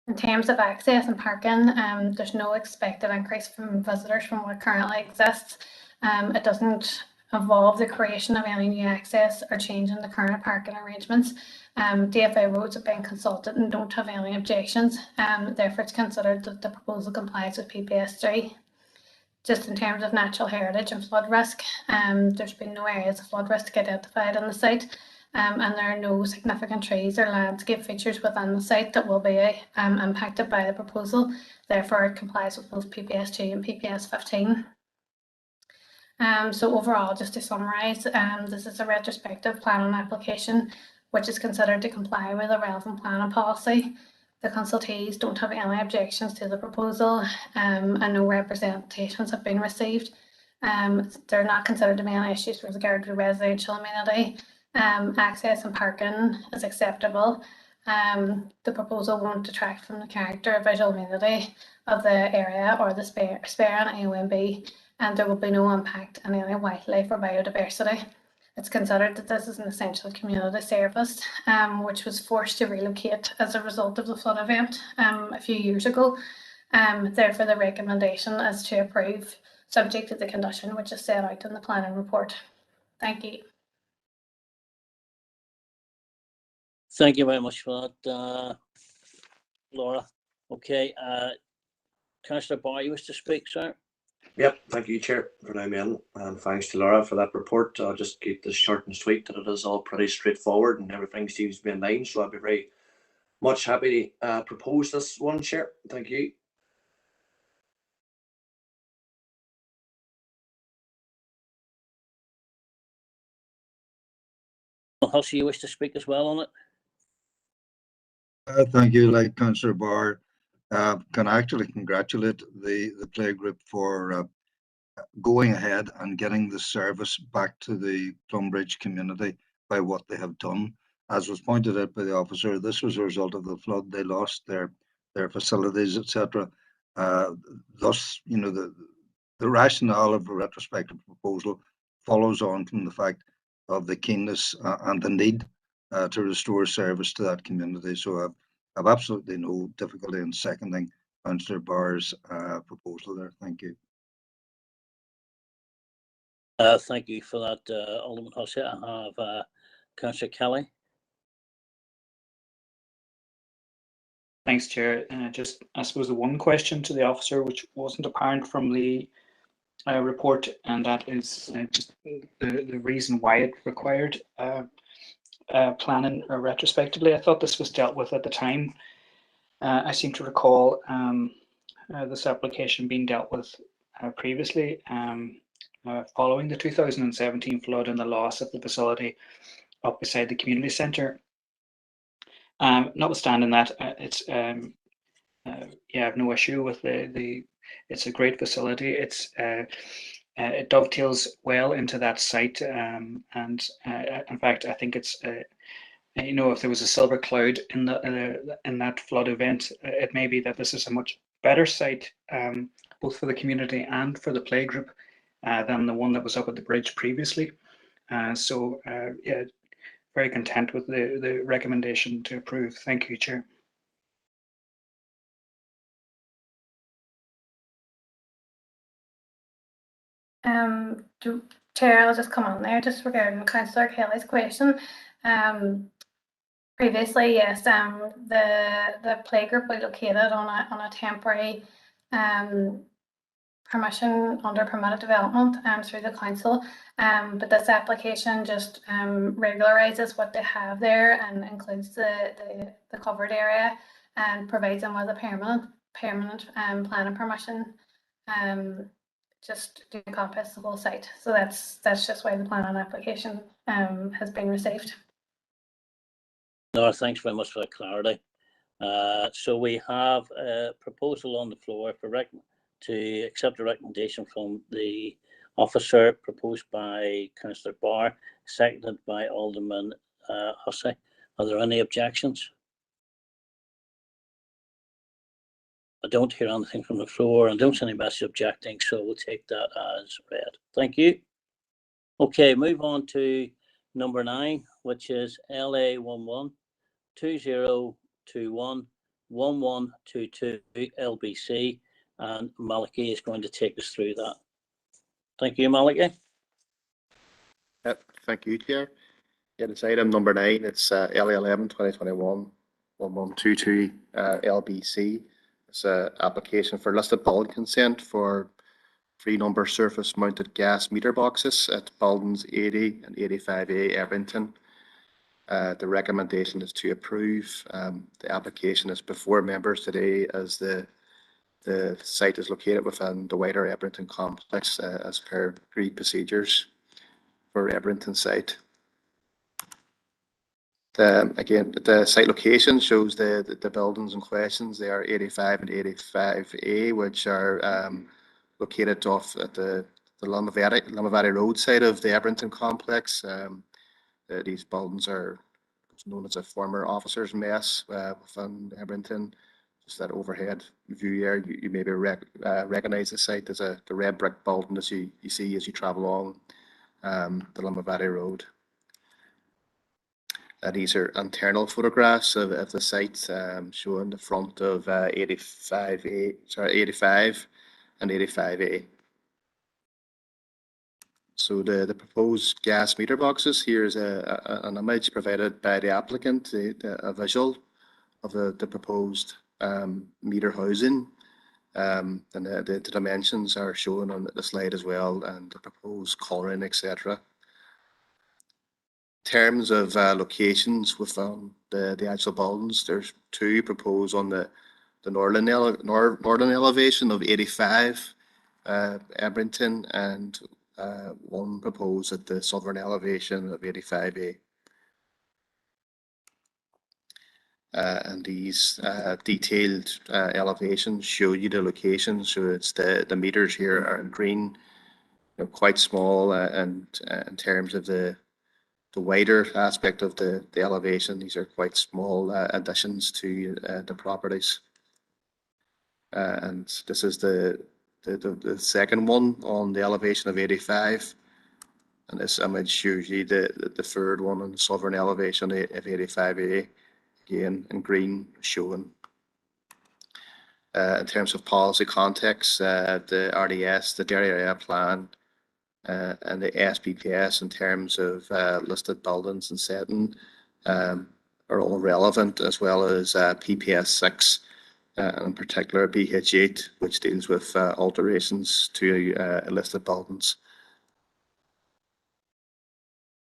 In terms of access and parking, there's no expected increase from visitors from what currently exists. It doesn't involve the creation of any new access or change in the current parking arrangements. DFA roads have been consulted and don't have any objections. Therefore, it's considered that the proposal complies with PPS3. Just in terms of natural heritage and flood risk, there's been no areas of flood risk identified on the site, and there are no significant trees or landscape features within the site that will be impacted by the proposal. Therefore, it complies with both PPS2 and PPS15. So overall, just to summarise, this is a retrospective planning application which is considered to comply with the relevant planning policy. The consultees don't have any objections to the proposal, and no representations have been received. They're not considered to be any issues with regard to residential amenity. Access and parking is acceptable. The proposal won't detract from the character or visual amenity of the area or the spare and AOMB, and there will be no impact on any wildlife or biodiversity. It's considered that this is an essential community service, which was forced to relocate as a result of the flood event a few years ago. Therefore, the recommendation is to approve, subject to the condition which is set out in the planning report. Thank you. Thank you very much for that, Laura. Okay, Councillor Barr, you wish to speak, sir? Yep, thank you, Chair, for allowing me in, and thanks to Laura for that report. I'll just keep this short and sweet, that it is all pretty straightforward and everything seems to be in line, so I'd be very much happy to propose this one, Chair. Thank you. Hussey, you wish to speak as well on it? Thank you, like Councillor Barr. Can I actually congratulate the playgroup for going ahead and getting the service back to the Plumbridge community by what they have done. As was pointed out by the officer, this was a result of the flood. They lost their facilities, etc. Thus, you know, the rationale of a retrospective proposal follows on from the fact of the keenness and the need to restore service to that community. So I've absolutely no difficulty in seconding Councillor Barr's proposal there. Thank you. Thank you for that, Alderman Hussey. I have Councillor Kelly. Thanks, Chair. Just, I suppose, the one question to the officer which wasn't apparent from the report, and that is just the reason why it required planning retrospectively. I thought this was dealt with at the time. I seem to recall this application being dealt with previously following the 2017 flood and the loss of the facility up beside the community centre. Notwithstanding that, it's yeah, I have no issue with it's a great facility. It dovetails well into that site, and in fact, I think it's you know, if there was a silver cloud in that flood event, it may be that this is a much better site, both for the community and for the playgroup, than the one that was up at the bridge previously. So yeah, very content with the recommendation to approve. Thank you, Chair. Chair, I'll just come on there just regarding Councillor Kelly's question. Previously, yes, the playgroup was located on a temporary permission under permitted development through the council, but this application just regularizes what they have there and includes the covered area and provides them with a permanent planning permission just to encompass the whole site. So that's just why the planning application has been received. No, thanks very much for that clarity. So we have a proposal on the floor to accept a recommendation from the officer proposed by Councillor Barr, seconded by Alderman Hussey. Are there any objections? I don't hear anything from the floor and don't see anybody objecting, so we'll take that as read. Thank you. Okay, move on to number 9, which is LA 11-2021-1122 LBC, and Malachy is going to take us through that. Thank you, Malachy. Yep, thank you, Chair. Yeah, it's item number 9. It's LA 11-2021-1122 LBC. It's an application for listed building consent for 3-number surface mounted gas meter boxes at buildings 80 and 85A Everington. The recommendation is to approve. The application is before members today as the site is located within the wider Everington complex as per agreed procedures for Everington site. Again, the site location shows the buildings in questions. They are 85 and 85A, which are located off at the Lamavati Road side of the Everington complex. These buildings are known as a former officers' mess within Everington. Just that overhead view there, you maybe recognise the site as the red brick building as you see as you travel along the Lamavati Road. These are internal photographs of the site showing the front of 85 and 85A. So the proposed gas meter boxes, here is an image provided by the applicant, a visual of the proposed meter housing. And the dimensions are shown on the slide as well, and the proposed colouring, etc. In terms of locations within the actual buildings, there's two proposed on the northern elevation of 85 Ebrington, and one proposed at the southern elevation of 85A. And these detailed elevations show you the location. So it's the meters here are in green, quite small, and in terms of the wider aspect of the elevation, these are quite small additions to the properties. And this is the second one on the elevation of 85. And this image shows you the third one on the southern elevation of 85A, again in green, showing. In terms of policy context, the RDS, the Dairy Area Plan, and the SPPS in terms of listed buildings and setting are all relevant, as well as PPS 6, and in particular BH 8, which deals with alterations to listed buildings.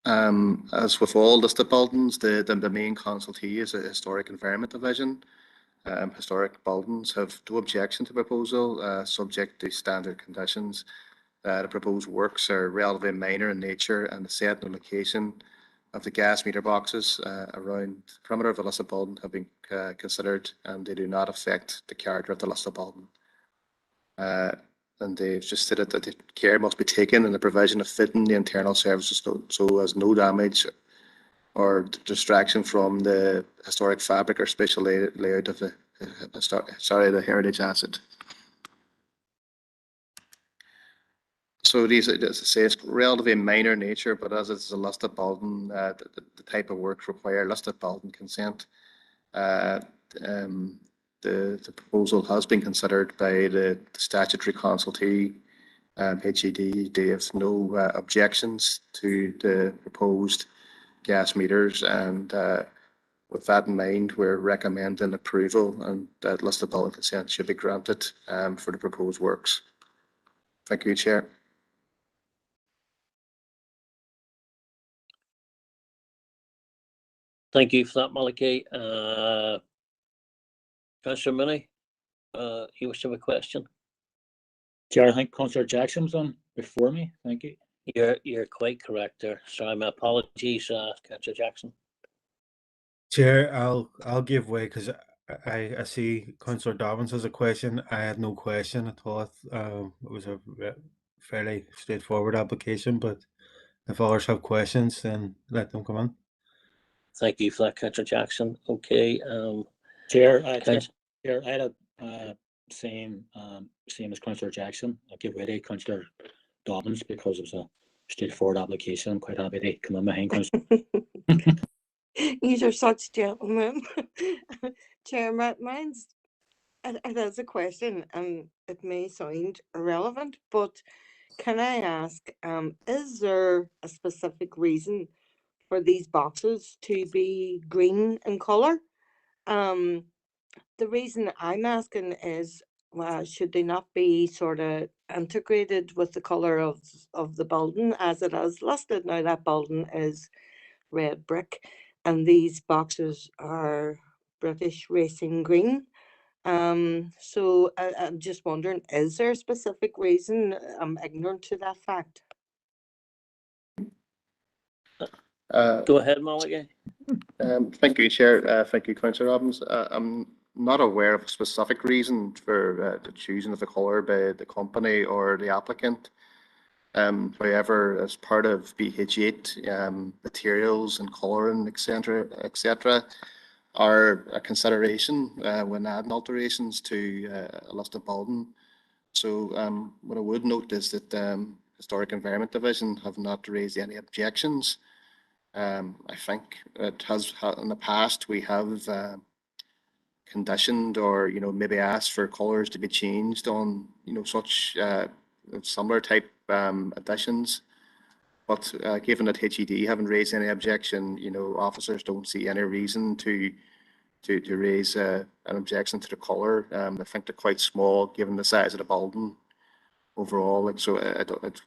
As with all listed buildings, the main consultee is a Historic Environment Division. Historic buildings have no objection to proposal, subject to standard conditions. The proposed works are relatively minor in nature, and the set and location of the gas meter boxes around the perimeter of the listed building have been considered, and they do not affect the character of the listed building. And they've just stated that the care must be taken in the provision of fitting the internal services so as no damage or distraction from the historic fabric or spatial layout of the heritage asset. So these, as I say, it's relatively minor in nature, but as it's a listed building, the type of works require listed building consent. The proposal has been considered by the statutory consultee, HED. They have no objections to the proposed gas meters, and with that in mind, we're recommending approval, and that listed building consent should be granted for the proposed works. Thank you, Chair. Thank you for that, Malachi. Councillor Mooney, you wish to have a question? Chair, I think Councillor Jackson's on before me. Thank you. You're quite correct there. Sorry, my apologies, Councillor Jackson. Chair, I'll give way because I see Councillor Dobbins has a question. I had no question at all. It was a fairly straightforward application, but if others have questions, then let them come in. Thank you for that, Councillor Jackson. Okay. Chair, I had a same as Councillor Jackson. I'll give way to Councillor Dobbins because it was a straightforward application. I'm quite happy to come in behind Councillor. These are such gentlemen. Chair, mine's it is a question, and it may sound irrelevant, but can I ask, is there a specific reason for these boxes to be green in colour? The reason I'm asking is, should they not be sort of integrated with the colour of the building as it is listed? Now that building is red brick, and these boxes are British Racing Green. So I'm just wondering, is there a specific reason? I'm ignorant to that fact. Go ahead, Malachi. Thank you, Chair. Thank you, Councillor Robbins. I'm not aware of a specific reason for the choosing of the colour by the company or the applicant. However, as part of BH8, materials and colouring, etc., are a consideration when adding alterations to a listed building. So what I would note is that Historic Environment Division have not raised any objections. I think it has in the past we have conditioned or maybe asked for colours to be changed on such similar type additions. But given that HED haven't raised any objection, you know, officers don't see any reason to raise an objection to the colour. I think they're quite small given the size of the building overall. Like, so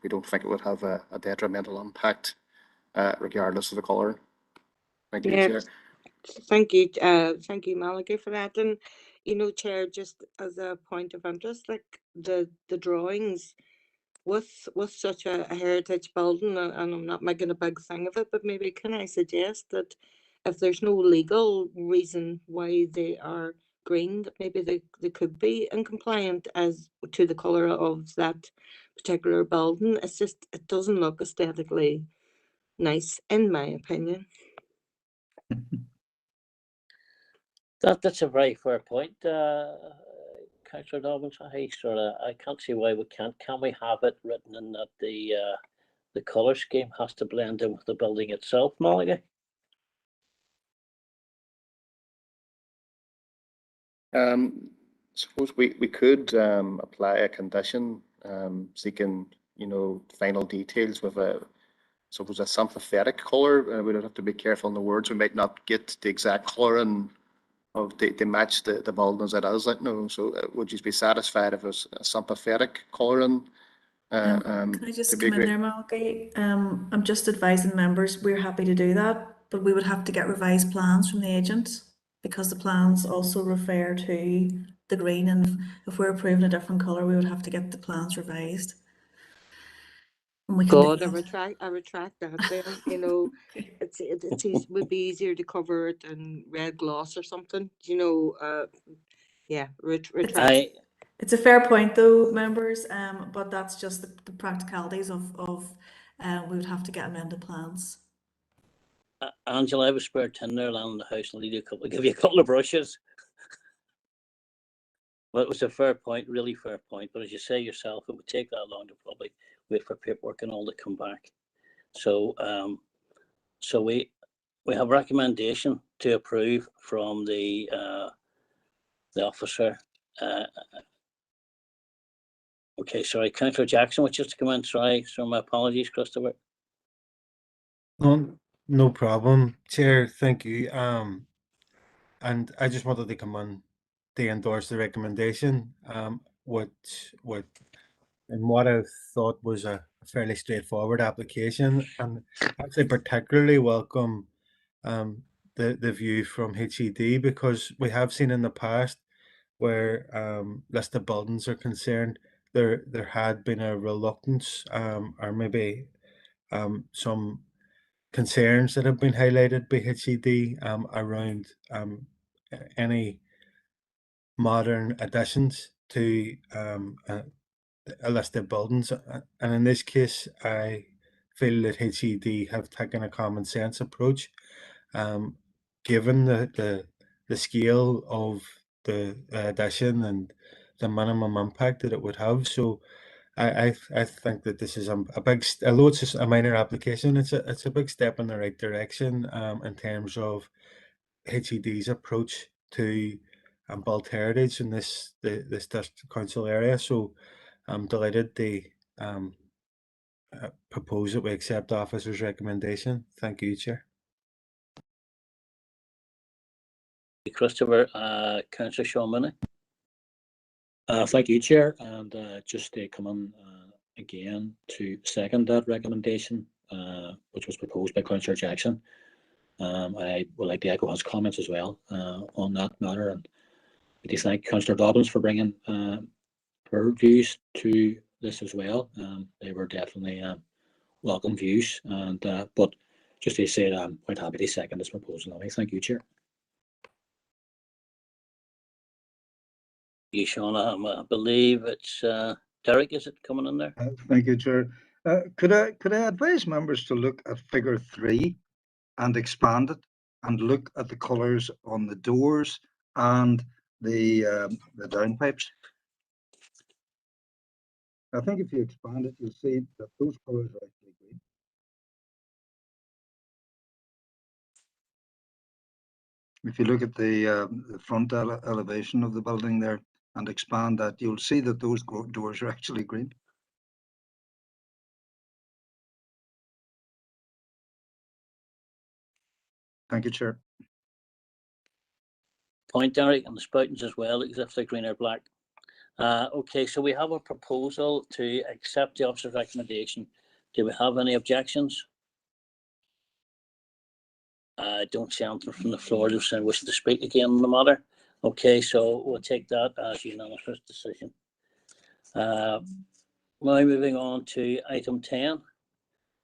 we don't think it would have a detrimental impact regardless of the colour. Thank you, Yeah, Chair. thank you, Malachi, for that. And you know, Chair, just as a point of interest, like the drawings with such a heritage building, and I'm not making a big thing of it, but maybe can I suggest that if there's no legal reason why they are green, that maybe they could be in compliant as to the colour of that particular building. It's just, it doesn't look aesthetically nice, in my opinion. That's a very fair point, Councillor Dobbins. I can't see why we can't. Can we have it written in that the colour scheme has to blend in with the building itself, Malachi? Suppose we could apply a condition seeking, you know, final details with suppose a sympathetic colour. We don't have to be careful in the words. We might not get the exact colouring of they match the building as it is. Like, no, so would you be satisfied if it was a sympathetic colouring? Can I just to be come in agreed? there, Malky? I'm just advising members, we're happy to do that, but we would have to get revised plans from the agent because the plans also refer to the green, and if we're approving a different colour, we would have to get the plans revised. And we can do God, I that. retract that then, you know, it would be easier to cover it in red gloss or something, you know, yeah, retract. It's a fair point though, members, but that's just the practicalities of we would have to get amended plans. Angela, I have a spare tin there around the house. I'll give you a couple of brushes. Well, it was a fair point, really fair point. But as you say yourself, it would take that long to probably wait for paperwork and all to come back. So, so we have recommendation to approve from the officer. Okay, sorry, Councillor Jackson, which is to come in. Sorry, so my apologies, Christopher. No problem, Chair. Thank you. And I just wanted to come on to endorse the recommendation. What I thought was a fairly straightforward application, and actually particularly welcome the view from HED, because we have seen in the past where listed buildings are concerned, there had been a reluctance or maybe some concerns that have been highlighted by HED around any modern additions to a listed buildings. And in this case, I feel that HED have taken a common sense approach, given the scale of the addition and the minimum impact that it would have. So I think that this is a big, although it's just a minor application, it's a big step in the right direction in terms of HED's approach to built heritage in this district council area. So I'm delighted to propose that we accept the officer's recommendation. Thank you, Chair. Christopher, Councillor Sean Minnie. Thank you, Chair, and just to come on again to second that recommendation, which was proposed by Councillor Jackson. I would like to echo his comments as well on that matter, and to thank Councillor Dobbins for bringing her views to this as well. They were definitely welcome views, and but just to say that I'm quite happy to second this proposal. Thank you, Chair. You, Sean, I believe it's Derek, is it coming in there? Thank you, Chair. Could I advise members to look at figure 3 and expand it and look at the colours on the doors and the downpipes? I think if you expand it, you'll see that those colours are actually green. If you look at the front elevation of the building there and expand that, you'll see that those doors are actually green. Thank you, Chair. Point, Derek, and the spoutings as well, as if they're green or black. Okay, so we have a proposal to accept the officer's recommendation. Do we have any objections? I don't see anything from the floor. Does anyone wish to speak again on the matter? Okay, so we'll take that as unanimous decision. Now moving on to item 10,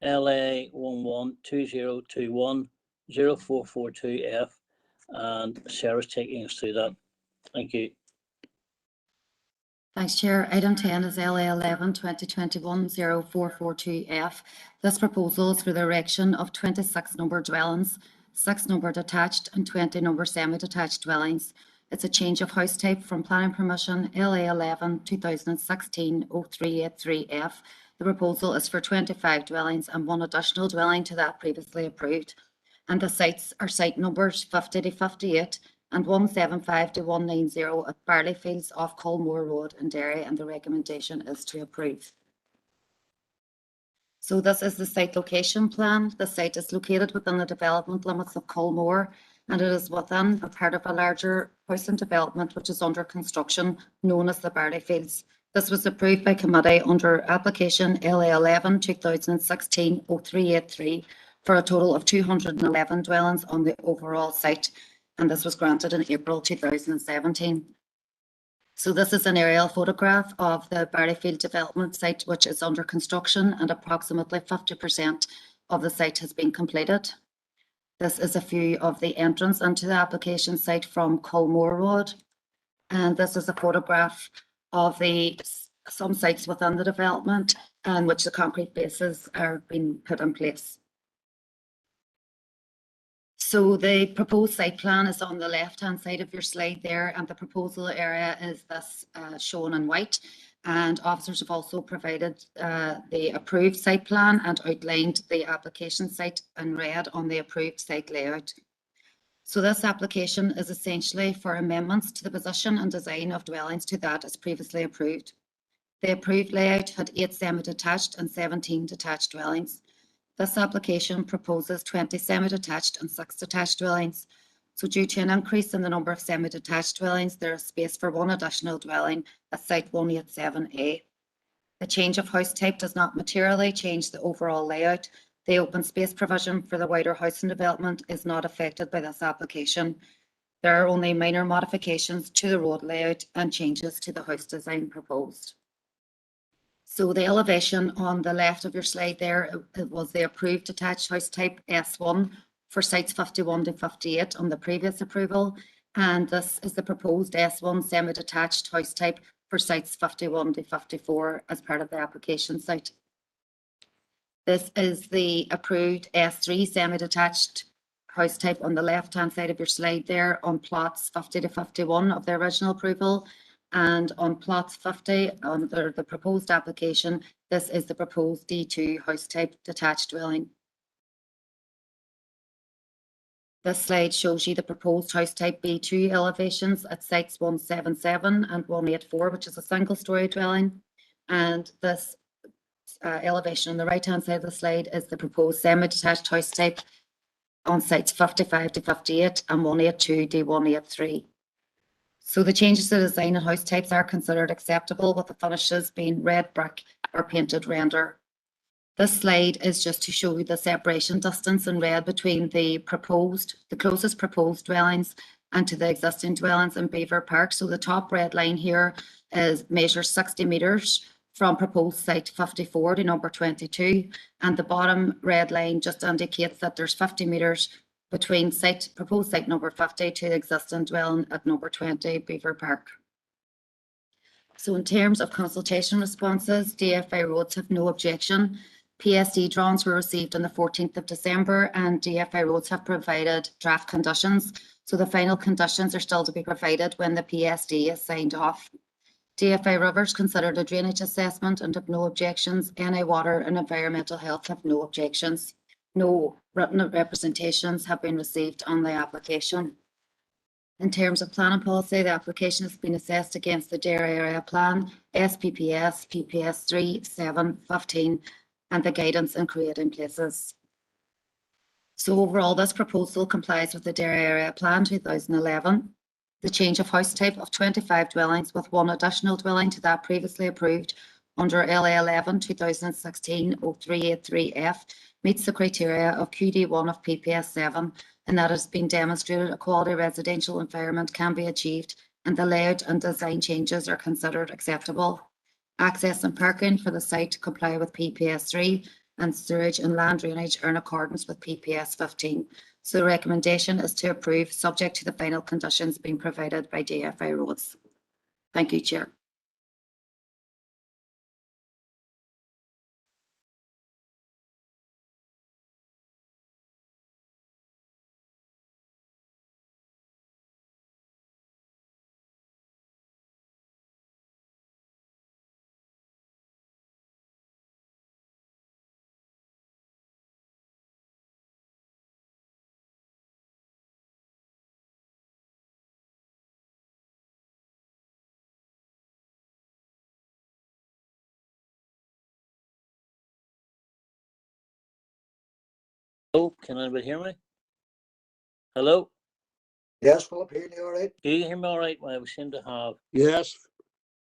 LA 1120210442F, and Sarah's taking us through that. Thank you. Thanks, Chair. Item 10 is LA 1120210442F. This proposal is for the erection of 26 numbered dwellings, 6 numbered detached and 20 numbered semi-detached dwellings. It's a change of house type from planning permission LA 11-2016-0383F. The proposal is for 25 dwellings and 1 additional dwelling to that previously approved. And the sites are site numbers 50 to 58 and 175 to 190 at Barleyfields off Colmore Road in Derry, and the recommendation is to approve. So this is the site location plan. The site is located within the development limits of Colmore, and it is within a part of a larger housing development which is under construction, known as the Barleyfields. This was approved by committee under application LA 11-2016-0383 for a total of 211 dwellings on the overall site, and this was granted in April 2017. So this is an aerial photograph of the Barleyfield development site, which is under construction, and approximately 50% of the site has been completed. This is a view of the entrance into the application site from Colmore Road, and this is a photograph of some sites within the development in which the concrete bases are being put in place. So the proposed site plan is on the left-hand side of your slide there, and the proposal area is this shown in white. And officers have also provided the approved site plan and outlined the application site in red on the approved site layout. So this application is essentially for amendments to the position and design of dwellings to that as previously approved. The approved layout had 8 semi-detached and 17 detached dwellings. This application proposes 20 semi-detached and 6 detached dwellings. So due to an increase in the number of semi-detached dwellings, there is space for 1 additional dwelling at Site 187A. The change of house type does not materially change the overall layout. The open space provision for the wider housing development is not affected by this application. There are only minor modifications to the road layout and changes to the house design proposed. So the elevation on the left of your slide there, it was the approved detached house type S1 for sites 51 to 58 on the previous approval. And this is the proposed S1 semi-detached house type for sites 51 to 54 as part of the application site. This is the approved S3 semi-detached house type on the left-hand side of your slide there on plots 50 to 51 of the original approval. And on plots 50 under the proposed application, this is the proposed D2 house type detached dwelling. This slide shows you the proposed house type B2 elevations at sites 177 and 184, which is a single story dwelling. And this elevation on the right hand side of the slide is the proposed semi-detached house type on sites 55 to 58 and 182 to 183. So the changes to design and house types are considered acceptable, with the finishes being red brick or painted render. This slide is just to show you the separation distance in red between the closest proposed dwellings and to the existing dwellings in Beaver Park. So the top red line here measures 60 metres from proposed site 54 to number 22, and the bottom red line just indicates that there's 50 metres between proposed site number 50 to the existing dwelling at number 20 Beaver Park. So in terms of consultation responses, DFI Roads have no objection. PSD drawings were received on the 14th of December, and DFI Roads have provided draft conditions. So the final conditions are still to be provided when the PSD is signed off. DFI Rivers considered a drainage assessment and have no objections. NI Water and Environmental Health have no objections. No written representations have been received on the application. In terms of planning policy, the application has been assessed against the Derry Area Plan, SPPS, PPS 3, 7, 15, and the guidance in creating places. So overall, this proposal complies with the Derry Area Plan 2011. The change of house type of 25 dwellings with one additional dwelling to that previously approved under LA 11 2016 0383F meets the criteria of QD1 of PPS 7, and that has been demonstrated a quality residential environment can be achieved and the layout and design changes are considered acceptable. Access and parking for the site comply with PPS 3 and sewage and land drainage are in accordance with PPS 15. So the recommendation is to approve subject to the final conditions being provided by DFI Roads. Thank you, Chair. Hello, can anybody hear me? Hello? Yes, Philip, hear you all right? Do you hear me all right? Well, we seem to have. Yes.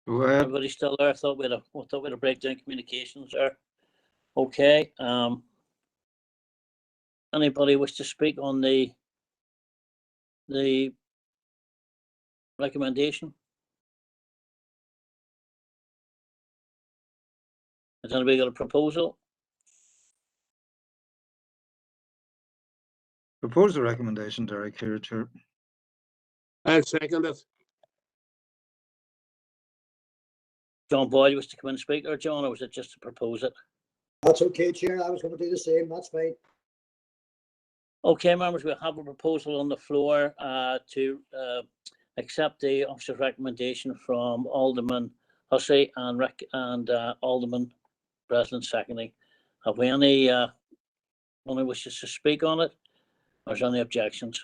Go ahead. Everybody still there? I thought we had a breakdown in communications there. Okay. Anybody wish to speak on the recommendation? Has anybody got a proposal? Propose the recommendation, Derek, here, Chair. I second it. John Boyd wish to come in and speak, or John, or was it just to propose it? That's okay, Chair. I was going to do the same. That's fine. Okay, members, we have a proposal on the floor to accept the officer's recommendation from Alderman Hussey and Alderman President secondly. Have we any wishes to speak on it, or is there any objections?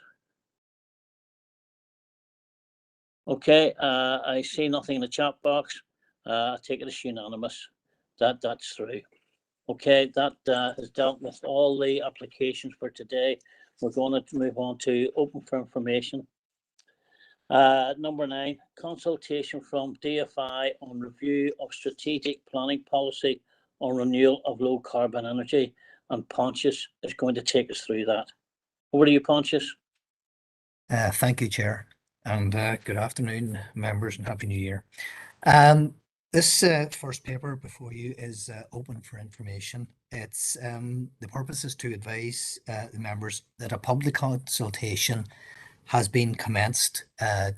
Okay, I see nothing in the chat box. I take it as unanimous. That's through. Okay, that has dealt with all the applications for today. We're going to move on to open for information. Number 9, consultation from DFI on review of strategic planning policy on renewal of low carbon energy. And Pontius is going to take us through that. Over to you, Pontius. Thank you, Chair, and good afternoon, members, and Happy New Year. This first paper before you is open for information. It's the purpose is to advise the members that a public consultation has been commenced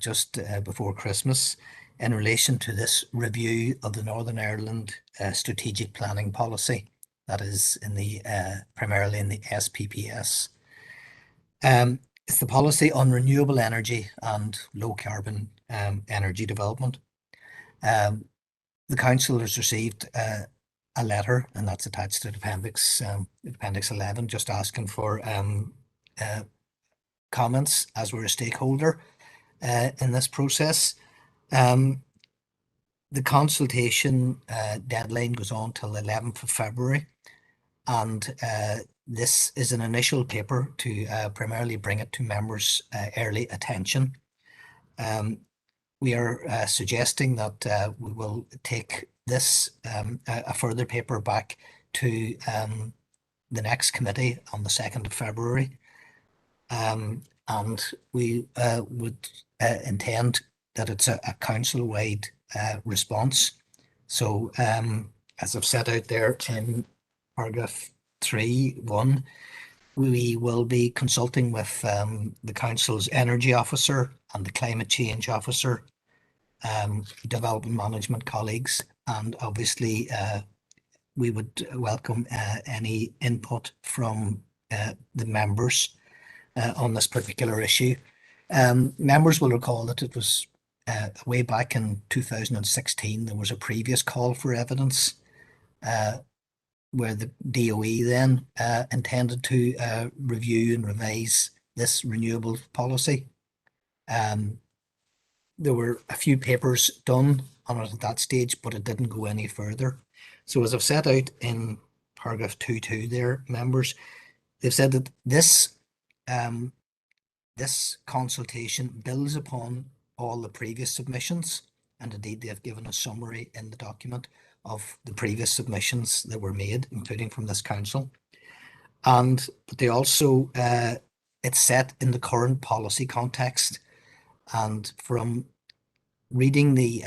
just before Christmas in relation to this review of the Northern Ireland strategic planning policy that is in the primarily in the SPPS. It's the policy on renewable energy and low carbon energy development. The council has received a letter, and that's attached to Appendix 11, just asking for comments as we're a stakeholder in this process. The consultation deadline goes on till the 11th of February, and this is an initial paper to primarily bring it to members' early attention. We are suggesting that we will take this a further paper back to the next committee on the 2nd of February. And we would intend that it's a council-wide response. So as I've set out there in paragraph 3.1, we will be consulting with the council's energy officer and the climate change officer, development management colleagues, and obviously we would welcome any input from the members on this particular issue. Members will recall that it was way back in 2016, there was a previous call for evidence where the DOE then intended to review and revise this renewable policy. There were a few papers done on it at that stage, but it didn't go any further. So as I've set out in paragraph 2.2 there, members, they've said that this this consultation builds upon all the previous submissions, and indeed they've given a summary in the document of the previous submissions that were made, including from this council. And they also, it's set in the current policy context. And from reading the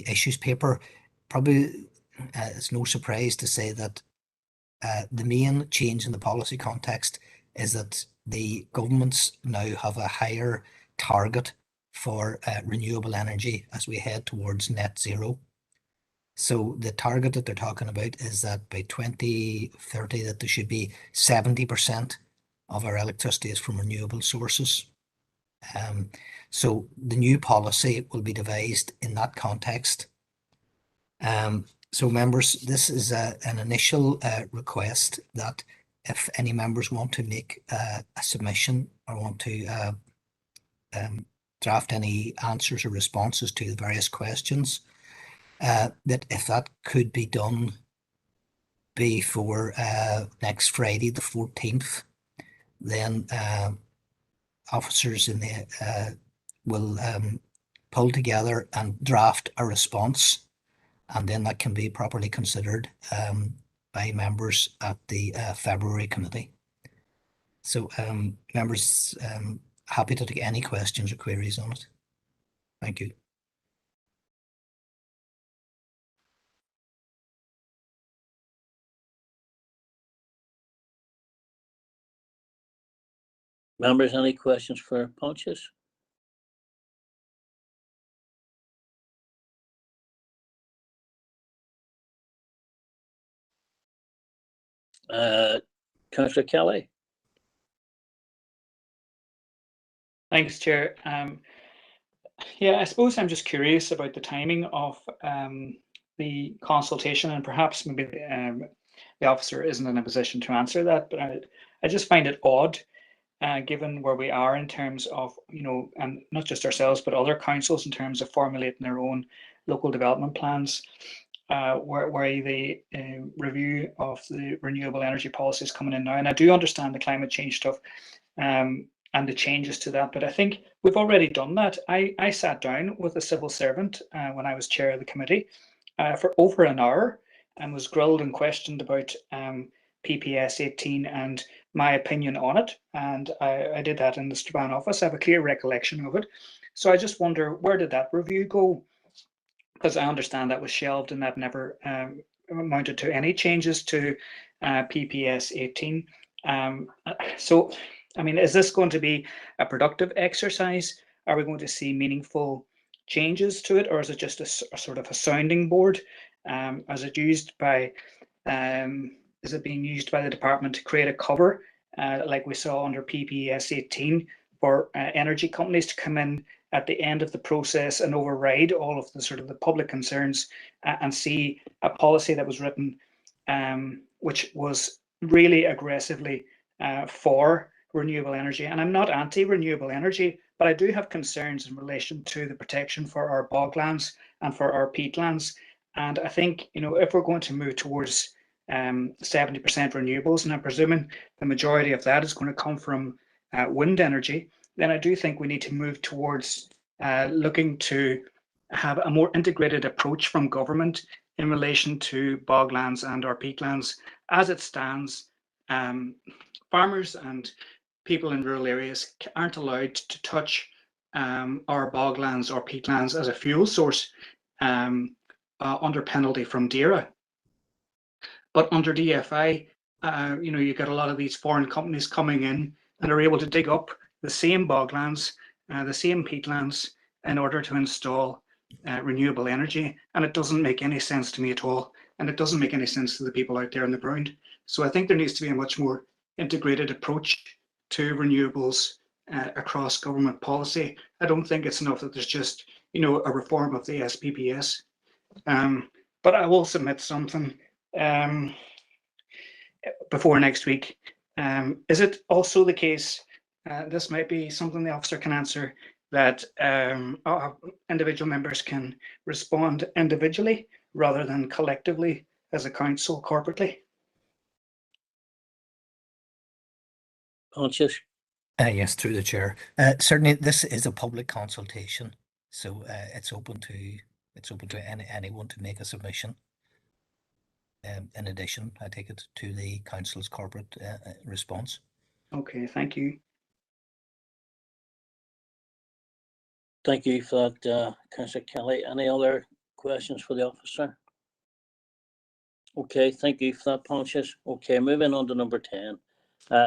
issues paper, probably it's no surprise to say that the main change in the policy context is that the governments now have a higher target for renewable energy as we head towards net zero. So the target that they're talking about is that by 2030 that there should be 70% of our electricity is from renewable sources. So the new policy will be devised in that context. So members, this is an initial request that if any members want to make a submission or want to draft any answers or responses to the various questions, that if that could be done before next Friday, the 14th, then officers in the will pull together and draft a response, and then that can be properly considered by members at the February committee. So members, happy to take any questions or queries on it. Thank you. Members, any questions for Pontius? Councillor Kelly. Thanks, Chair. Yeah, I suppose I'm just curious about the timing of the consultation, and perhaps maybe the officer isn't in a position to answer that, but I just find it odd, given where we are in terms of, and not just ourselves, but other councils in terms of formulating their own local development plans, where the review of the renewable energy policy is coming in now. And I do understand the climate change stuff and the changes to that, but I think we've already done that. I sat down with a civil servant when I was chair of the committee for over an hour and was grilled and questioned about PPS 18 and my opinion on it. And I did that in the Strabane office. I have a clear recollection of it. So I just wonder, where did that review go? Because I understand that was shelved and that never amounted to any changes to PPS 18. So, I mean, is this going to be a productive exercise? Are we going to see meaningful changes to it, or is it just a sort of a sounding board? Is it used by, is it being used by the department to create a cover, like we saw under PPS 18, for energy companies to come in at the end of the process and override all of the sort of the public concerns and see a policy that was written which was really aggressively for renewable energy? And I'm not anti-renewable energy, but I do have concerns in relation to the protection for our boglands and for our peatlands. And I think, if we're going to move towards 70% renewables, and I'm presuming the majority of that is going to come from wind energy, then I do think we need to move towards looking to have a more integrated approach from government in relation to boglands and our peatlands. As it stands, farmers and people in rural areas aren't allowed to touch our boglands or peatlands as a fuel source under penalty from DAERA. But under DFI, you get a lot of these foreign companies coming in and are able to dig up the same boglands, the same peatlands, in order to install renewable energy. And it doesn't make any sense to me at all. And it doesn't make any sense to the people out there on the ground. So I think there needs to be a much more integrated approach to renewables across government policy. I don't think it's enough that there's just, a reform of the SPPS. But I will submit something before next week. Is it also the case, this might be something the officer can answer, that individual members can respond individually rather than collectively as a council corporately? Pontius? Yes, through the chair. Certainly, this is a public consultation, so it's open to anyone to make a submission. In addition, I take it to the council's corporate response. Okay, thank you. Thank you for that, Councillor Kelly. Any other questions for the officer? Okay, thank you for that, Pontius. Okay, moving on to number 10.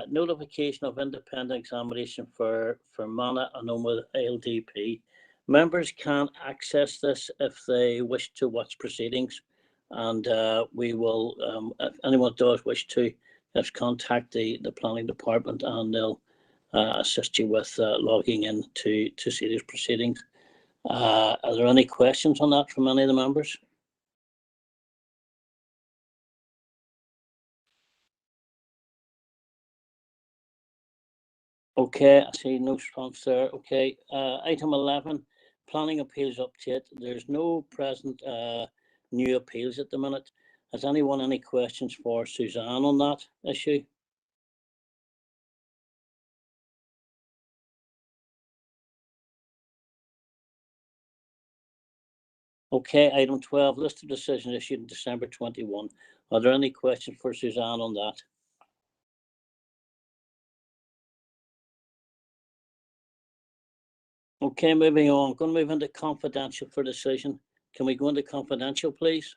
Notification of independent examination for Mana Anoma LDP. Members can access this if they wish to watch proceedings, and we will, if anyone does wish to, let's contact the planning department and they'll assist you with logging in to see these proceedings. Are there any questions on that from any of the members? Okay, I see no response there. Okay, item 11, planning appeals update. There's no present new appeals at the minute. Has anyone any questions for Suzanne on that issue? Okay, item 12, list of decisions issued in December 21. Are there any questions for Suzanne on that? Okay, moving on. I'm going to move into confidential for decision. Can we go into confidential, please?